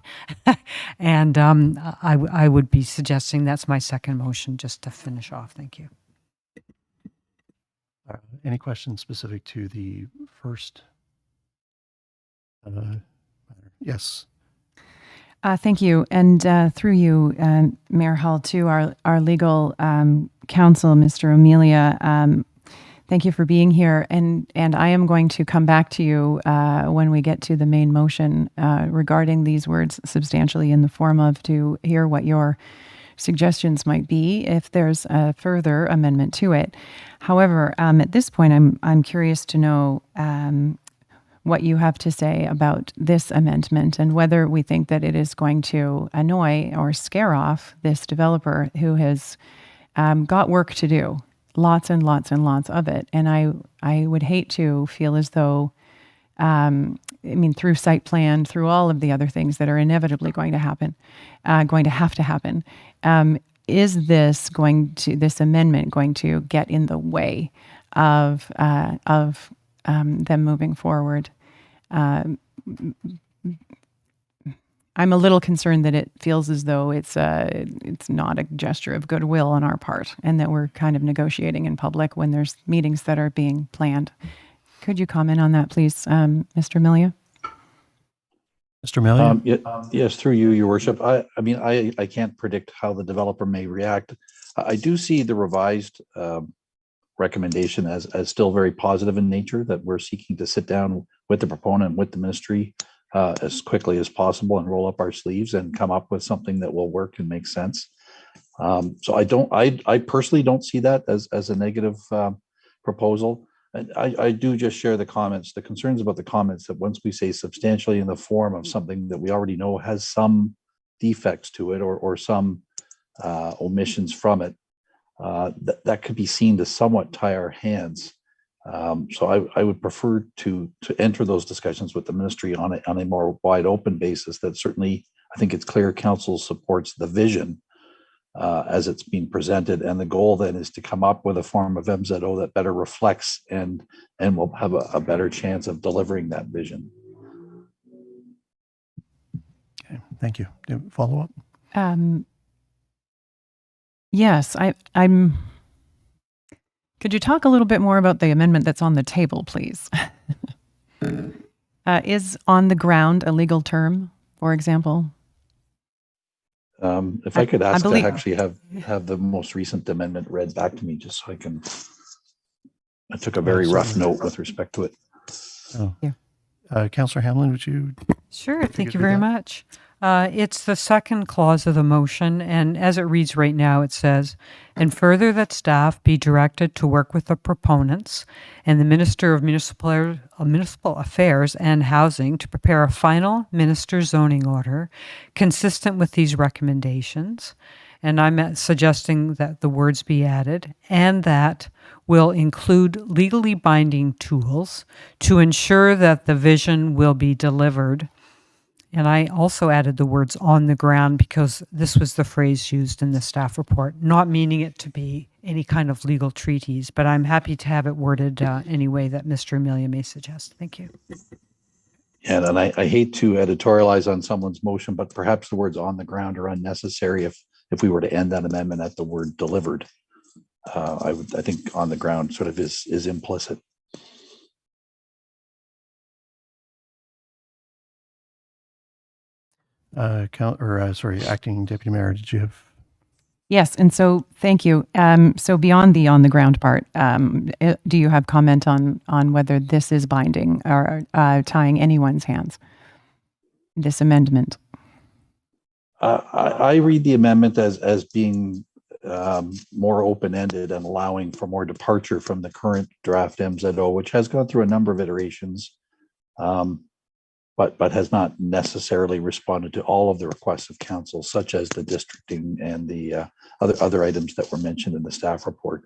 And I would be suggesting that's my second motion, just to finish off. Thank you. Any questions specific to the first? Yes. Thank you. And through you, Mayor Hull, to our legal counsel, Mr. Amelia, thank you for being here. And I am going to come back to you when we get to the main motion regarding these words substantially in the form of, to hear what your suggestions might be if there's a further amendment to it. However, at this point, I'm curious to know what you have to say about this amendment and whether we think that it is going to annoy or scare off this developer who has got work to do. Lots and lots and lots of it. And I would hate to feel as though, through site plan, through all of the other things that are inevitably going to happen, is this amendment going to get in the way of them moving forward? I'm a little concerned that it feels as though it's not a gesture of goodwill on our part, and that we're kind of negotiating in public when there's meetings that are being planned. Could you comment on that, please, Mr. Milia? Mr. Milia? Yes, through you, Your Worship. I can't predict how the developer may react. I do see the revised recommendation as still very positive in nature, that we're seeking to sit down with the proponent, with the ministry, as quickly as possible and roll up our sleeves and come up with something that will work and make sense. So I personally don't see that as a negative proposal. And I do just share the concerns about the comments, that once we say substantially in the form of something that we already know has some defects to it or some omissions from it, that could be seen to somewhat tie our hands. So I would prefer to enter those discussions with the ministry on a more wide open basis. That certainly, I think it's clear council supports the vision as it's being presented, and the goal then is to come up with a form of MZO that better reflects and will have a better chance of delivering that vision. Okay, thank you. Do you have a follow-up? Yes, I'm. Could you talk a little bit more about the amendment that's on the table, please? Is on the ground a legal term, for example? If I could ask to actually have the most recent amendment read back to me, just so I can. I took a very rough note with respect to it. Oh. Yeah. Councillor Hamlin, would you? Sure. Thank you very much. It's the second clause of the motion, and as it reads right now, it says, "And further that staff be directed to work with the proponents and the Minister of Municipal Affairs and Housing to prepare a final minister zoning order consistent with these recommendations." And I'm suggesting that the words be added, "and that will include legally binding tools to ensure that the vision will be delivered." And I also added the words "on the ground" because this was the phrase used in the staff report, not meaning it to be any kind of legal treatise, but I'm happy to have it worded any way that Mr. Amelia may suggest. Thank you. And I hate to editorialize on someone's motion, but perhaps the words "on the ground" are unnecessary if we were to end that amendment at the word "delivered." I think "on the ground" sort of is implicit. Acting Deputy Mayor, did you have? Yes, and so thank you. So beyond the on the ground part, do you have comment on whether this is binding or tying anyone's hands? This amendment. I read the amendment as being more open-ended and allowing for more departure from the current draft MZO, which has gone through a number of iterations, but has not necessarily responded to all of the requests of council, such as the districting and the other items that were mentioned in the staff report.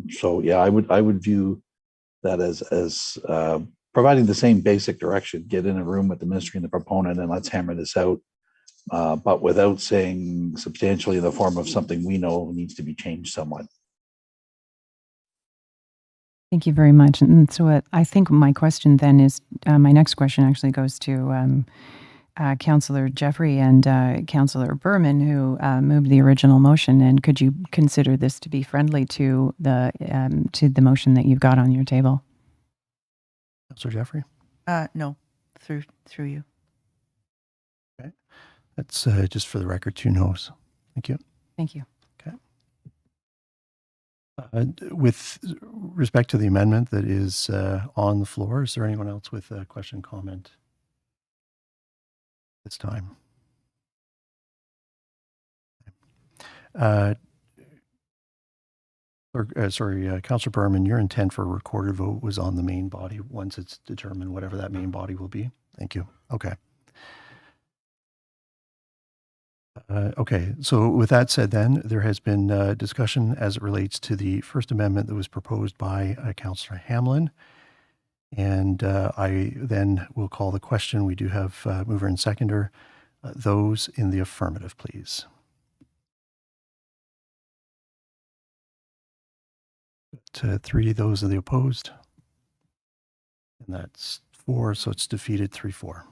So yeah, I would view that as providing the same basic direction: get in a room with the ministry and the proponent and let's hammer this out, but without saying substantially in the form of something we know needs to be changed somewhat. Thank you very much. And so I think my question then is, my next question actually goes to Councillor Jeffrey and Councillor Berman, who moved the original motion. And could you consider this to be friendly to the motion that you've got on your table? Councillor Jeffrey? No, through you. Okay. That's just for the record, 2 no's. Thank you. Thank you. With respect to the amendment that is on the floor, is there anyone else with a question, comment this time? Councillor Berman, your intent for a recorded vote was on the main body once it's determined whatever that main body will be. Thank you. Okay. Okay, so with that said then, there has been discussion as it relates to the First Amendment that was proposed by Councillor Hamlin. And I then will call the question. We do have mover and seconder. Those in the affirmative, please. To 3, those are the opposed. And that's 4, so it's defeated 3-4.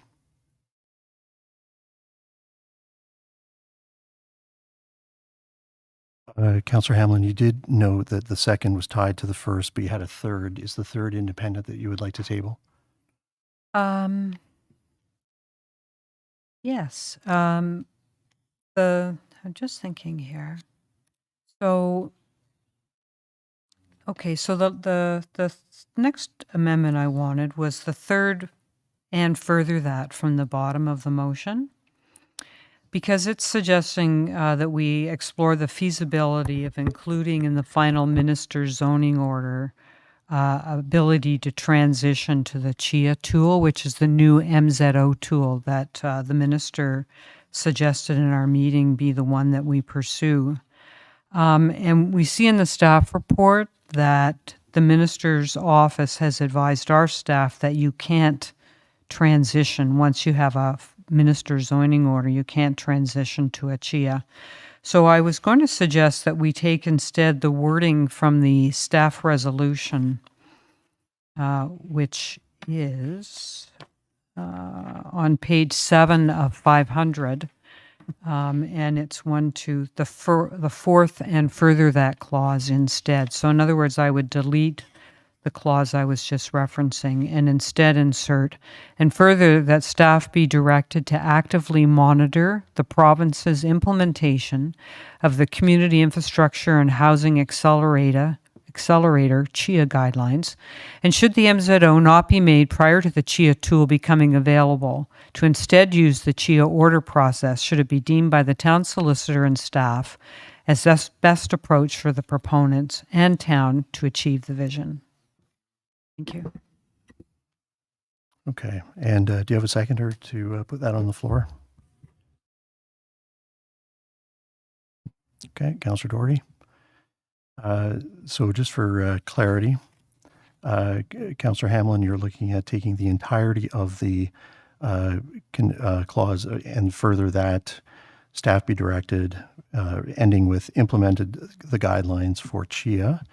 Councillor Hamlin, you did note that the second was tied to the first, but you had a third. Is the third independent that you would like to table? Yes. I'm just thinking here. So, okay, so the next amendment I wanted was the third "and further that" from the bottom of the motion, because it's suggesting that we explore the feasibility of including in the final minister zoning order ability to transition to the CHIA tool, which is the new MZO tool that the minister suggested in our meeting be the one that we pursue. And we see in the staff report that the minister's office has advised our staff that you can't transition once you have a minister zoning order. You can't transition to a CHIA. So I was going to suggest that we take instead the wording from the staff resolution, which is on page 7 of 500. And it's the fourth "and further that" clause instead. So in other words, I would delete the clause I was just referencing and instead insert "and further that staff be directed to actively monitor the province's implementation of the Community Infrastructure and Housing Accelerator Accelerator CHIA guidelines, and should the MZO not be made prior to the CHIA tool becoming available, to instead use the CHIA order process should it be deemed by the town solicitor and staff as best approach for the proponents and town to achieve the vision. Thank you. Okay. And do you have a seconder to put that on the floor? Okay, Councillor Doherty. So just for clarity, Councillor Hamlin, you're looking at taking the entirety of the clause and further that staff be directed, ending with implemented the guidelines for CHIA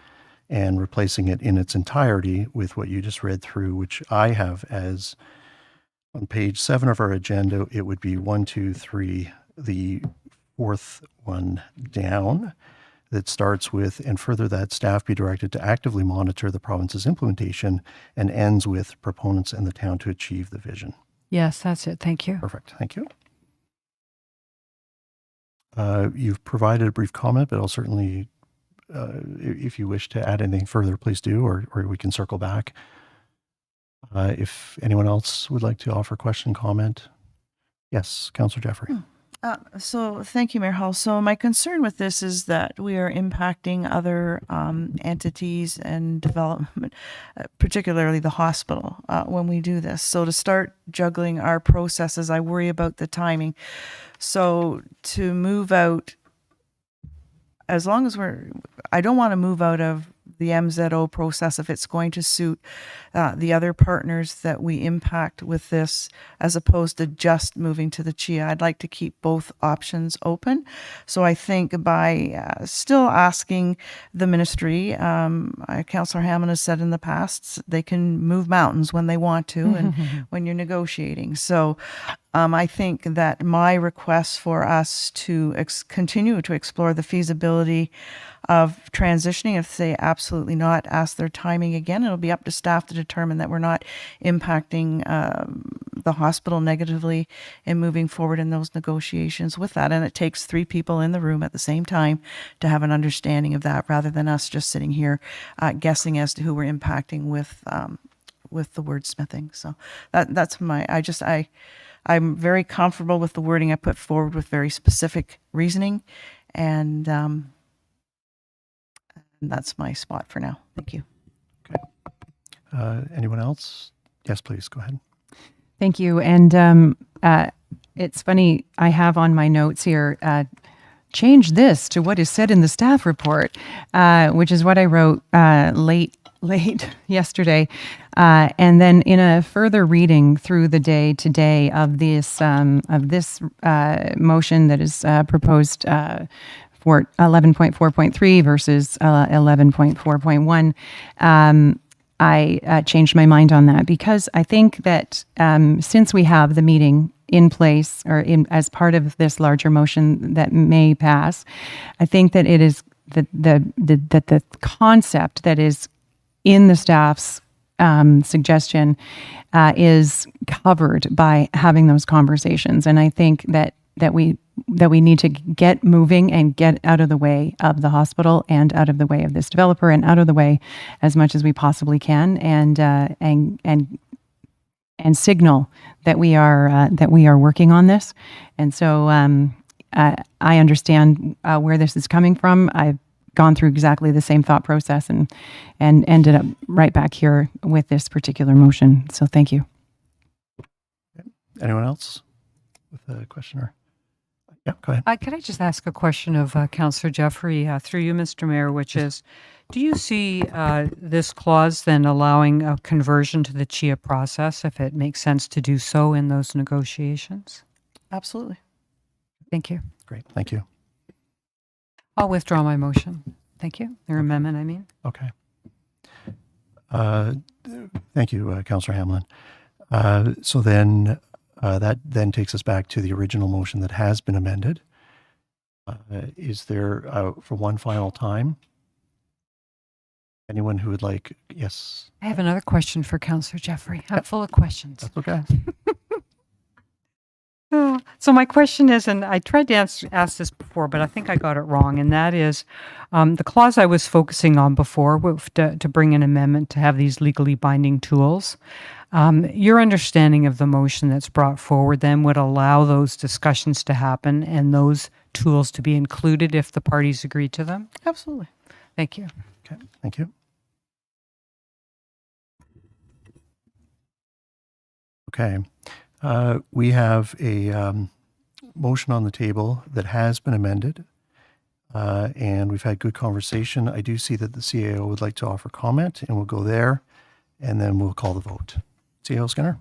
and replacing it in its entirety with what you just read through, which I have as on page 7 of our agenda. It would be 1, 2, 3, the fourth one down, that starts with, and further that staff be directed to actively monitor the province's implementation, and ends with proponents and the town to achieve the vision. Yes, that's it. Thank you. Perfect. Thank you. You've provided a brief comment, but I'll certainly, if you wish to add anything further, please do, or we can circle back. If anyone else would like to offer question, comment. Yes, Councillor Jeffrey. So thank you, Mayor Hall. So my concern with this is that we are impacting other entities and development, particularly the hospital, when we do this. So to start juggling our processes, I worry about the timing. So to move out, as long as I don't want to move out of the MZO process if it's going to suit the other partners that we impact with this, as opposed to just moving to the CHIA. I'd like to keep both options open. So I think by still asking the ministry, Councillor Hammond has said in the past, they can move mountains when they want to and when you're negotiating. So I think that my request for us to continue to explore the feasibility of transitioning, if they absolutely not, ask their timing again. It'll be up to staff to determine that we're not impacting the hospital negatively in moving forward in those negotiations with that. And it takes 3 people in the room at the same time to have an understanding of that, rather than us just sitting here guessing as to who we're impacting with the wordsmithing. So that's I'm very comfortable with the wording I put forward with very specific reasoning, and that's my spot for now. Thank you. Okay. Anyone else? Yes, please, go ahead. Thank you. And it's funny, I have on my notes here, change this to what is said in the staff report, which is what I wrote late yesterday. And then in a further reading through the day today of this motion that is proposed for 11.4.3 versus 11.4.1, I changed my mind on that, because I think that since we have the meeting in place, or as part of this larger motion that may pass, I think that it is the concept that is in the staff's suggestion is covered by having those conversations. And I think that we need to get moving and get out of the way of the hospital and out of the way of this developer and out of the way as much as we possibly can, and signal that we are working on this. And so I understand where this is coming from. I've gone through exactly the same thought process and ended up right back here with this particular motion. So thank you. Anyone else with a question? Or yeah, go ahead. Could I just ask a question of Councillor Jeffrey through you, Mr. Mayor, which is, do you see this clause then allowing a conversion to the CHIA process if it makes sense to do so in those negotiations? Absolutely. Thank you. Great, thank you. I'll withdraw my motion. Thank you. Their amendment, I mean. Okay. Thank you, Councillor Hamlin. So then that then takes us back to the original motion that has been amended. Is there, for one final time, anyone who would like, yes? I have another question for Councillor Jeffrey. I'm full of questions. That's okay. So my question is, and I tried to ask this before, but I think I got it wrong, and that is the clause I was focusing on before to bring an amendment to have these legally binding tools. Your understanding of the motion that's brought forward then would allow those discussions to happen and those tools to be included if the parties agree to them? Absolutely. Thank you. Okay, thank you. Okay, we have a motion on the table that has been amended, and we've had good conversation. I do see that the CAO would like to offer comment, and we'll go there, and then we'll call the vote. CAO Skinner?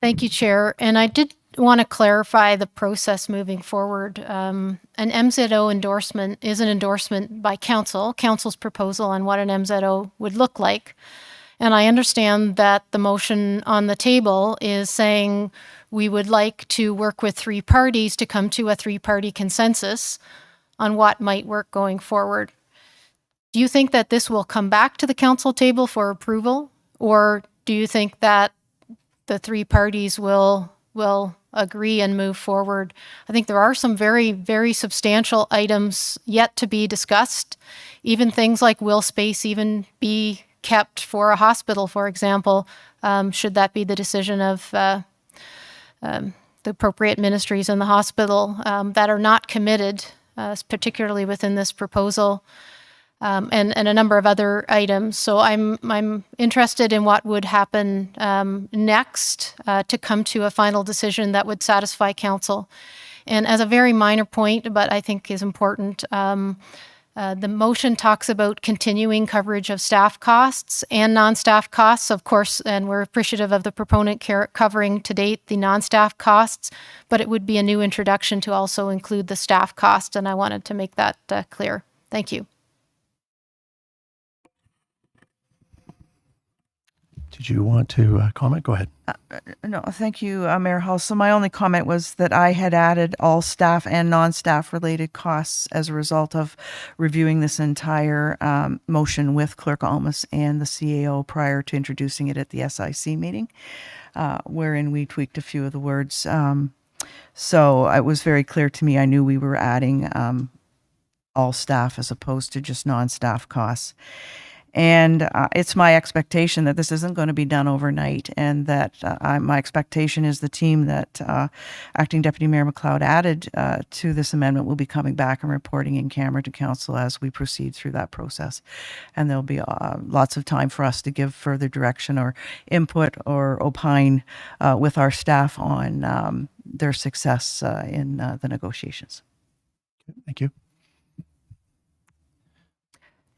Thank you, Chair. And I did want to clarify the process moving forward. An MZO endorsement is an endorsement by council's proposal on what an MZO would look like. And I understand that the motion on the table is saying we would like to work with three parties to come to a three-party consensus on what might work going forward. Do you think that this will come back to the council table for approval? Or do you think that the three parties will agree and move forward? I think there are some very, very substantial items yet to be discussed. Even things like will space even be kept for a hospital, for example, should that be the decision of the appropriate ministries in the hospital that are not committed, particularly within this proposal, and a number of other items. So I'm interested in what would happen next to come to a final decision that would satisfy council. And as a very minor point, but I think is important, the motion talks about continuing coverage of staff costs and non-staff costs, of course, and we're appreciative of the proponent covering to date the non-staff costs, but it would be a new introduction to also include the staff cost, and I wanted to make that clear. Thank you. Did you want to comment? Go ahead. No, thank you, Mayor Hall. So my only comment was that I had added all staff and non-staff related costs as a result of reviewing this entire motion with Clerk Almus and the CAO prior to introducing it at the SIC meeting, wherein we tweaked a few of the words. So it was very clear to me. I knew we were adding all staff as opposed to just non-staff costs. And it's my expectation that this isn't going to be done overnight, and that my expectation is the team that Acting Deputy Mayor McLeod added to this amendment will be coming back and reporting in camera to council as we proceed through that process. And there'll be lots of time for us to give further direction or input or opine with our staff on their success in the negotiations. Thank you.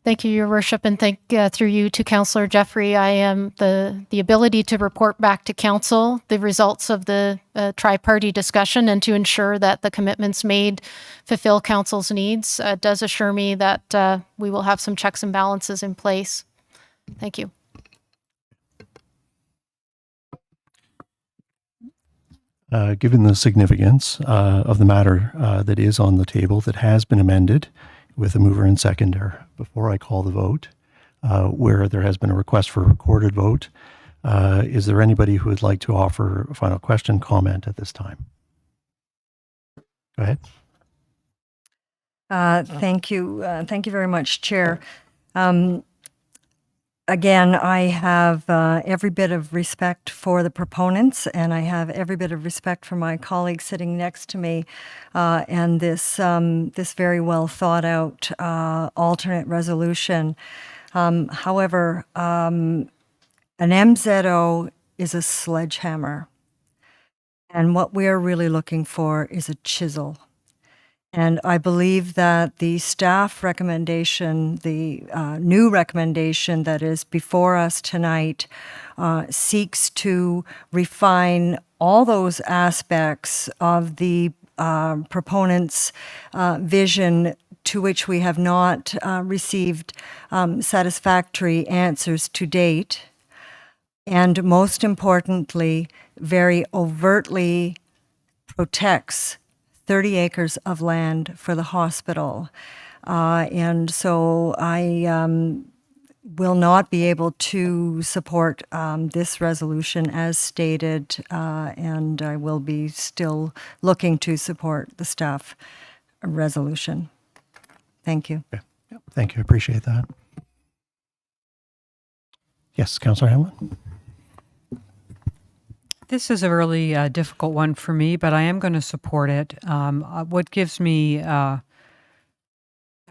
Thank you, Your Worship, and thank through you to Councillor Jeffrey. I am the ability to report back to council the results of the tri-party discussion and to ensure that the commitments made fulfill council's needs does assure me that we will have some checks and balances in place. Thank you. Given the significance of the matter that is on the table that has been amended with a mover and seconder, before I call the vote, where there has been a request for a recorded vote, is there anybody who would like to offer a final question, comment at this time? Go ahead. Thank you. Thank you very much, Chair. Again, I have every bit of respect for the proponents, and I have every bit of respect for my colleague sitting next to me, and this very well thought out alternate resolution. However, an MZO is a sledgehammer, and what we are really looking for is a chisel. And I believe that the staff recommendation, the new recommendation that is before us tonight, seeks to refine all those aspects of the proponent's vision to which we have not received satisfactory answers to date. And most importantly, very overtly protects 30 acres of land for the hospital. And so I will not be able to support this resolution as stated, and I will be still looking to support the staff resolution. Thank you. Okay. Yep. Thank you. Appreciate that. Yes, Councillor Hamlin. This is a really difficult one for me, but I am going to support it. What gives me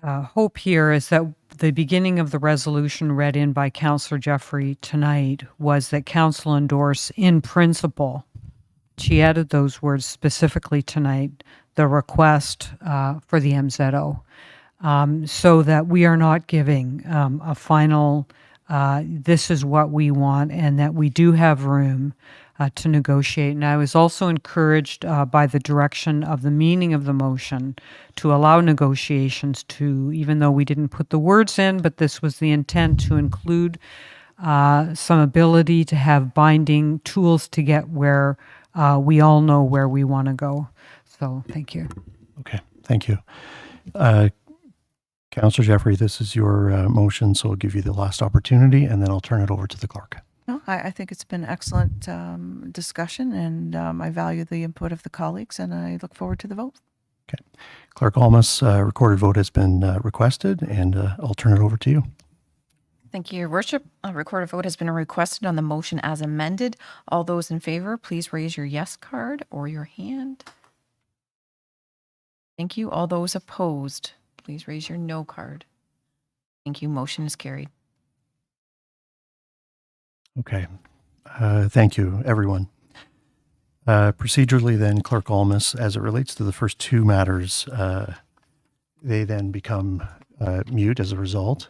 hope here is that the beginning of the resolution read in by Councillor Jeffrey tonight was that Council endorse in principle. She added those words specifically tonight, the request for the MZO, so that we are not giving a final, this is what we want, and that we do have room to negotiate. And I was also encouraged by the direction of the meaning of the motion to allow negotiations to, even though we didn't put the words in, but this was the intent to include some ability to have binding tools to get where we all know where we want to go. So thank you. Okay, thank you. Councillor Jeffrey, this is your motion, so I'll give you the last opportunity, and then I'll turn it over to the clerk. No, I think it's been excellent discussion, and I value the input of the colleagues, and I look forward to the vote. Okay. Clerk Almas, recorded vote has been requested, and I'll turn it over to you. Thank you, Your Worship. A recorded vote has been requested on the motion as amended. All those in favor, please raise your yes card or your hand. Thank you. All those opposed, please raise your no card. Thank you. Motion is carried. Okay. Thank you, everyone. Procedurally then, Clerk Almas, as it relates to the first two matters, they then become mute as a result,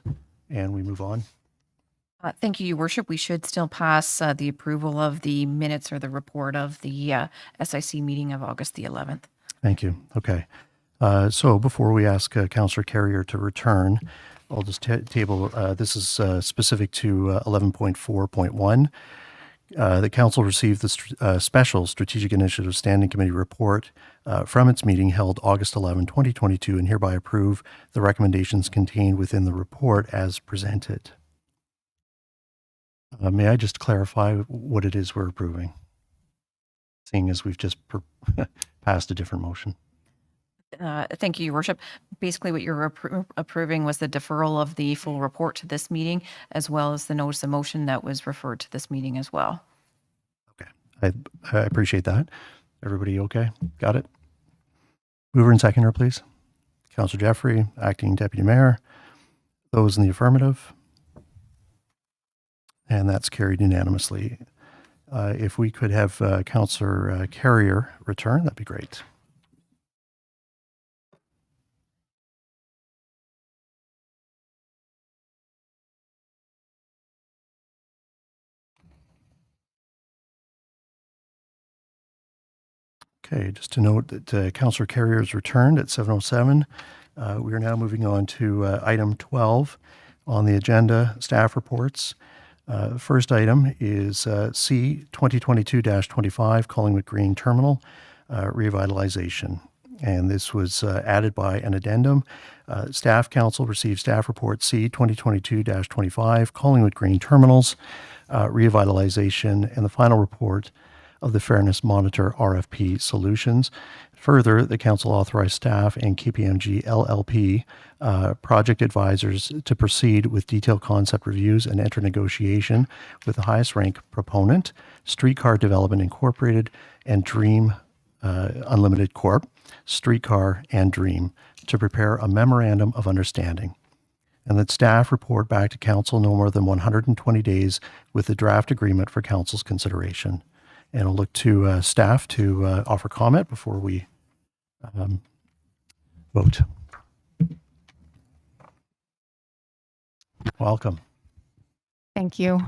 and we move on. Thank you, Your Worship. We should still pass the approval of the minutes or the report of the SIC meeting of August the 11th. Thank you. Okay. So before we ask Councillor Carrier to return, I'll just table, this is specific to 11.4.1. The Council received the Special Strategic Initiative Standing Committee report from its meeting held August 11, 2022, and hereby approve the recommendations contained within the report as presented. May I just clarify what it is we're approving, seeing as we've just passed a different motion? Thank you, Your Worship. Basically, what you're approving was the deferral of the full report to this meeting, as well as the notice of motion that was referred to this meeting as well. Okay, I appreciate that. Everybody okay? Got it? Mover and seconder, please. Councillor Jeffrey, Acting Deputy Mayor. Those in the affirmative. And that's carried unanimously. If we could have Councillor Carrier return, that'd be great. Okay, just to note that Councillor Carrier has returned at 7:07. We are now moving on to item 12 on the agenda, staff reports. First item is C 2022-25, Collingwood Green Terminal revitalization. And this was added by an addendum. Staff Council received staff report C 2022-25, Collingwood Green Terminals revitalization, and the final report of the Fairness Monitor RFP solutions. Further, the Council authorized staff and KPMG LLP project advisors to proceed with detailed concept reviews and enter negotiation with the highest rank proponent, Streetcar Development Incorporated and Dream Unlimited Corp., Streetcar and Dream, to prepare a memorandum of understanding. And that staff report back to Council no more than 120 days with the draft agreement for Council's consideration. And I'll look to staff to offer comment before we vote. Welcome. Thank you.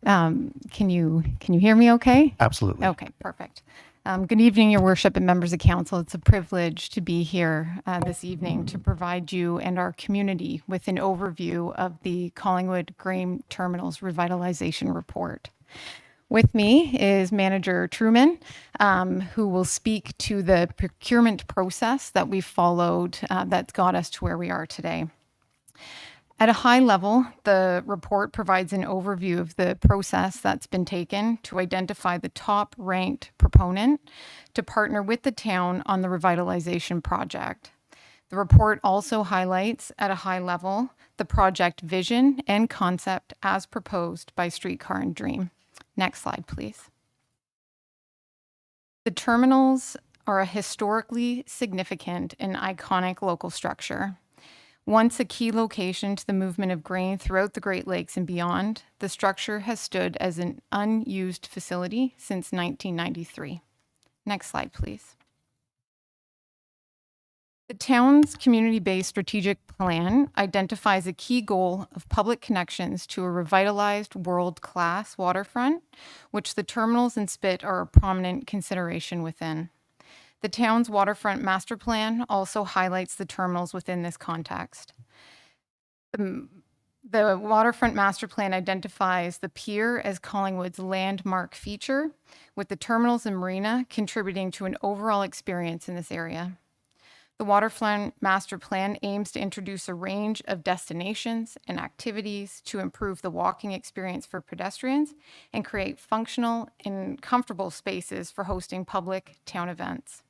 Can you hear me okay? Absolutely. Okay, perfect. Good evening, Your Worship and members of Council. It's a privilege to be here this evening to provide you and our community with an overview of the Collingwood Grain Terminals Revitalization Report. With me is Manager Truman, who will speak to the procurement process that we followed that's got us to where we are today. At a high level, the report provides an overview of the process that's been taken to identify the top ranked proponent to partner with the town on the revitalization project. The report also highlights at a high level the project vision and concept as proposed by Streetcar and Dream. Next slide, please. The terminals are a historically significant and iconic local structure. Once a key location to the movement of grain throughout the Great Lakes and beyond, the structure has stood as an unused facility since 1993. Next slide, please. The town's community-based strategic plan identifies a key goal of public connections to a revitalized world-class waterfront, which the terminals and spit are a prominent consideration within. The town's waterfront master plan also highlights the terminals within this context. The waterfront master plan identifies the pier as Collingwood's landmark feature, with the terminals and marina contributing to an overall experience in this area. The waterfront master plan aims to introduce a range of destinations and activities to improve the walking experience for pedestrians and create functional and comfortable spaces for hosting public town events.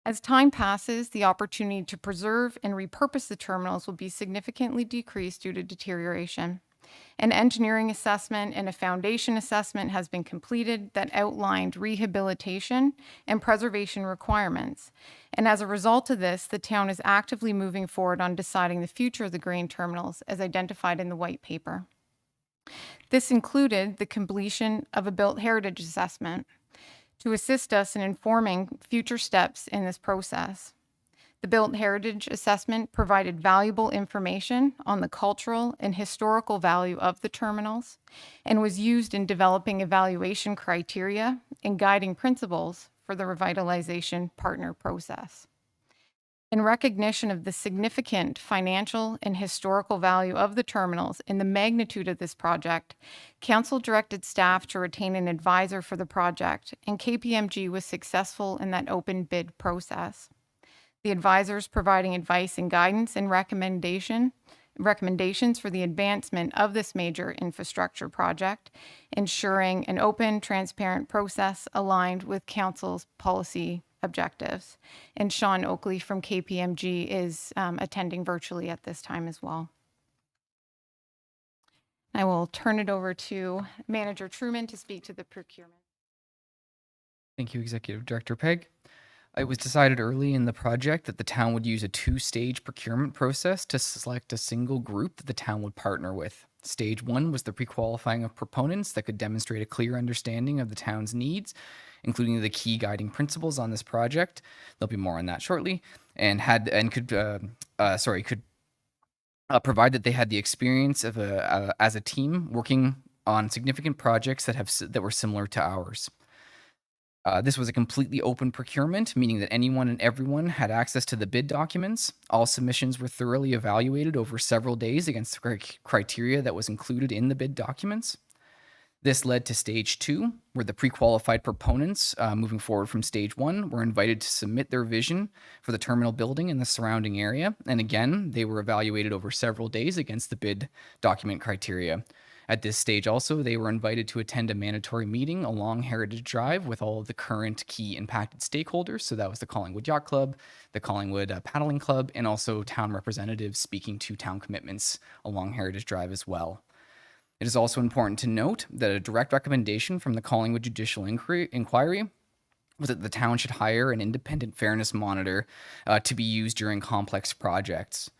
As time passes, the opportunity to preserve and repurpose the terminals will be significantly decreased due to deterioration. An engineering assessment and a foundation assessment has been completed that outlined rehabilitation and preservation requirements. And as a result of this, the town is actively moving forward on deciding the future of the grain terminals as identified in the white paper. This included the completion of a built heritage assessment to assist us in informing future steps in this process. The Built Heritage Assessment provided valuable information on the cultural and historical value of the terminals and was used in developing evaluation criteria and guiding principles for the revitalization partner process. In recognition of the significant financial and historical value of the terminals and the magnitude of this project, Council directed staff to retain an advisor for the project, and KPMG was successful in that open bid process. The advisors providing advice and guidance and recommendations for the advancement of this major infrastructure project, ensuring an open, transparent process aligned with Council's policy objectives. And Sean Oakley from KPMG is attending virtually at this time as well. I will turn it over to Manager Truman to speak to the procurement. Thank you, Executive Director Pegg. It was decided early in the project that the town would use a two-stage procurement process to select a single group that the town would partner with. Stage one was the pre-qualifying of proponents that could demonstrate a clear understanding of the town's needs, including the key guiding principles on this project. There'll be more on that shortly, and could provide that they had the experience of as a team working on significant projects that were similar to ours. This was a completely open procurement, meaning that anyone and everyone had access to the bid documents. All submissions were thoroughly evaluated over several days against the criteria that was included in the bid documents. This led to stage two, where the pre-qualified proponents moving forward from stage one were invited to submit their vision for the terminal building and the surrounding area. And again, they were evaluated over several days against the bid document criteria. At this stage also, they were invited to attend a mandatory meeting along Heritage Drive with all of the current key impacted stakeholders. So that was the Collingwood Yacht Club, the Collingwood Paddling Club, and also town representatives speaking to town commitments along Heritage Drive as well. It is also important to note that a direct recommendation from the Collingwood Judicial Inquiry was that the town should hire an independent fairness monitor to be used during complex projects.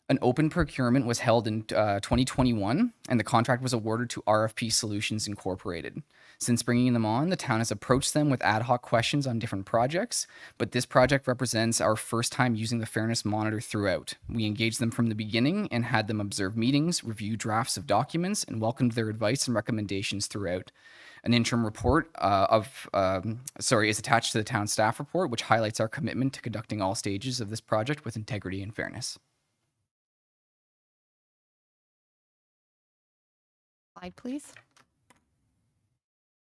An open procurement was held in 2021, and the contract was awarded to RFP Solutions Incorporated. Since bringing them on, the town has approached them with ad hoc questions on different projects, but this project represents our first time using the Fairness Monitor throughout. We engaged them from the beginning and had them observe meetings, review drafts of documents, and welcomed their advice and recommendations throughout. An interim report is attached to the town staff report, which highlights our commitment to conducting all stages of this project with integrity and fairness. Slide, please.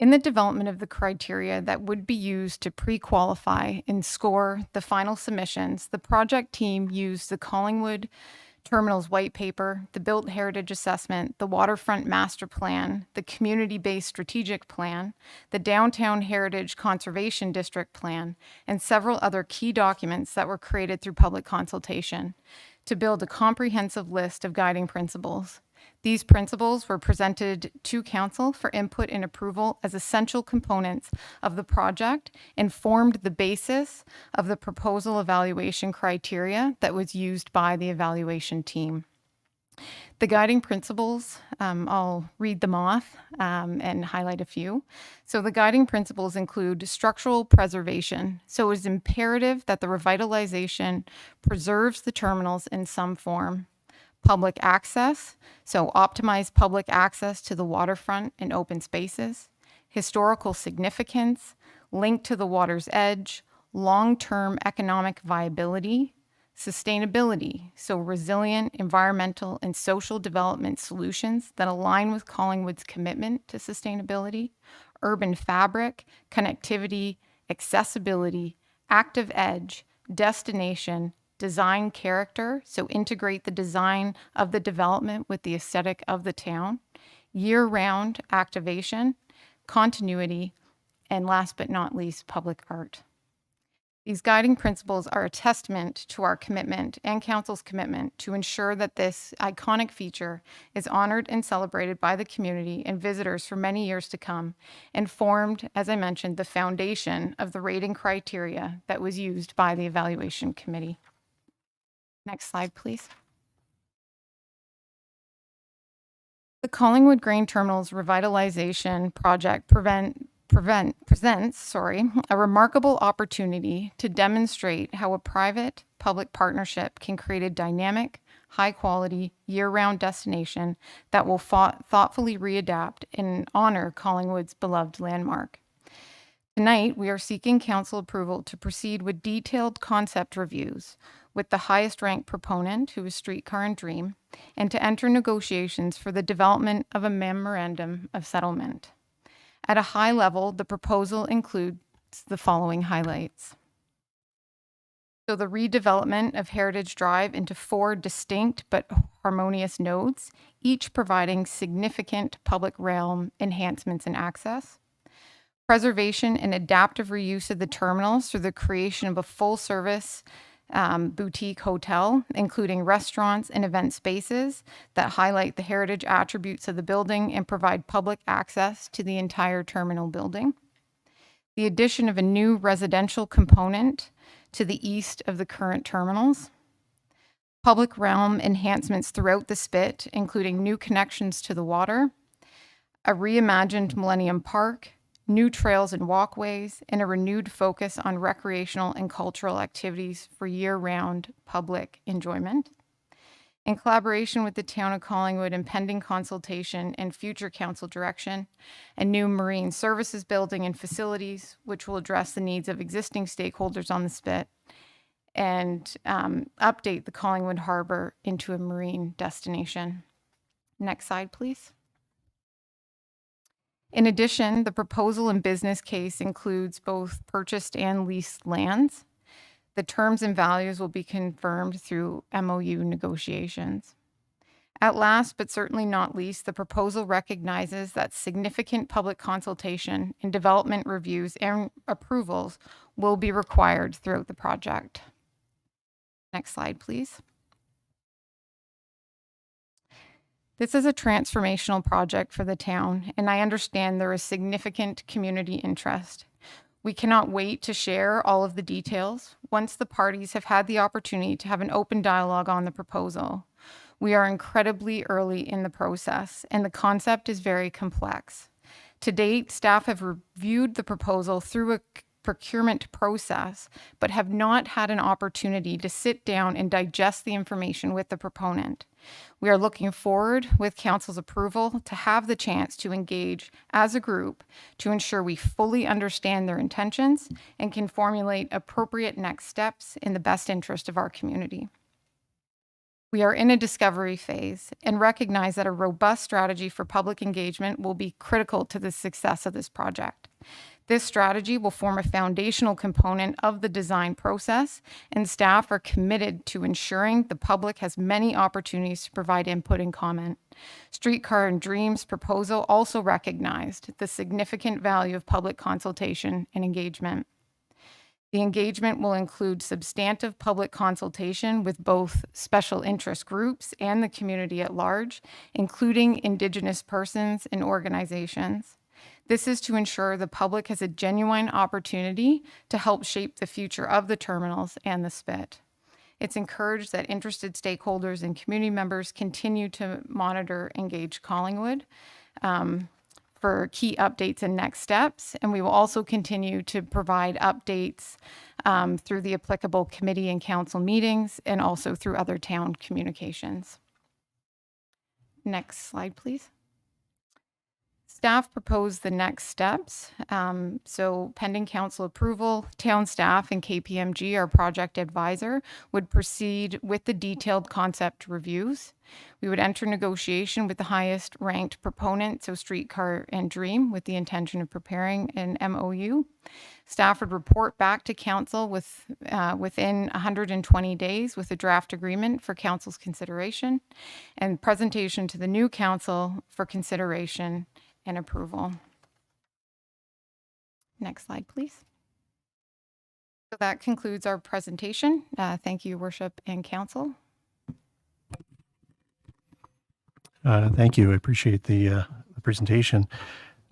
In the development of the criteria that would be used to pre-qualify and score the final submissions, the project team used the Collingwood Terminals White Paper, the Built Heritage Assessment, the Waterfront Master Plan, the Community-Based Strategic Plan, the Downtown Heritage Conservation District Plan, and several other key documents that were created through public consultation to build a comprehensive list of guiding principles. These principles were presented to Council for input and approval as essential components of the project and formed the basis of the proposal evaluation criteria that was used by the evaluation team. The guiding principles, I'll read them off and highlight a few. So the guiding principles include structural preservation. So it is imperative that the revitalization preserves the terminals in some form. Public access, so optimize public access to the waterfront and open spaces. Historical significance, link to the water's edge, long-term economic viability. Sustainability, so resilient environmental and social development solutions that align with Collingwood's commitment to sustainability. Urban fabric, connectivity, accessibility, active edge, destination, design character, so integrate the design of the development with the aesthetic of the town, year-round activation, continuity, and last but not least, public art. These guiding principles are a testament to our commitment and Council's commitment to ensure that this iconic feature is honored and celebrated by the community and visitors for many years to come, and formed, as I mentioned, the foundation of the rating criteria that was used by the evaluation committee. Next slide, please. The Collingwood Grain Terminals Revitalization Project presents a remarkable opportunity to demonstrate how a private-public partnership can create a dynamic, high-quality, year-round destination that will thoughtfully readapt and honor Collingwood's beloved landmark. Tonight, we are seeking Council approval to proceed with detailed concept reviews with the highest ranked proponent, who is Streetcar and Dream, and to enter negotiations for the development of a memorandum of settlement. At a high level, the proposal includes the following highlights. So the redevelopment of Heritage Drive into 4 distinct but harmonious nodes, each providing significant public realm enhancements and access. Preservation and adaptive reuse of the terminals through the creation of a full-service boutique hotel, including restaurants and event spaces that highlight the heritage attributes of the building and provide public access to the entire terminal building. The addition of a new residential component to the east of the current terminals. Public realm enhancements throughout the spit, including new connections to the water, a reimagined Millennium Park, new trails and walkways, and a renewed focus on recreational and cultural activities for year-round public enjoyment. In collaboration with the Town of Collingwood and pending consultation and future Council direction, a new marine services building and facilities, which will address the needs of existing stakeholders on the spit, and update the Collingwood Harbour into a marine destination. Next slide, please. In addition, the proposal and business case includes both purchased and leased lands. The terms and values will be confirmed through MOU negotiations. At last, but certainly not least, the proposal recognizes that significant public consultation and development reviews and approvals will be required throughout the project. Next slide, please. This is a transformational project for the town, and I understand there is significant community interest. We cannot wait to share all of the details once the parties have had the opportunity to have an open dialogue on the proposal. We are incredibly early in the process, and the concept is very complex. To date, staff have reviewed the proposal through a procurement process, but have not had an opportunity to sit down and digest the information with the proponent. We are looking forward, with Council's approval, to have the chance to engage as a group to ensure we fully understand their intentions and can formulate appropriate next steps in the best interest of our community. We are in a discovery phase and recognize that a robust strategy for public engagement will be critical to the success of this project. This strategy will form a foundational component of the design process, and staff are committed to ensuring the public has many opportunities to provide input and comment. Streetcar and Dreams proposal also recognized the significant value of public consultation and engagement. The engagement will include substantive public consultation with both special interest groups and the community at large, including Indigenous persons and organizations. This is to ensure the public has a genuine opportunity to help shape the future of the terminals and the spit. It's encouraged that interested stakeholders and community members continue to monitor Engage Collingwood for key updates and next steps. And we will also continue to provide updates through the applicable committee and council meetings and also through other town communications. Next slide, please. Staff proposed the next steps. So pending council approval, town staff and KPMG, our project advisor, would proceed with the detailed concept reviews. We would enter negotiation with the highest ranked proponent, so Streetcar and Dream, with the intention of preparing an MOU. Staff would report back to council within 120 days with a draft agreement for council's consideration and presentation to the new council for consideration and approval. Next slide, please. So that concludes our presentation. Thank you, Your Worship and Council. Thank you. I appreciate the presentation.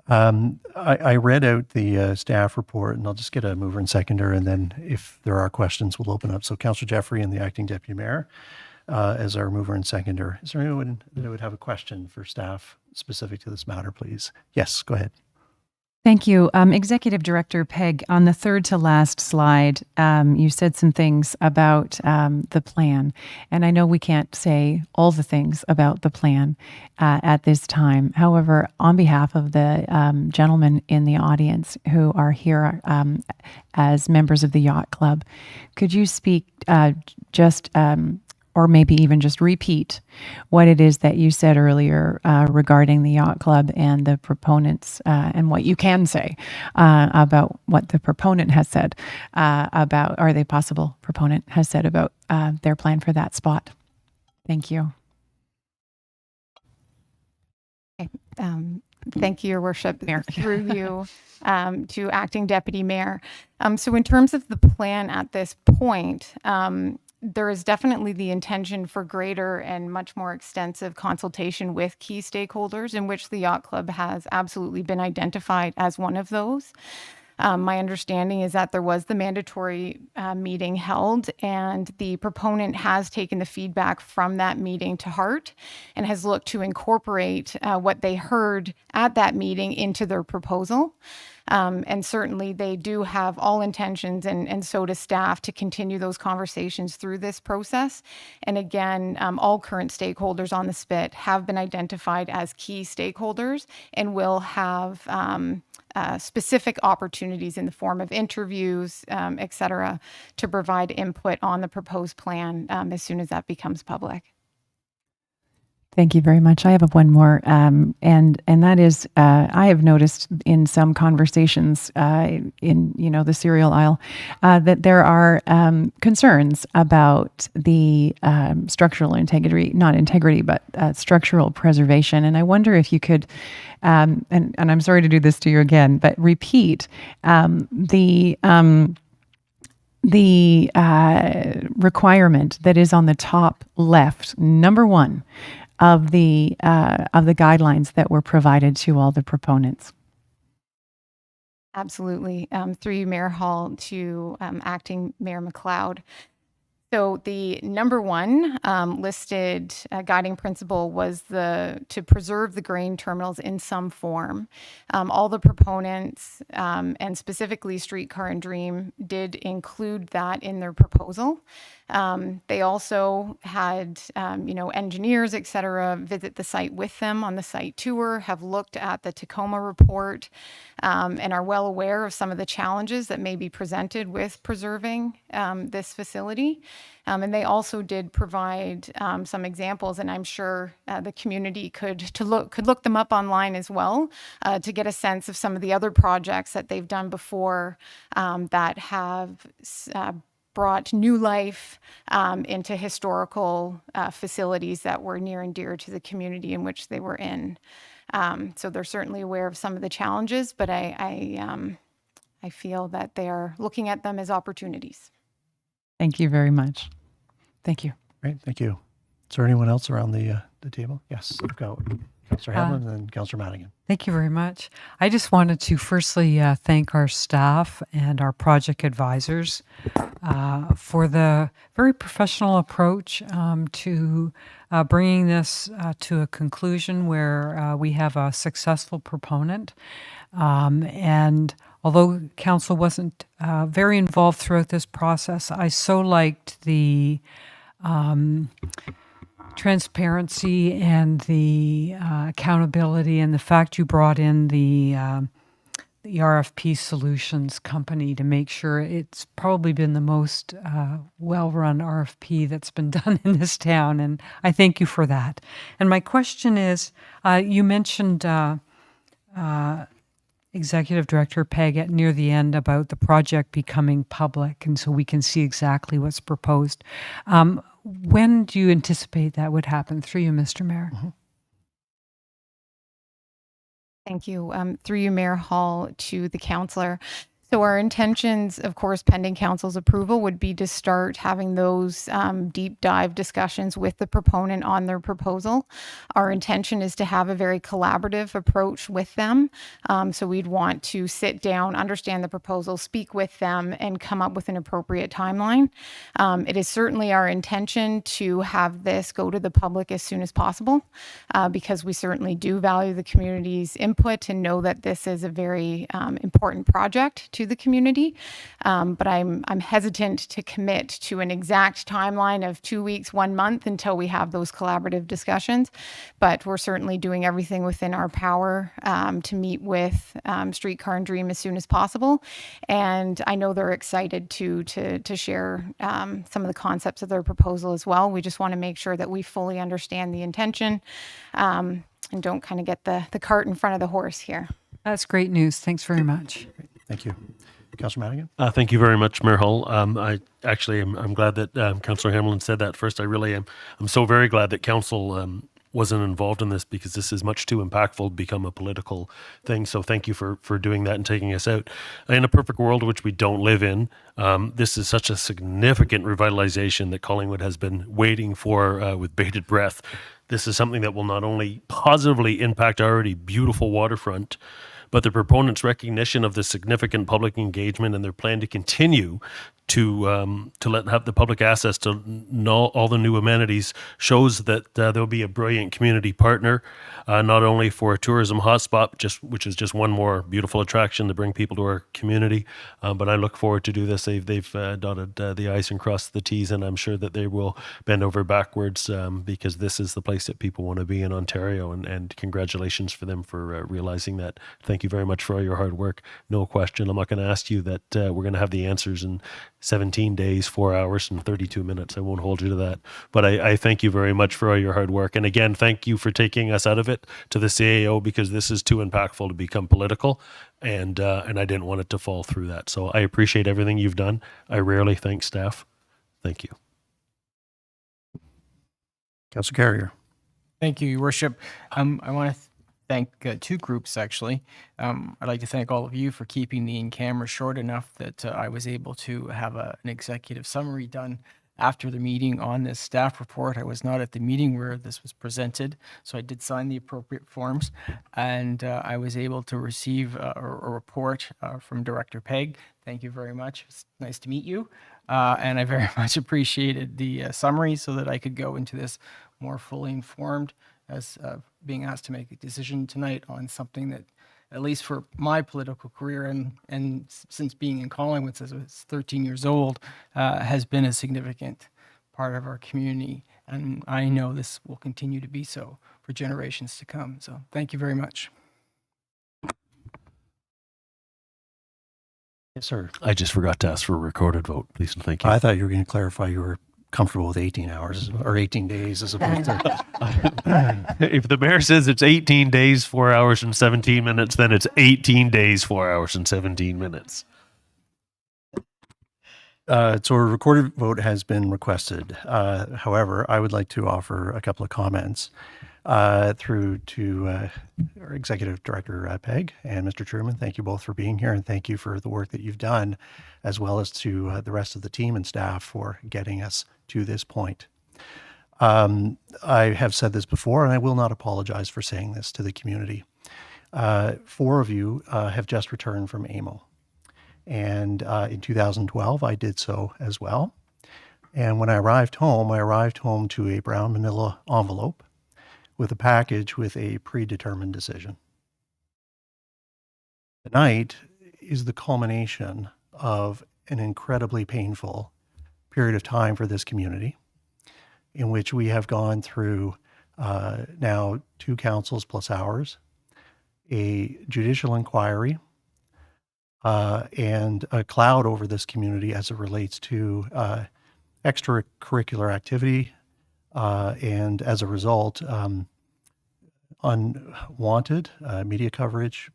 I read out the staff report, and I'll just get a mover and seconder, and then if there are questions, we'll open up. So Councillor Jeffrey and the Acting Deputy Mayor as our mover and seconder. Is there anyone that would have a question for staff specific to this matter, please? Yes, go ahead. Thank you. Executive Director Peg, on the third to last slide, you said some things about the plan. And I know we can't say all the things about the plan at this time. However, on behalf of the gentlemen in the audience who are here as members of the Yacht Club, could you speak or maybe even just repeat what it is that you said earlier regarding the Yacht Club and the proponents and what you can say about what the proponent has said about, or the possible proponent has said about their plan for that spot. Thank you. Okay. Thank you, Your Worship, Mayor, through you to Acting Deputy Mayor. So in terms of the plan at this point, there is definitely the intention for greater and much more extensive consultation with key stakeholders, in which the Yacht Club has absolutely been identified as one of those. My understanding is that there was the mandatory meeting held, and the proponent has taken the feedback from that meeting to heart and has looked to incorporate what they heard at that meeting into their proposal. And certainly they do have all intentions, and so does staff, to continue those conversations through this process. And again, all current stakeholders on the spit have been identified as key stakeholders and will have specific opportunities in the form of interviews, et cetera, to provide input on the proposed plan as soon as that becomes public. Thank you very much. I have one more, and that is, I have noticed in some conversations in the cereal aisle that there are concerns about the structural integrity, not integrity, but structural preservation. And I wonder if you could, and I'm sorry to do this to you again, but repeat the requirement that is on the top left, number 1. Of the guidelines that were provided to all the proponents. Absolutely. Through you, Mayor Hall, to Acting Mayor McLeod. So the number 1 listed guiding principle was to preserve the grain terminals in some form. All the proponents, and specifically Streetcar and Dream, did include that in their proposal. They also had, engineers, et cetera, visit the site with them on the site tour, have looked at the Tacoma report, and are well aware of some of the challenges that may be presented with preserving this facility. And they also did provide some examples, and I'm sure the community could look them up online as well to get a sense of some of the other projects that they've done before that have brought new life into historical facilities that were near and dear to the community in which they were in. So they're certainly aware of some of the challenges, but I feel that they are looking at them as opportunities. Thank you very much. Thank you. Great, thank you. Is there anyone else around the table? Yes, we've got Councillor Hamlin and Councillor Madigan. Thank you very much. I just wanted to firstly thank our staff and our project advisors for the very professional approach to bringing this to a conclusion where we have a successful proponent. And although council wasn't very involved throughout this process, I so liked the transparency and the accountability, and the fact you brought in the RFP Solutions company to make sure it's probably been the most well-run RFP that's been done in this town, and I thank you for that. And my question is, you mentioned Executive Director Peg near the end about the project becoming public, and so we can see exactly what's proposed. When do you anticipate that would happen? Through you, Mr. Mayor. Mm-hmm. Thank you. Through you, Mayor Hall, to the councillor. So our intentions, of course, pending council's approval, would be to start having those deep dive discussions with the proponent on their proposal. Our intention is to have a very collaborative approach with them. So we'd want to sit down, understand the proposal, speak with them, and come up with an appropriate timeline. It is certainly our intention to have this go to the public as soon as possible, because we certainly do value the community's input and know that this is a very important project to the community. But I'm hesitant to commit to an exact timeline of 2 weeks, 1 month until we have those collaborative discussions. But we're certainly doing everything within our power to meet with Streetcar and Dream as soon as possible. And I know they're excited to share some of the concepts of their proposal as well. We just want to make sure that we fully understand the intention and don't kind of get the cart in front of the horse here. That's great news. Thanks very much. Thank you. Councillor Madigan? Thank you very much, Mayor Hull. I'm glad that Councillor Hamlin said that first. I really am. I'm so very glad that council wasn't involved in this, because this is much too impactful to become a political thing. So thank you for doing that and taking us out. In a perfect world, which we don't live in, this is such a significant revitalization that Collingwood has been waiting for with bated breath. This is something that will not only positively impact our already beautiful waterfront, but the proponents' recognition of the significant public engagement and their plan to continue to have the public access to know all the new amenities shows that there'll be a brilliant community partner, not only for a tourism hotspot, which is just one more beautiful attraction to bring people to our community, but I look forward to do this. They've dotted the I's and crossed the T's, and I'm sure that they will bend over backwards because this is the place that people want to be in Ontario, and congratulations for them for realizing that. Thank you very much for all your hard work. No question. I'm not going to ask you that we're going to have the answers in 17 days, 4 hours, and 32 minutes. I won't hold you to that. But I thank you very much for all your hard work. And again, thank you for taking us out of it to the CAO, because this is too impactful to become political. And I didn't want it to fall through that. So I appreciate everything you've done. I rarely thank staff. Thank you. Councillor Carrier. Thank you, Your Worship. I want to thank two groups, actually. I'd like to thank all of you for keeping the in-camera short enough that I was able to have an executive summary done after the meeting on this staff report. I was not at the meeting where this was presented, so I did sign the appropriate forms, and I was able to receive a report from Director Peg. Thank you very much. It's nice to meet you, and I very much appreciated the summary so that I could go into this more fully informed, as being asked to make a decision tonight on something that, at least for my political career and since being in Collingwood since I was 13 years old, has been a significant part of our community. And I know this will continue to be so for generations to come. So thank you very much. Yes, sir. I just forgot to ask for a recorded vote, please and thank you. I thought you were going to clarify you were comfortable with 18 hours or 18 days as opposed to. If the mayor says it's 18 days, 4 hours and 17 minutes, then it's 18 days, 4 hours and 17 minutes. So a recorded vote has been requested. However, I would like to offer a couple of comments through to our Executive Director, Peg, and Mr. Truman. Thank you both for being here, and thank you for the work that you've done, as well as to the rest of the team and staff for getting us to this point. I have said this before, and I will not apologize for saying this to the community. 4 of you have just returned from AMO. And in 2012, I did so as well. And when I arrived home to a brown manila envelope with a package with a predetermined decision. Tonight is the culmination of an incredibly painful period of time for this community, in which we have gone through now 2 councils plus ours, a judicial inquiry, and a cloud over this community as it relates to extracurricular activity, and as a result, unwanted media coverage,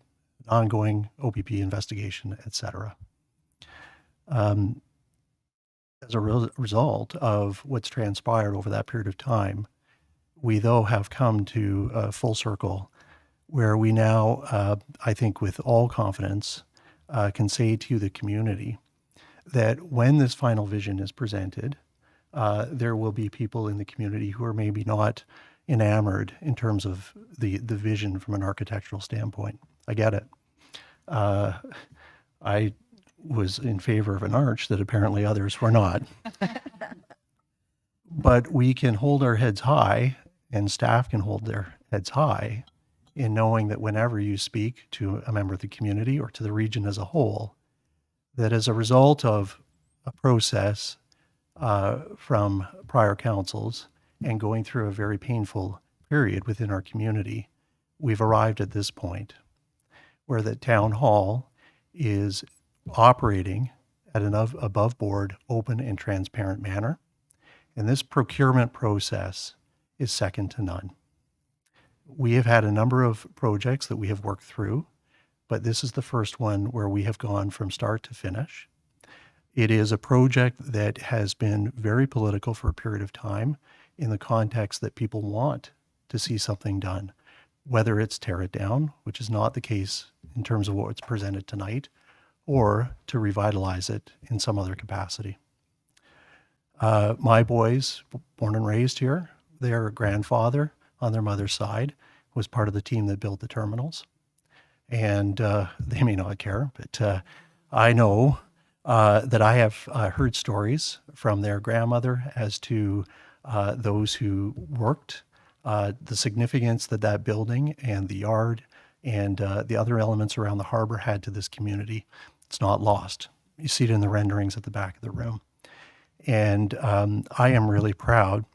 ongoing OPP investigation, etc. As a result of what's transpired over that period of time, we though have come to a full circle where we now, I think with all confidence, can say to the community that when this final vision is presented, there will be people in the community who are maybe not enamored in terms of the vision from an architectural standpoint. I get it. I was in favor of an arch that apparently others were not. But we can hold our heads high, and staff can hold their heads high, in knowing that whenever you speak to a member of the community or to the region as a whole, that as a result of a process from prior councils and going through a very painful period within our community, we've arrived at this point where the town hall is operating at an above board, open and transparent manner. And this procurement process is second to none. We have had a number of projects that we have worked through, but this is the first one where we have gone from start to finish. It is a project that has been very political for a period of time in the context that people want to see something done, whether it's tear it down, which is not the case in terms of what's presented tonight, or to revitalize it in some other capacity. My boys, born and raised here, their grandfather on their mother's side was part of the team that built the terminals. And they may not care, but I know that I have heard stories from their grandmother as to those who worked, the significance that that building and the yard and the other elements around the harbor had to this community. It's not lost. You see it in the renderings at the back of the room. And I am really proud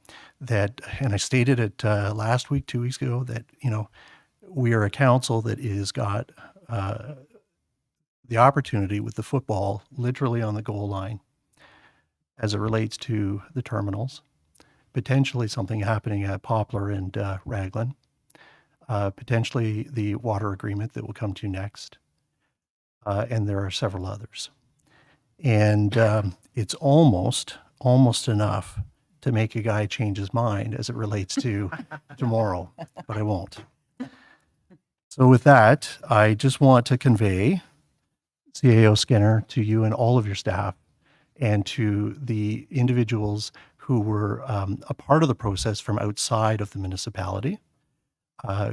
that, and I stated it last week, 2 weeks ago, that, you know, we are a council that is got the opportunity with the football literally on the goal line as it relates to the terminals, potentially something happening at Poplar and Raglan, potentially the water agreement that will come to next, and there are several others. And it's almost enough to make a guy change his mind as it relates to tomorrow, but I won't. So with that, I just want to convey CAO Skinner to you and all of your staff and to the individuals who were a part of the process from outside of the municipality,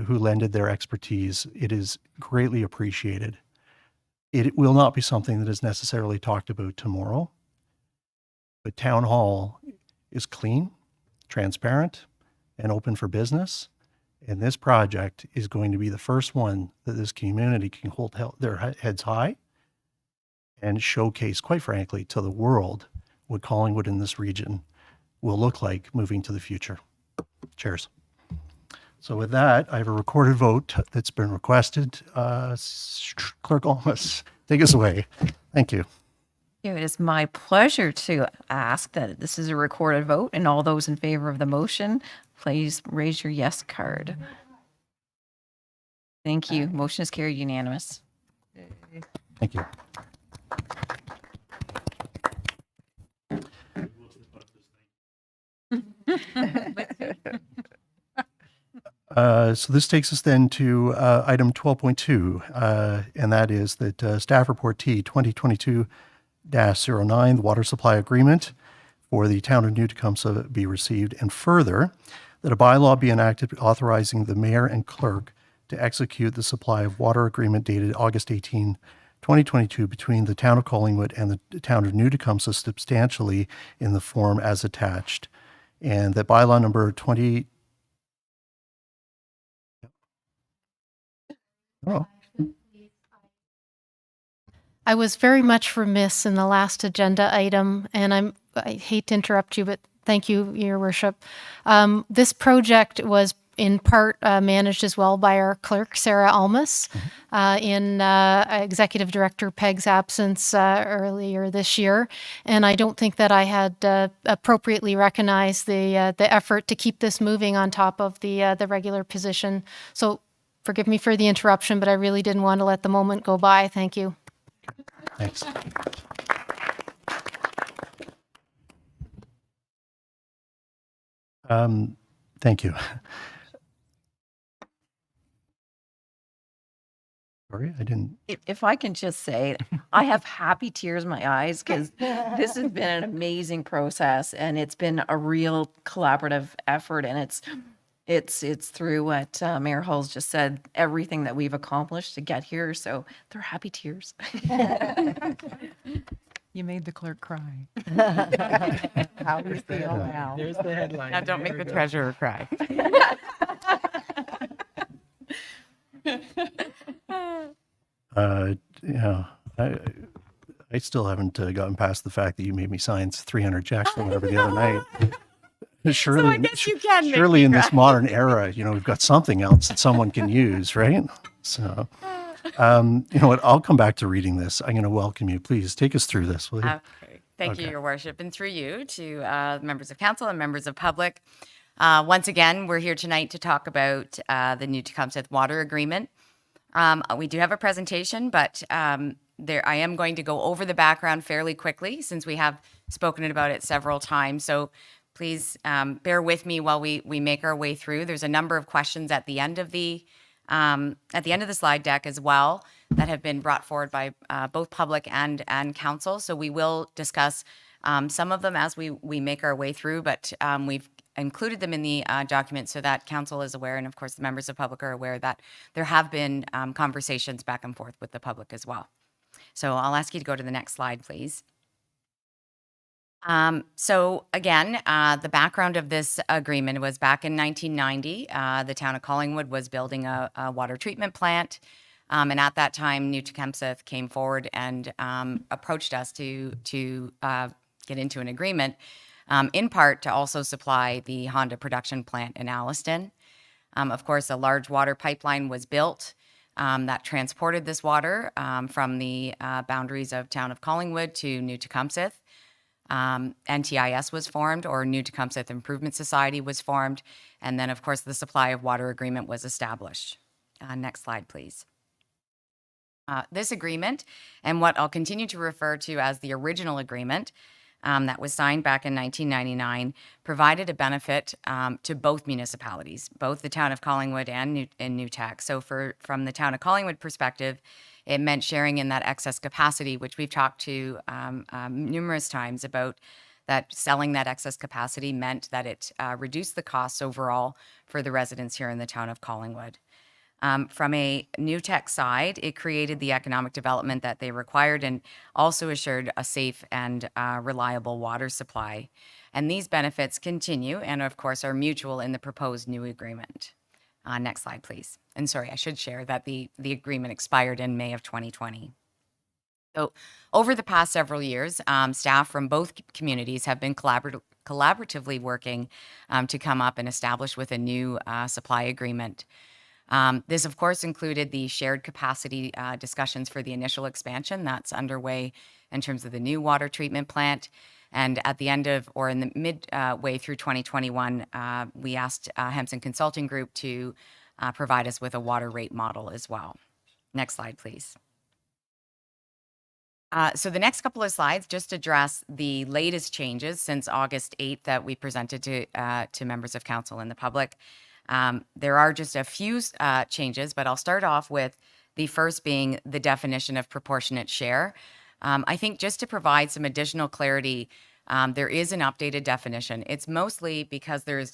who lended their expertise. It is greatly appreciated. It will not be something that is necessarily talked about tomorrow, but Town Hall is clean, transparent, and open for business. And this project is going to be the first one that this community can hold their heads high and showcase, quite frankly, to the world what Collingwood in this region will look like moving to the future. Cheers. So with that, I have a recorded vote that's been requested. Clerk Olmos, take us away. Thank you. It is my pleasure to ask that this is a recorded vote, and all those in favor of the motion, please raise your yes card. Thank you. Motion is carried unanimous. Thank you. So this takes us then to item 12.2, and that is that Staff Report T 2022-09, the Water Supply Agreement for the Town of New Tecumseh be received, and further, that a bylaw be enacted authorizing the mayor and clerk to execute the supply of water agreement dated August 18, 2022 between the Town of Collingwood and the Town of New Tecumseh substantially in the form as attached. And that bylaw number 20... Oh. I was very much remiss in the last agenda item, and I hate to interrupt you, but thank you, Your Worship. This project was in part managed as well by our clerk, Sarah Almas, in Executive Director Peg's absence earlier this year. And I don't think that I had appropriately recognized the effort to keep this moving on top of the regular position. So forgive me for the interruption, but I really didn't want to let the moment go by. Thank you. Thanks. Thank you. Sorry, I didn't. If I can just say, I have happy tears in my eyes because this has been an amazing process, and it's been a real collaborative effort, and it's through what Mayor Hull's just said, everything that we've accomplished to get here. So they're happy tears. You made the clerk cry. How we feel now. There's the headline. Now don't make the treasurer cry. Yeah, I still haven't gotten past the fact that you made me sign 300 checks or whatever the other night. Surely, So I guess you can make surely me in this cry. modern era, we've got something else that someone can use, right? So, you know what? I'll come back to reading this. I'm going to welcome you. Please take us through this, will you? Okay. Thank you, Okay. Your Worship, and through you to members of council and members of public. Once again, we're here tonight to talk about the New Tecumseh Water Agreement. We do have a presentation, but I am going to go over the background fairly quickly since we have spoken about it several times. So please bear with me while we make our way through. There's a number of questions at the end of the slide deck as well that have been brought forward by both public and council. So we will discuss some of them as we make our way through, but we've included them in the document so that council is aware, and of course the members of public are aware that there have been conversations back and forth with the public as well. So I'll ask you to go to the next slide, please. So again, the background of this agreement was back in 1990. The town of Collingwood was building a water treatment plant. And at that time, New Tecumseh came forward and approached us to get into an agreement, in part to also supply the Honda production plant in Alliston. Of course, a large water pipeline was built that transported this water from the boundaries of town of Collingwood to New Tecumseh. NTIS was formed, or New Tecumseh Improvement Society was formed, and then of course the supply of water agreement was established. Next slide, please. This agreement, and what I'll continue to refer to as the original agreement that was signed back in 1999, provided a benefit to both municipalities, both the town of Collingwood and New Tech. So from the town of Collingwood perspective, it meant sharing in that excess capacity, which we've talked to numerous times about, that selling that excess capacity meant that it reduced the costs overall for the residents here in the town of Collingwood. From a New Tech side, it created the economic development that they required and also assured a safe and reliable water supply. And these benefits continue and, of course, are mutual in the proposed new agreement. Next slide, please. And sorry, I should share that the agreement expired in May of 2020. So over the past several years, staff from both communities have been collaboratively working to come up and establish with a new supply agreement. This, of course, included the shared capacity discussions for the initial expansion that's underway in terms of the new water treatment plant. And at the end of, or in the midway through 2021, we asked Hemson Consulting Group to provide us with a water rate model as well. Next slide, please. So the next couple of slides just address the latest changes since August 8th that we presented to members of council and the public. There are just a few changes, but I'll start off with the first being the definition of proportionate share. I think just to provide some additional clarity, there is an updated definition. It's mostly because there is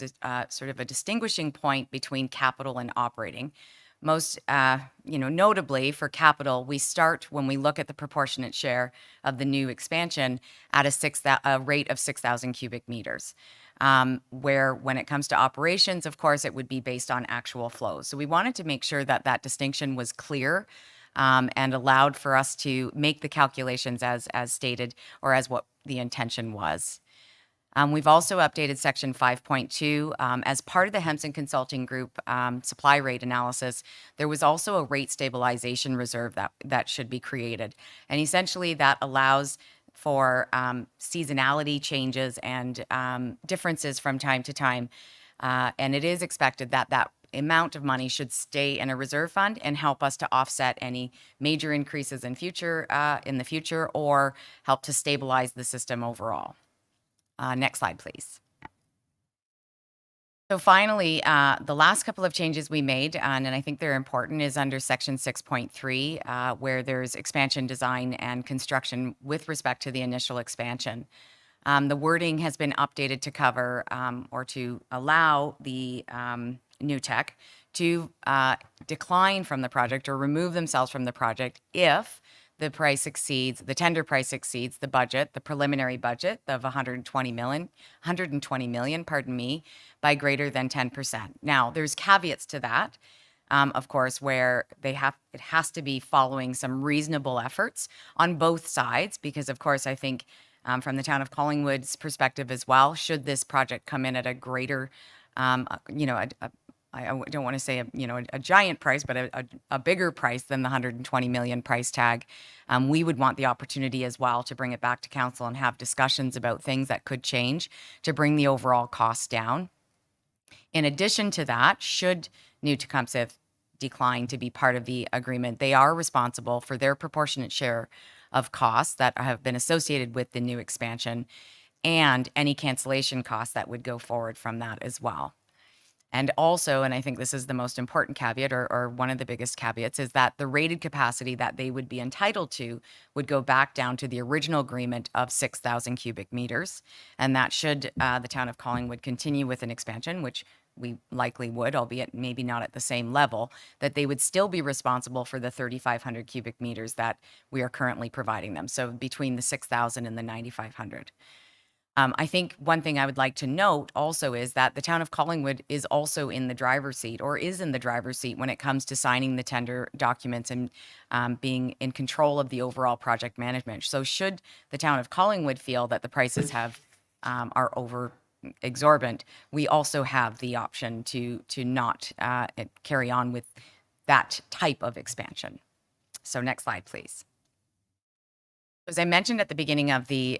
sort of a distinguishing point between capital and operating. Most, notably for capital, we start when we look at the proportionate share of the new expansion at a rate of 6,000 cubic meters. Where when it comes to operations, of course, it would be based on actual flows. So we wanted to make sure that that distinction was clear and allowed for us to make the calculations as stated or as what the intention was. We've also updated section 5.2. As part of the Hemson Consulting Group supply rate analysis, there was also a rate stabilization reserve that should be created. And essentially that allows for seasonality changes and differences from time to time. And it is expected that that amount of money should stay in a reserve fund and help us to offset any major increases in the future or help to stabilize the system overall. Next slide, please. So finally, the last couple of changes we made, and I think they're important, is under section 6.3, where there's expansion design and construction with respect to the initial expansion. The wording has been updated to cover or to allow the new tech to decline from the project or remove themselves from the project if the tender price exceeds the budget, the preliminary budget of 120 million, by greater than 10%. Now, there's caveats to that, of course, where it has to be following some reasonable efforts on both sides, because of course, I think from the town of Collingwood's perspective as well, should this project come in at a greater, I don't want to say a giant price, but a bigger price than the 120 million price tag, we would want the opportunity as well to bring it back to council and have discussions about things that could change to bring the overall costs down. In addition to that, should New Tecumseh decline to be part of the agreement, they are responsible for their proportionate share of costs that have been associated with the new expansion and any cancellation costs that would go forward from that as well. And also, and I think this is the most important caveat or one of the biggest caveats, is that the rated capacity that they would be entitled to would go back down to the original agreement of 6,000 cubic meters. And that should the town of Collingwood continue with an expansion, which we likely would, albeit maybe not at the same level, that they would still be responsible for the 3,500 cubic meters that we are currently providing them. So between the 6,000 and the 9,500. I think one thing I would like to note also is that the town of Collingwood is also in the driver's seat or is in the driver's seat when it comes to signing the tender documents and being in control of the overall project management. So should the town of Collingwood feel that the prices are over exorbitant, we also have the option to not carry on with that type of expansion. So next slide, please. As I mentioned at the beginning of the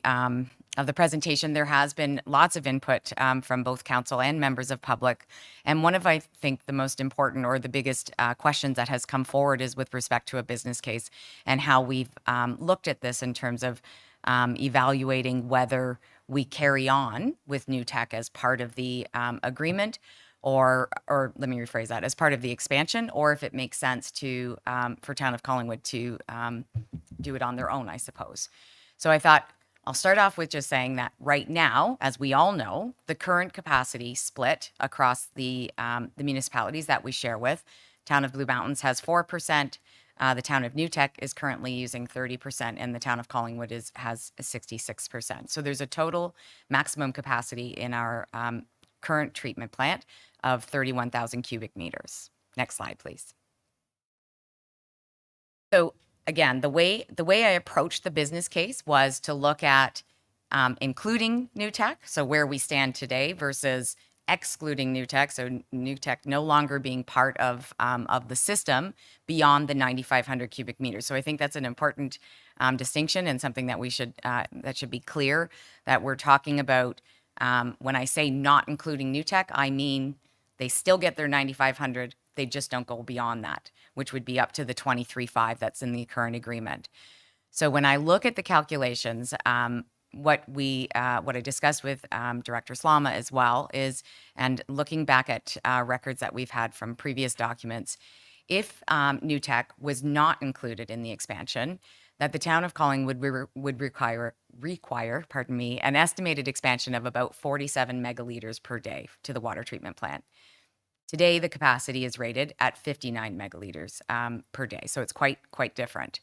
presentation, there has been lots of input from both council and members of public. And one of, I think, the most important or the biggest questions that has come forward is with respect to a business case and how we've looked at this in terms of evaluating whether we carry on with new tech as part of the agreement or let me rephrase that, as part of the expansion, or if it makes sense to for town of Collingwood to do it on their own, I suppose. So I thought I'll start off with just saying that right now, as we all know, the current capacity split across the municipalities that we share with, town of Blue Mountains has 4%, the town of New Tech is currently using 30%, and the town of Collingwood has 66%. So there's a total maximum capacity in our current treatment plant of 31,000 cubic meters. Next slide, please. So again, the way I approached the business case was to look at including new tech, so where we stand today, versus excluding new tech, so new tech no longer being part of the system beyond the 9,500 cubic meters. So I think that's an important distinction, and something that we should that should be clear, that we're talking about. When I say not including new tech, I mean they still get their 9,500. They just don't go beyond that, which would be up to the 23.5 that's in the current agreement. So when I look at the calculations, what I discussed with Director Slama as well is, and looking back at records that we've had from previous documents, if new tech was not included in the expansion, that the town of Collingwood would require, an estimated expansion of about 47 megaliters per day to the water treatment plant. Today, the capacity is rated at 59 megaliters per day, so it's quite different.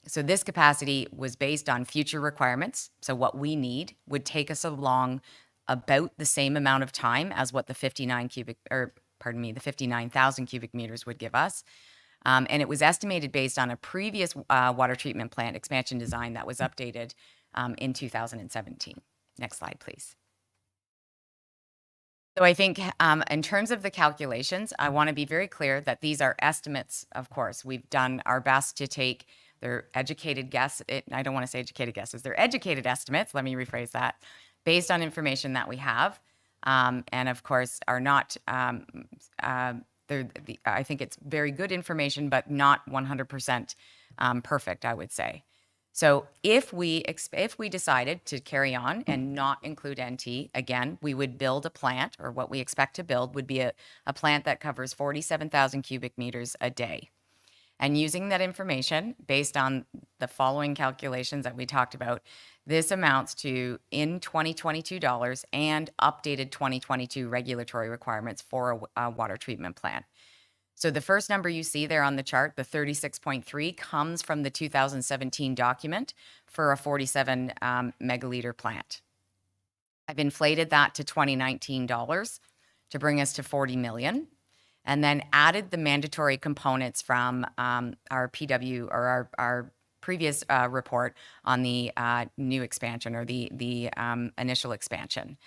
So this capacity was based on future requirements. So what we need would take us along about the same amount of time as what the 59,000 cubic meters would give us. And it was estimated based on a previous water treatment plant expansion design that was updated in 2017. Next slide, please. So I think in terms of the calculations, I want to be very clear that these are estimates, of course. We've done our best to take their educated guess. I don't want to say educated guesses. They're educated estimates. Let me rephrase that. Based on information that we have, and of course are not. I think it's very good information, but not 100% perfect, I would say. So if we decided to carry on and not include NT, again, we would build a plant, or what we expect to build would be a plant that covers 47,000 cubic meters a day. And using that information, based on the following calculations that we talked about, this amounts to, in 2022 dollars and updated 2022 regulatory requirements for a water treatment plant. So the first number you see there on the chart, the 36.3, comes from the 2017 document for a 47 megaliter plant. I've inflated that to 2019 dollars to bring us to 40 million. And then added the mandatory components from our PW, or our previous report on the new expansion, or the initial expansion.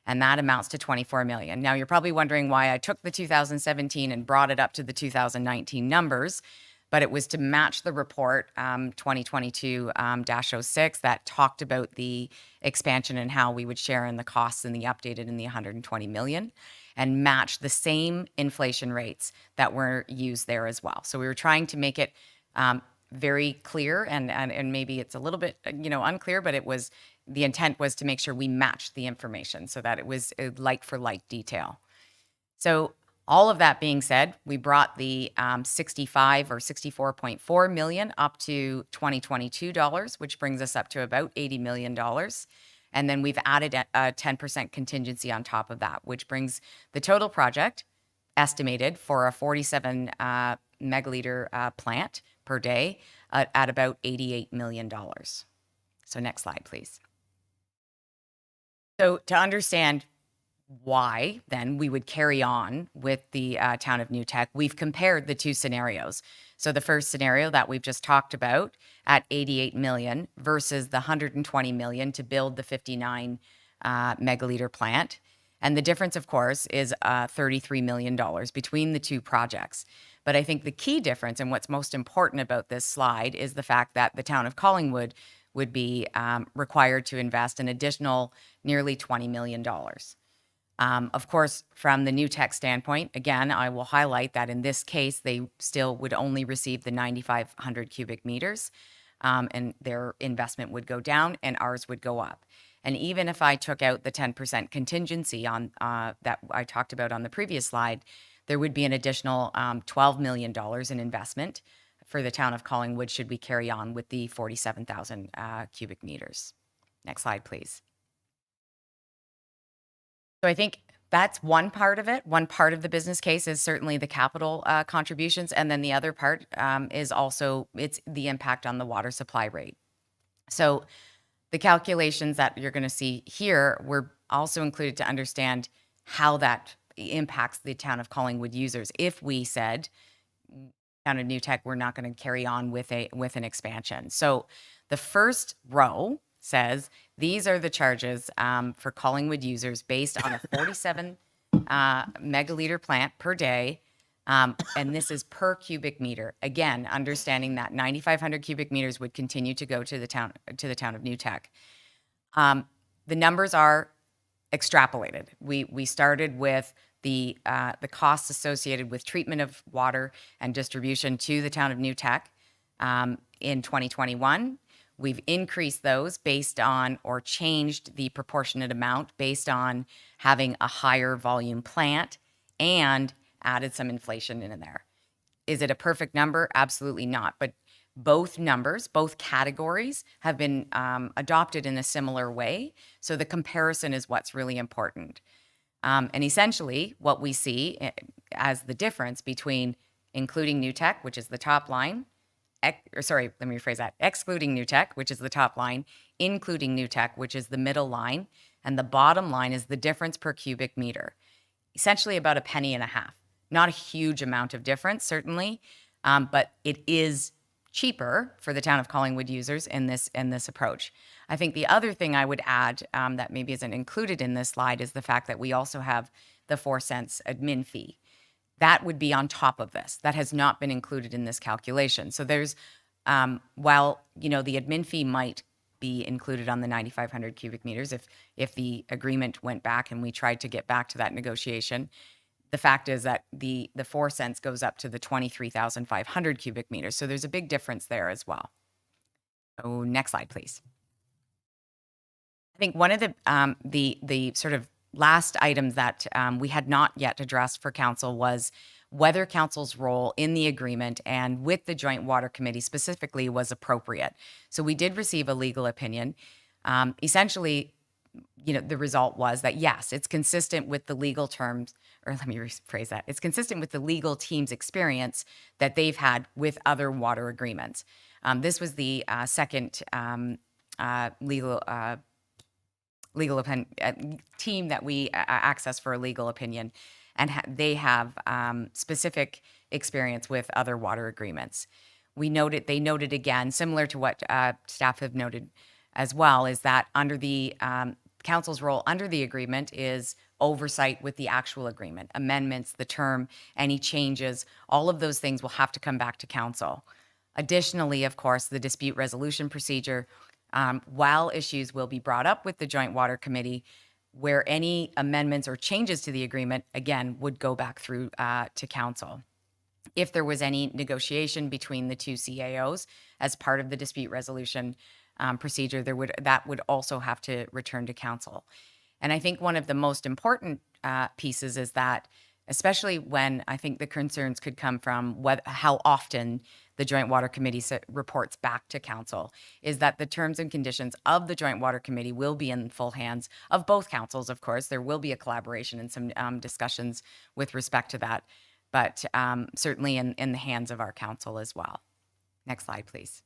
And that amounts to 24 million. Now, you're probably wondering why I took the 2017 and brought it up to the 2019 numbers, but it was to match the report 2022-06 that talked about the expansion and how we would share in the costs in the updated in the 120 million. And match the same inflation rates that were used there as well. So we were trying to make it very clear, and maybe it's a little bit unclear, but the intent was to make sure we matched the information so that it was a like for like detail. So all of that being said, we brought the 65 or 64.4 million up to 2022 dollars, which brings us up to about $80 million. And then we've added a 10% contingency on top of that, which brings the total project estimated for a 47 megaliter plant per day at about $88 million. So next slide, please. So to understand why then we would carry on with the town of New Tech, we've compared the two scenarios. So the first scenario that we've just talked about at 88 million versus the 120 million to build the 59 megaliter plant. And the difference, of course, is $33 million between the two projects. But I think the key difference, and what's most important about this slide, is the fact that the town of Collingwood would be required to invest an additional nearly $20 million. Of course, from the new tech standpoint, again, I will highlight that in this case, they still would only receive the 9,500 cubic meters, and their investment would go down and ours would go up. And even if I took out the 10% contingency on that I talked about on the previous slide, there would be an additional $12 million in investment for the town of Collingwood should we carry on with the 47,000 cubic meters. Next slide, please. So I think that's one part of it. One part of the business case is certainly the capital contributions. And then the other part is also it's the impact on the water supply rate. So the calculations that you're going to see here were also included to understand how that impacts the town of Collingwood users. If we said, town of New Tech, we're not going to carry on with an expansion. So the first row says these are the charges for Collingwood users based on a 47 megaliter plant per day. And this is per cubic meter. Again, understanding that 9,500 cubic meters would continue to go to the town of New Tech. The numbers are extrapolated. We started with the costs associated with treatment of water and distribution to the town of New Tech in 2021. We've increased those based on, or changed the proportionate amount based on having a higher volume plant, and added some inflation in there. Is it a perfect number? Absolutely not. But both numbers, both categories have been adopted in a similar way. So the comparison is what's really important. And essentially what we see as the difference between including New Tech, which is the top line, excluding New Tech, which is the top line, including New Tech, which is the middle line, and the bottom line is the difference per cubic meter. Essentially about a penny and a half. Not a huge amount of difference, certainly, but it is cheaper for the town of Collingwood users in this approach. I think the other thing I would add that maybe isn't included in this slide is the fact that we also have the 4 cents admin fee. That would be on top of this. That has not been included in this calculation. So there's, while the admin fee might be included on the 9,500 cubic meters if the agreement went back and we tried to get back to that negotiation, the fact is that the 4 cents goes up to the 23,500 cubic meters. So there's a big difference there as well. So next slide, please. I think one of the sort of last items that we had not yet addressed for council was whether council's role in the agreement and with the Joint Water Committee specifically was appropriate. So we did receive a legal opinion. Essentially, the result was that yes, it's consistent with the legal terms, or let me rephrase that. It's consistent with the legal team's experience that they've had with other water agreements. This was the second legal team that we accessed for a legal opinion, and they have specific experience with other water agreements. They noted again, similar to what staff have noted as well, is that under the council's role under the agreement is oversight with the actual agreement, amendments, the term, any changes, all of those things will have to come back to council. Additionally, of course, the dispute resolution procedure, while issues will be brought up with the Joint Water Committee, where any amendments or changes to the agreement, again, would go back through to council. If there was any negotiation between the two CAOs as part of the dispute resolution procedure, that would also have to return to council. And I think one of the most important pieces is that, especially when I think the concerns could come from how often the Joint Water Committee reports back to council, is that the terms and conditions of the Joint Water Committee will be in full hands of both councils, of course. There will be a collaboration and some discussions with respect to that, but certainly in the hands of our council as well. Next slide, please.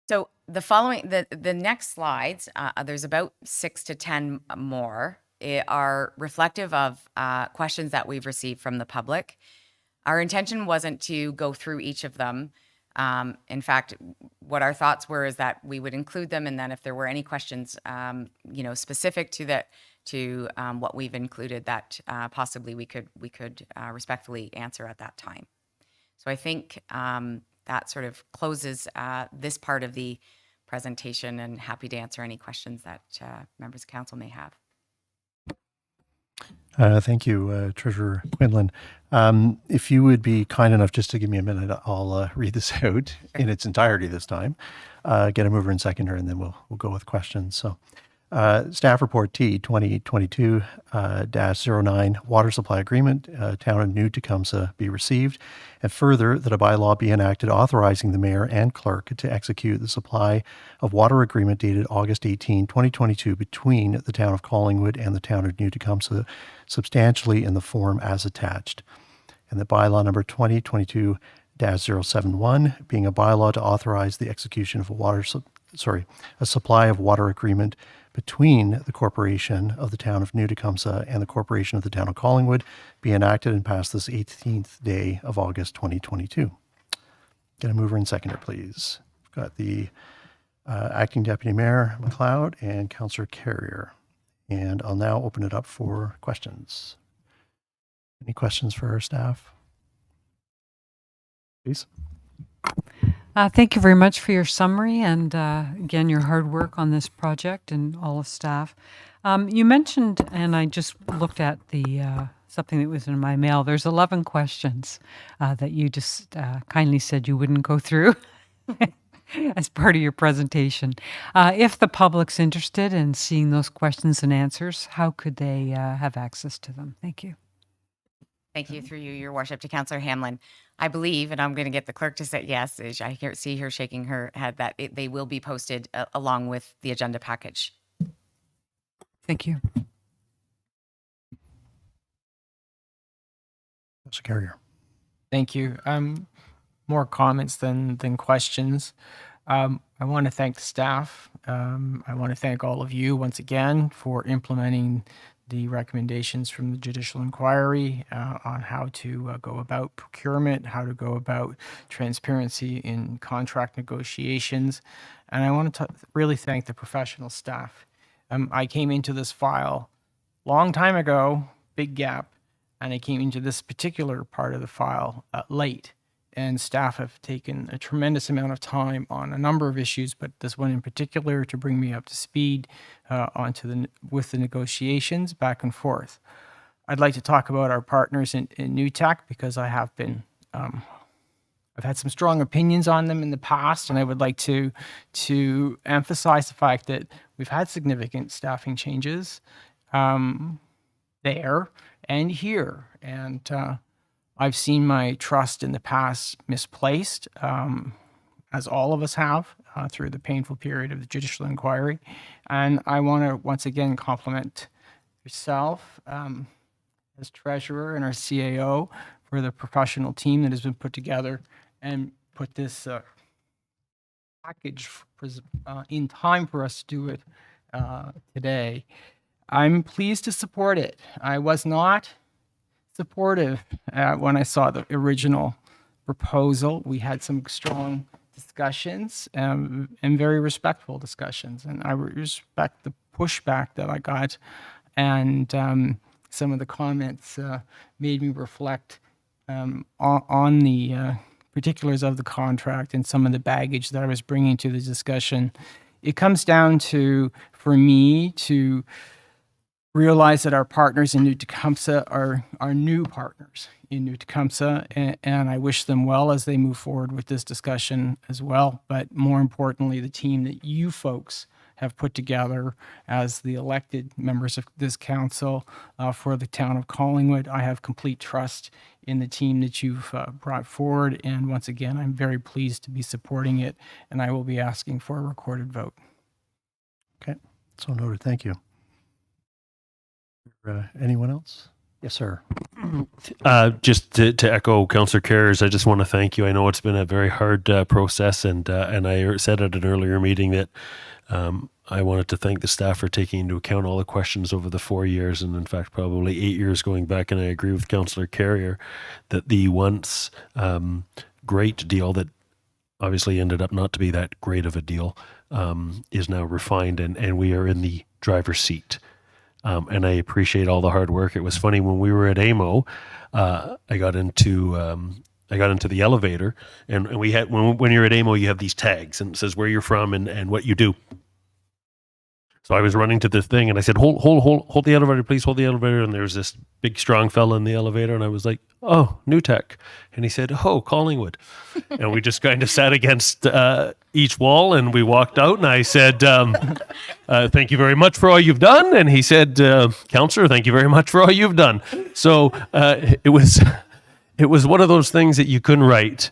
So the next slides, there's about 6 to 10 more, are reflective of questions that we've received from the public. Our intention wasn't to go through each of them. In fact, what our thoughts were is that we would include them, and then if there were any questions, specific to what we've included, that possibly we could respectfully answer at that time. So I think that sort of closes this part of the presentation, and happy to answer any questions that members of council may have. Thank you, Treasurer Quinlan. If you would be kind enough just to give me a minute, I'll read this out in its entirety this time. Get a mover and seconder, and then we'll go with questions. So, Staff Report T 2022-09 Water Supply Agreement, Town of New Tecumseh be received, and further that a bylaw be enacted authorizing the mayor and clerk to execute the supply of water agreement dated August 18, 2022 between the Town of Collingwood and the Town of New Tecumseh, substantially in the form as attached. And the bylaw number 2022-071 being a bylaw to authorize the execution of a supply of water agreement between the Corporation of the Town of New Tecumseh and the Corporation of the Town of Collingwood be enacted and passed this 18th day of August 2022. Get a mover and seconder, please. We've got the Acting Deputy Mayor McLeod and Councillor Carrier. And I'll now open it up for questions. Any questions for our staff? Please. Thank you very much for your summary and again, your hard work on this project and all of staff. You mentioned, and I just looked at the something that was in my mail, there's 11 questions that you just kindly said you wouldn't go through as part of your presentation. If the public's interested in seeing those questions and answers, how could they have access to them? Thank you. Thank you, through you, Your Worship, to Councillor Hamlin. I believe, and I'm going to get the clerk to say yes, see her shaking her head, that they will be posted along with the agenda package. Thank you. Councillor Carrier. Thank you. More comments than questions. I want to thank the staff. I want to thank all of you once again for implementing the recommendations from the judicial inquiry on how to go about procurement, how to go about transparency in contract negotiations. And I want to really thank the professional staff. I came into this file long time ago, big gap, and I came into this particular part of the file late. And staff have taken a tremendous amount of time on a number of issues, but this one in particular to bring me up to speed with the negotiations back and forth. I'd like to talk about our partners in NewTek because I have been, I've had some strong opinions on them in the past, and I would like to emphasize the fact that we've had significant staffing changes there and here, and I've seen my trust in the past misplaced, as all of us have through the painful period of the judicial inquiry. And I want to once again compliment yourself as treasurer and our CAO for the professional team that has been put together and put this package in time for us to do it today. I'm pleased to support it. I was not supportive when I saw the original proposal. We had some strong discussions and very respectful discussions, and I respect the pushback that I got, and some of the comments made me reflect on the particulars of the contract and some of the baggage that I was bringing to the discussion. It comes down to, for me, to realize that our partners in New Tecumseh are new partners in New Tecumseh, and I wish them well as they move forward with this discussion as well. But more importantly, the team that you folks have put together as the elected members of this council for the town of Collingwood, I have complete trust in the team that you've brought forward. And once again, I'm very pleased to be supporting it, and I will be asking for a recorded vote. Okay, so noted. Thank you. Anyone else? Yes, sir. Just to echo Councillor Carrier's, I just want to thank you. I know it's been a very hard process, and I said at an earlier meeting that I wanted to thank the staff for taking into account all the questions over the 4 years, and in fact probably 8 years going back. And I agree with Councillor Carrier that the once great deal that obviously ended up not to be that great of a deal is now refined, and we are in the driver's seat. And I appreciate all the hard work. It was funny when we were at AMO, I got into the elevator, and we had when you're at AMO, you have these tags, and it says where you're from and what you do. So I was running to this thing, and I said, "Hold the elevator, please. Hold the elevator." And there was this big, strong fella in the elevator, and I was like, "Oh, NewTek," and he said, "Oh, Collingwood," and we just kind of sat against each wall, and we walked out, and I said, "Thank you very much for all you've done," and he said, "Councillor, thank you very much for all you've done." So it was one of those things that you couldn't write.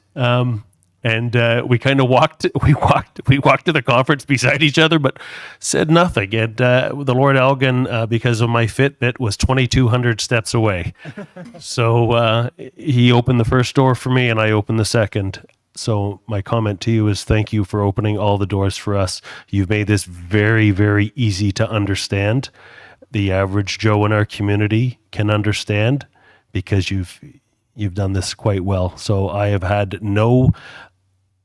And we kind of walked to the conference beside each other, but said nothing. And the Lord Elgin, because of my Fitbit, was 2,200 steps away. So he opened the first door for me, and I opened the second. So my comment to you is thank you for opening all the doors for us. You've made this very, very easy to understand. The average Joe in our community can understand because you've done this quite well. So I have had no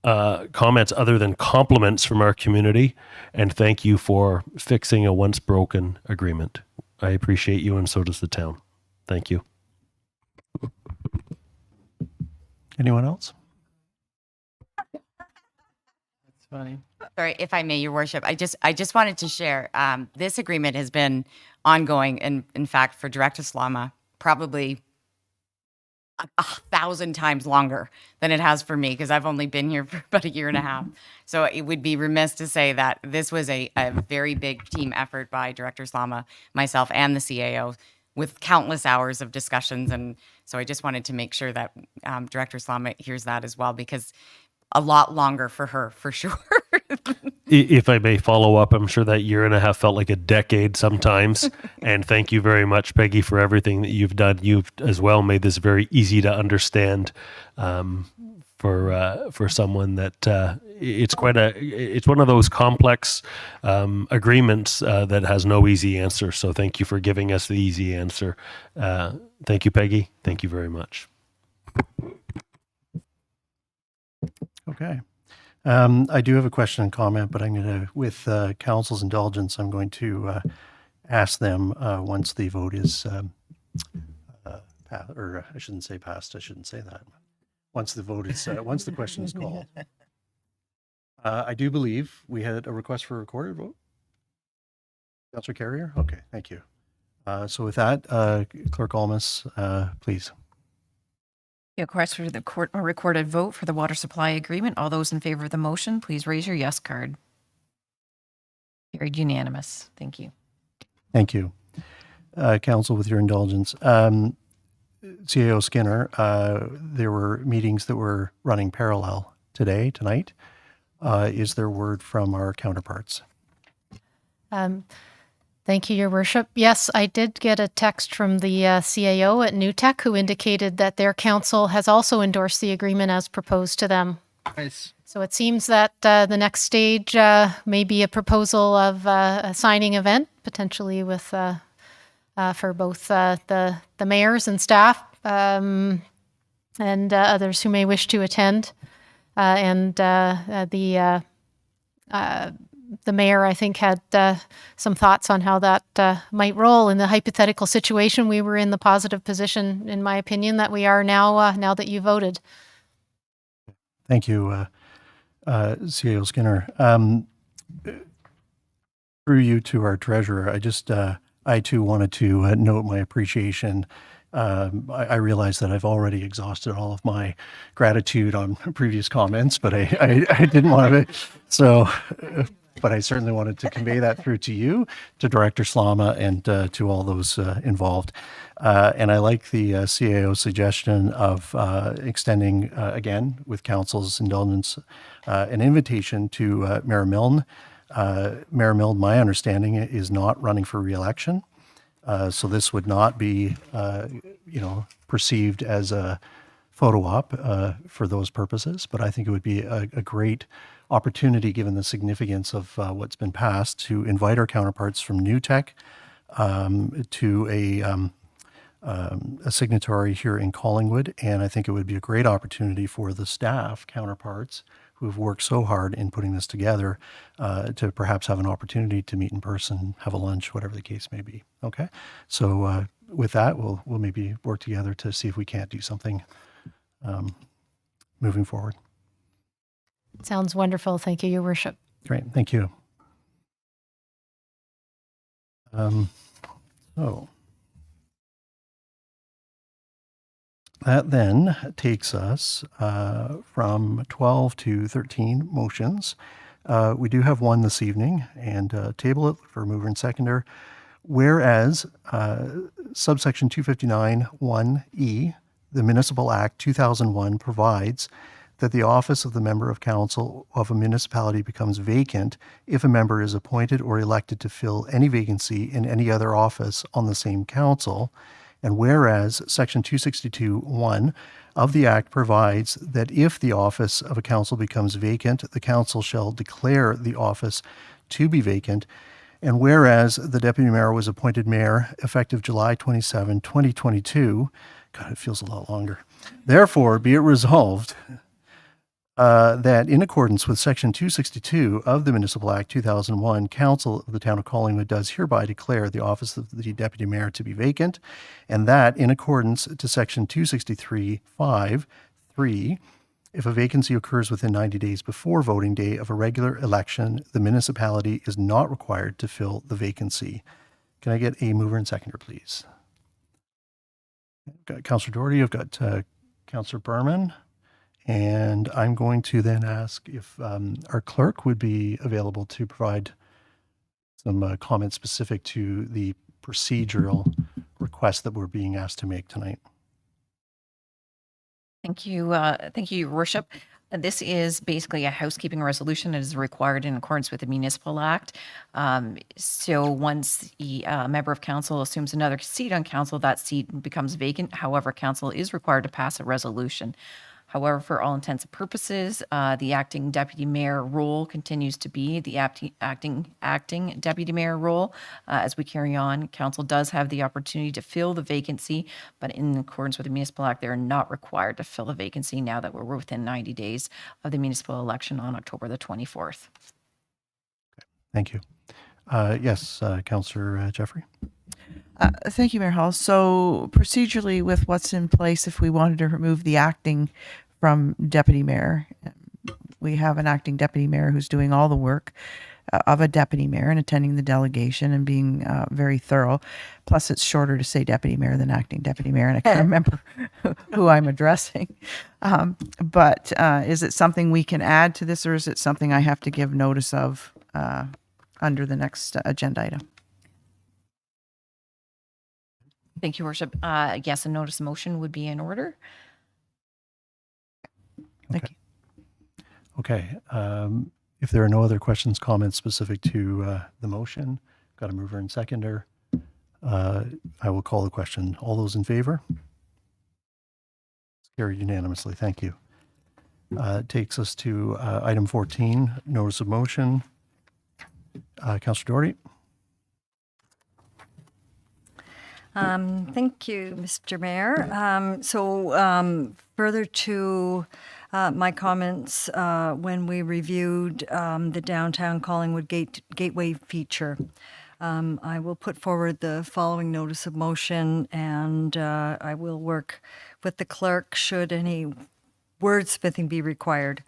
comments other than compliments from our community, and thank you for fixing a once broken agreement. I appreciate you, and so does the town. Thank you. Anyone else? That's funny. Sorry, if I may, Your Worship, I just wanted to share, this agreement has been ongoing, and in fact, for Director Slama, probably 1,000 times longer than it has for me, because I've only been here for about a year and a half. So it would be remiss to say that this was a very big team effort by Director Slama, myself, and the CAO, with countless hours of discussions. And so I just wanted to make sure that Director Slama hears that as well, because a lot longer for her, for sure. If I may follow up, I'm sure that year and a half felt like a decade sometimes. And thank you very much, Peggy, for everything that you've done. You've as well made this very easy to understand for someone that it's one of those complex agreements that has no easy answer. So thank you for giving us the easy answer. Thank you, Peggy. Thank you very much. Okay. I do have a question and comment, but I'm going to, with council's indulgence, I'm going to ask them once the vote is, or I shouldn't say passed, I shouldn't say that. Once the vote is, once the question is called. I do believe we had a request for a recorded vote. Councillor Carrier? Okay, thank you. So with that, Clerk Almas, please. A request for the recorded vote for the water supply agreement. All those in favor of the motion, please raise your yes card. Carried unanimous. Thank you. Thank you. Council, with your indulgence. CAO Skinner, there were meetings that were running parallel tonight. Is there word from our counterparts? Thank you, Your Worship. Yes, I did get a text from the CAO at New Tech, who indicated that their council has also endorsed the agreement as proposed to them. Nice. So it seems that the next stage may be a proposal of a signing event, potentially with for both the mayors and staff and others who may wish to attend. The mayor, I think, had some thoughts on how that might roll in the hypothetical situation. We were in the positive position, in my opinion, that we are now, now that you voted. Thank you, CAO Skinner. Through you to our treasurer, I too wanted to note my appreciation. I realize that I've already exhausted all of my gratitude on previous comments, but I didn't want to, but I certainly wanted to convey that through to you, to Director Slama, and to all those involved. And I like the CAO suggestion of extending, again, with council's indulgence, an invitation to Mayor Milne. Mayor Milne, my understanding, is not running for re-election. So this would not be, perceived as a photo op for those purposes. But I think it would be a great opportunity, given the significance of what's been passed, to invite our counterparts from New Tech to a signatory here in Collingwood. And I think it would be a great opportunity for the staff counterparts who have worked so hard in putting this together to perhaps have an opportunity to meet in person, have a lunch, whatever the case may be. Okay. So with that, we'll maybe work together to see if we can't do something moving forward. Sounds wonderful. Thank you, Your Worship. Great. Thank you. So that then takes us from 12 to 13 motions. We do have one this evening, and table it for mover and seconder. Whereas subsection 259(1)(e), the Municipal Act 2001 provides that the office of the member of council of a municipality becomes vacant if a member is appointed or elected to fill any vacancy in any other office on the same council. And whereas section 262(1) of the Act provides that if the office of a council becomes vacant, the council shall declare the office to be vacant. And whereas the deputy mayor was appointed mayor effective July 27, 2022, God, it feels a lot longer. Therefore, be it resolved that in accordance with Section 262 of the Municipal Act 2001, Council of the Town of Collingwood does hereby declare the office of the Deputy Mayor to be vacant, and that in accordance to Section 263(5)(3), if a vacancy occurs within 90 days before voting day of a regular election, the municipality is not required to fill the vacancy. Can I get a mover and seconder, please? I've got Councillor Doherty, I've got Councillor Berman. And I'm going to then ask if our clerk would be available to provide some comments specific to the procedural request that we're being asked to make tonight. Thank you, Your Worship. This is basically a housekeeping resolution that is required in accordance with the Municipal Act. So once the member of council assumes another seat on council, that seat becomes vacant. However, council is required to pass a resolution. However, for all intents and purposes, the acting deputy mayor role continues to be the acting deputy mayor role. As we carry on, council does have the opportunity to fill the vacancy, but in accordance with the Municipal Act, they're not required to fill the vacancy now that we're within 90 days of the municipal election on October the 24th. Thank you. Yes, Councillor Jeffrey. Thank you, Mayor Hall. So procedurally, with what's in place, if we wanted to remove the acting from deputy mayor, we have an acting deputy mayor who's doing all the work of a deputy mayor and attending the delegation and being very thorough. Plus, it's shorter to say deputy mayor than acting deputy mayor, and I can't remember who I'm addressing. But is it something we can add to this, or is it something I have to give notice of under the next agenda item? Thank you, Worship. Yes, a notice of motion would be in order. Thank you. Okay. If there are no other questions, comments specific to the motion, got a mover and seconder. I will call the question. All those in favor? Carried unanimously. Thank you. Takes us to item 14, notice of motion. Councillor Doherty. Thank you, Mr. Mayor. Further to my comments when we reviewed the downtown Collingwood Gateway feature, I will put forward the following notice of motion, and I will work with the clerk should any wordsmithing be required.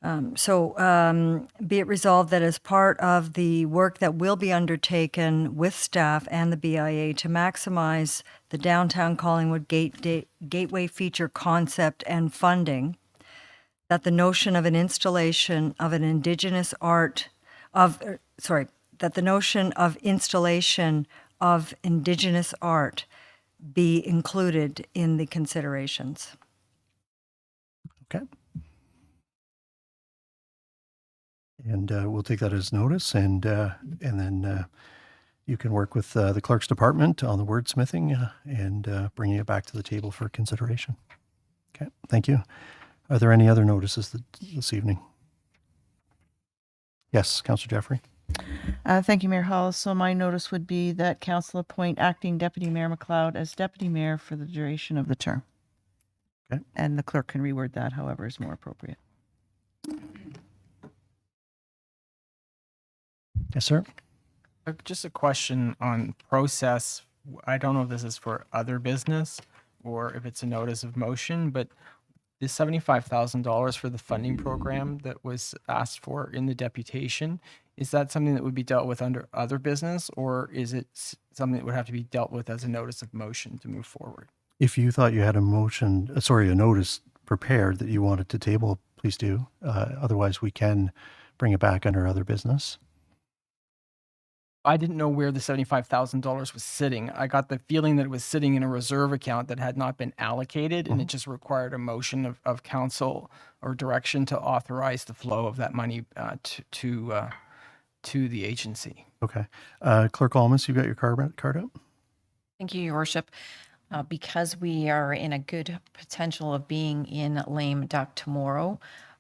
Be it resolved that as part of the work that will be undertaken with staff and the BIA to maximize the downtown Collingwood Gateway feature concept and funding, that the notion of an installation of an Indigenous art that the notion of installation of Indigenous art be included in the considerations. Okay. And we'll take that as notice, and then you can work with the clerk's department on the wordsmithing and bringing it back to the table for consideration. Okay, thank you. Are there any other notices this evening? Yes, Councillor Jeffrey. Thank you, Mayor Hall. So my notice would be that council appoint acting deputy mayor McLeod as deputy mayor for the duration of the term. Okay. And the clerk can reword that however is more appropriate. Yes, sir. Just a question on process. I don't know if this is for other business or if it's a notice of motion, but the $75,000 for the funding program that was asked for in the deputation, is that something that would be dealt with under other business, or is it something that would have to be dealt with as a notice of motion to move forward? If you thought you had a notice prepared that you wanted to table, please do. Otherwise, we can bring it back under other business. I didn't know where the $75,000 was sitting. I got the feeling that it was sitting in a reserve account that had not been allocated, and it just required a motion of council or direction to authorize the flow of that money to the agency. Okay. Clerk Almas, you got your card up? Thank you, Your Worship. Because we are in a good potential of being in lame duck tomorrow,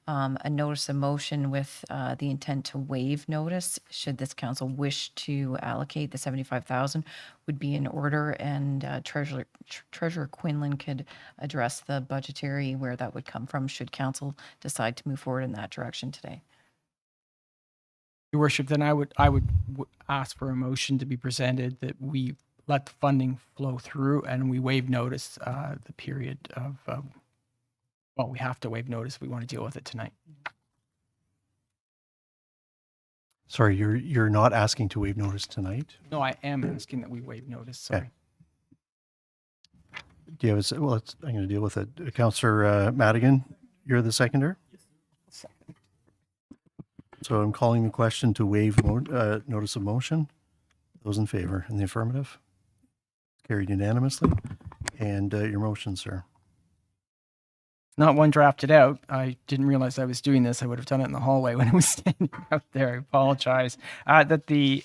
a notice of motion with the intent to waive notice, should this council wish to allocate the 75,000, would be in order, and Treasurer Quinlan could address the budgetary where that would come from should council decide to move forward in that direction today. Your worship, then I would ask for a motion to be presented that we let the funding flow through and we waive notice the period of well, we have to waive notice if we want to deal with it tonight. Sorry, you're not asking to waive notice tonight? No, I am asking that we waive notice. Sorry. Okay. Do you have a, well, I'm going to deal with it. Councillor Madigan, you're the seconder? Yes. So I'm calling the question to waive notice of motion. Those in favor? In the affirmative? Carried unanimously. And your motion, sir. Not one drafted out. I didn't realize I was doing this. I would have done it in the hallway when I was standing out there. I apologize. That the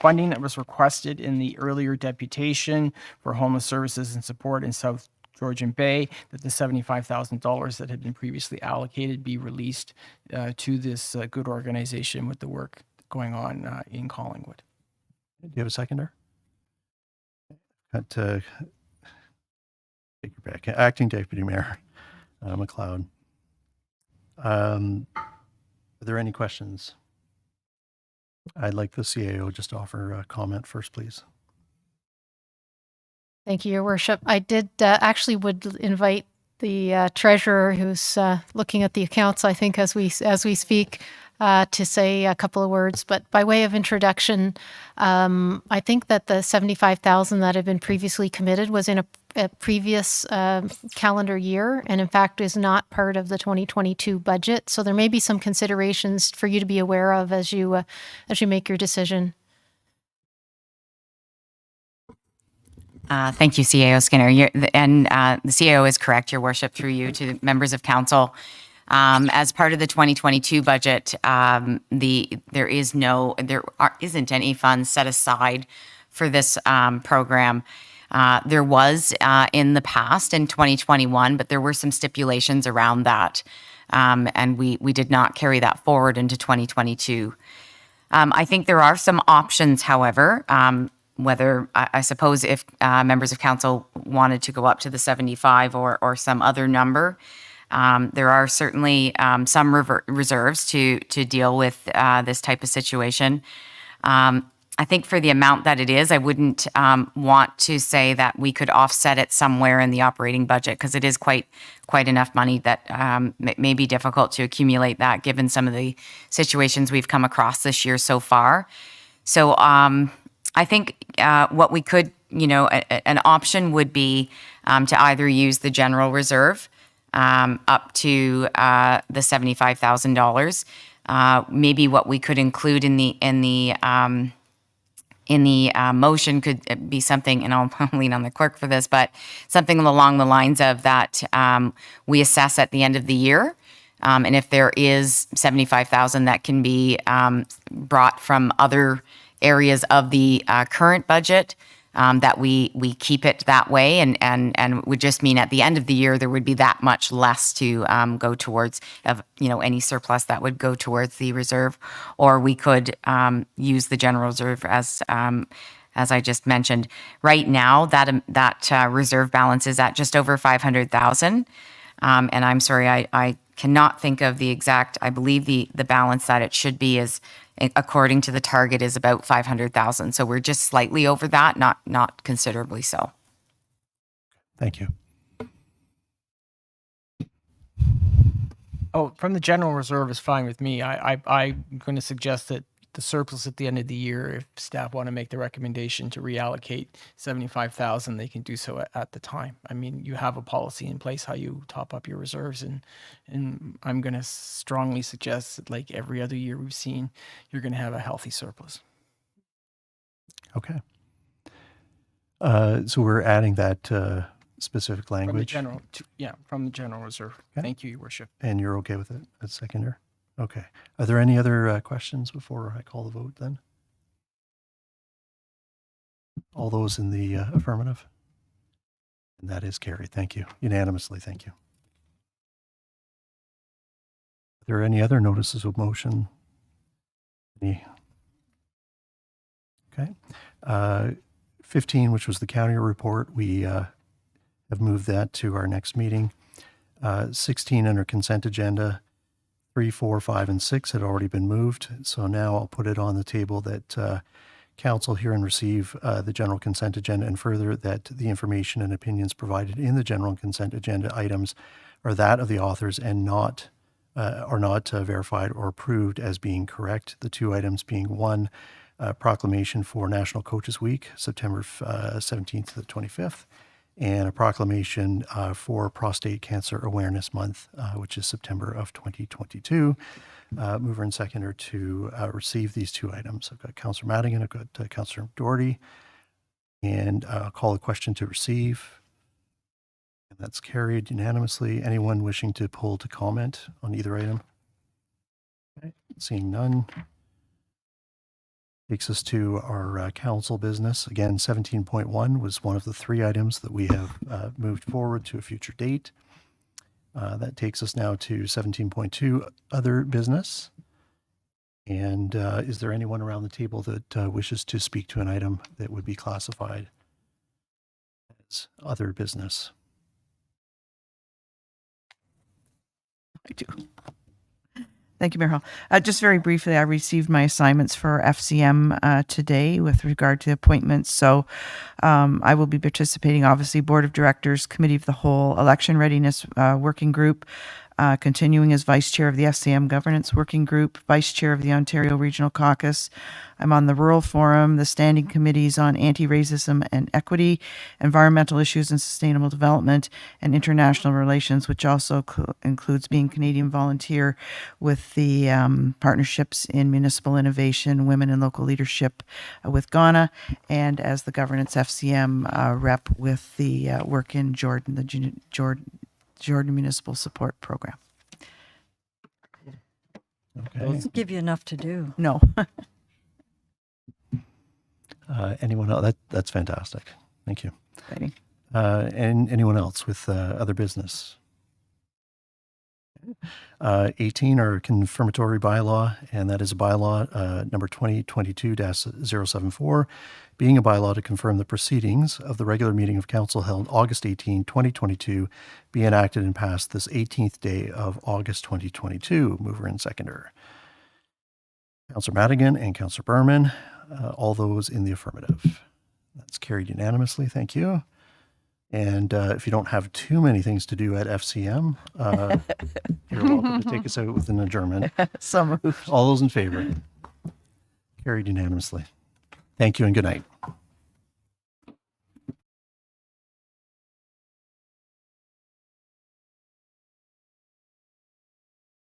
funding that was requested in the earlier deputation for homeless services and support in South Georgian Bay, that the $75,000 that had been previously allocated be released to this good organization with the work going on in Collingwood. Do you have a seconder? Take it back. Acting Deputy Mayor McLeod. Are there any questions? I'd like the CAO just to offer a comment first, please. Thank you, Your Worship. I did actually would invite the treasurer, who's looking at the accounts, I think, as we speak, to say a couple of words. But by way of introduction, I think that the 75,000 that had been previously committed was in a previous calendar year, and in fact is not part of the 2022 budget. So there may be some considerations for you to be aware of as you make your decision. Thank you, CAO Skinner. The CAO is correct, Your Worship, through you to members of council. As part of the 2022 budget, there isn't any funds set aside for this program. There was in the past in 2021, but there were some stipulations around that, and we did not carry that forward into 2022. I think there are some options, however. Whether I suppose if members of council wanted to go up to the 75 or some other number, there are certainly some reserves to deal with this type of situation. I think for the amount that it is, I wouldn't want to say that we could offset it somewhere in the operating budget, because it is quite enough money that it may be difficult to accumulate that given some of the situations we've come across this year so far. So I think what we could, an option would be to either use the general reserve up to the $75,000. Maybe what we could include in the motion could be something, and I'll lean on the clerk for this, but something along the lines of that we assess at the end of the year. And if there is 75,000 that can be brought from other areas of the current budget, that we keep it that way, and would just mean at the end of the year there would be that much less to go towards any surplus that would go towards the reserve, or we could use the general reserve as I just mentioned. Right now, that reserve balance is at just over 500,000, and I'm sorry, I cannot think of the exact. I believe the balance that it should be is, according to the target, is about 500,000. So we're just slightly over that, not considerably so. Thank you. Oh, from the general reserve is fine with me. I'm going to suggest that the surplus at the end of the year, if staff want to make the recommendation to reallocate 75,000, they can do so at the time. I mean, you have a policy in place how you top up your reserves, and I'm going to strongly suggest that, like every other year we've seen, you're going to have a healthy surplus. Okay. So we're adding that specific language. From the general reserve. Okay. Thank you, Your Worship. And you're okay with it as seconder? Okay. Are there any other questions before I call the vote then? All those in the affirmative? And that is carried. Thank you. Unanimously, thank you. Are there any other notices of motion? Any? Okay. 15, which was the county report, we have moved that to our next meeting. 16 under consent agenda, 3, 4, 5, and 6 had already been moved. So now I'll put it on the table that council hear and receive the general consent agenda, and further that the information and opinions provided in the general consent agenda items are that of the authors and are not verified or approved as being correct. The two items being one, proclamation for National Coaches Week, September 17th to the 25th, and a proclamation for Prostate Cancer Awareness Month, which is September of 2022. Mover and seconder to receive these two items. I've got Councillor Madigan, I've got Councillor Doherty, and I'll call a question to receive. And that's carried unanimously. Anyone wishing to pull to comment on either item? Okay. Seeing none. Takes us to our council business. Again, 17.1 was one of the three items that we have moved forward to a future date. That takes us now to 17.2, other business. And is there anyone around the table that wishes to speak to an item that would be classified as other business? I do. Thank you, Mayor Hall. Just very briefly, I received my assignments for FCM today with regard to appointments. So I will be participating, obviously, Board of Directors, Committee of the Whole, Election Readiness Working Group, continuing as Vice Chair of the FCM Governance Working Group, Vice Chair of the Ontario Regional Caucus. I'm on the Rural Forum, the Standing Committees on Anti-Racism and Equity, Environmental Issues and Sustainable Development, and International Relations, which also includes being Canadian volunteer with the Partnerships in Municipal Innovation, Women in Local Leadership with Ghana, and as the Governance FCM rep with the work in Jordan, the Jordan Municipal Support Program. Okay. Doesn't give you enough to do. No. Anyone else? That's fantastic. Thank you. Exciting. And anyone else with other business? 18, our confirmatory bylaw, and that is a bylaw number 2022-074, being a bylaw to confirm the proceedings of the regular meeting of council held August 18, 2022, be enacted and passed this 18th day of August 2022. Mover and seconder. Councillor Madigan and Councillor Berman, all those in the affirmative. That's carried unanimously. Thank you. And if you don't have too many things to do at FCM, you're welcome to take us out with an adjournment. So moved. All those in favor? Carried unanimously. Thank you and good night.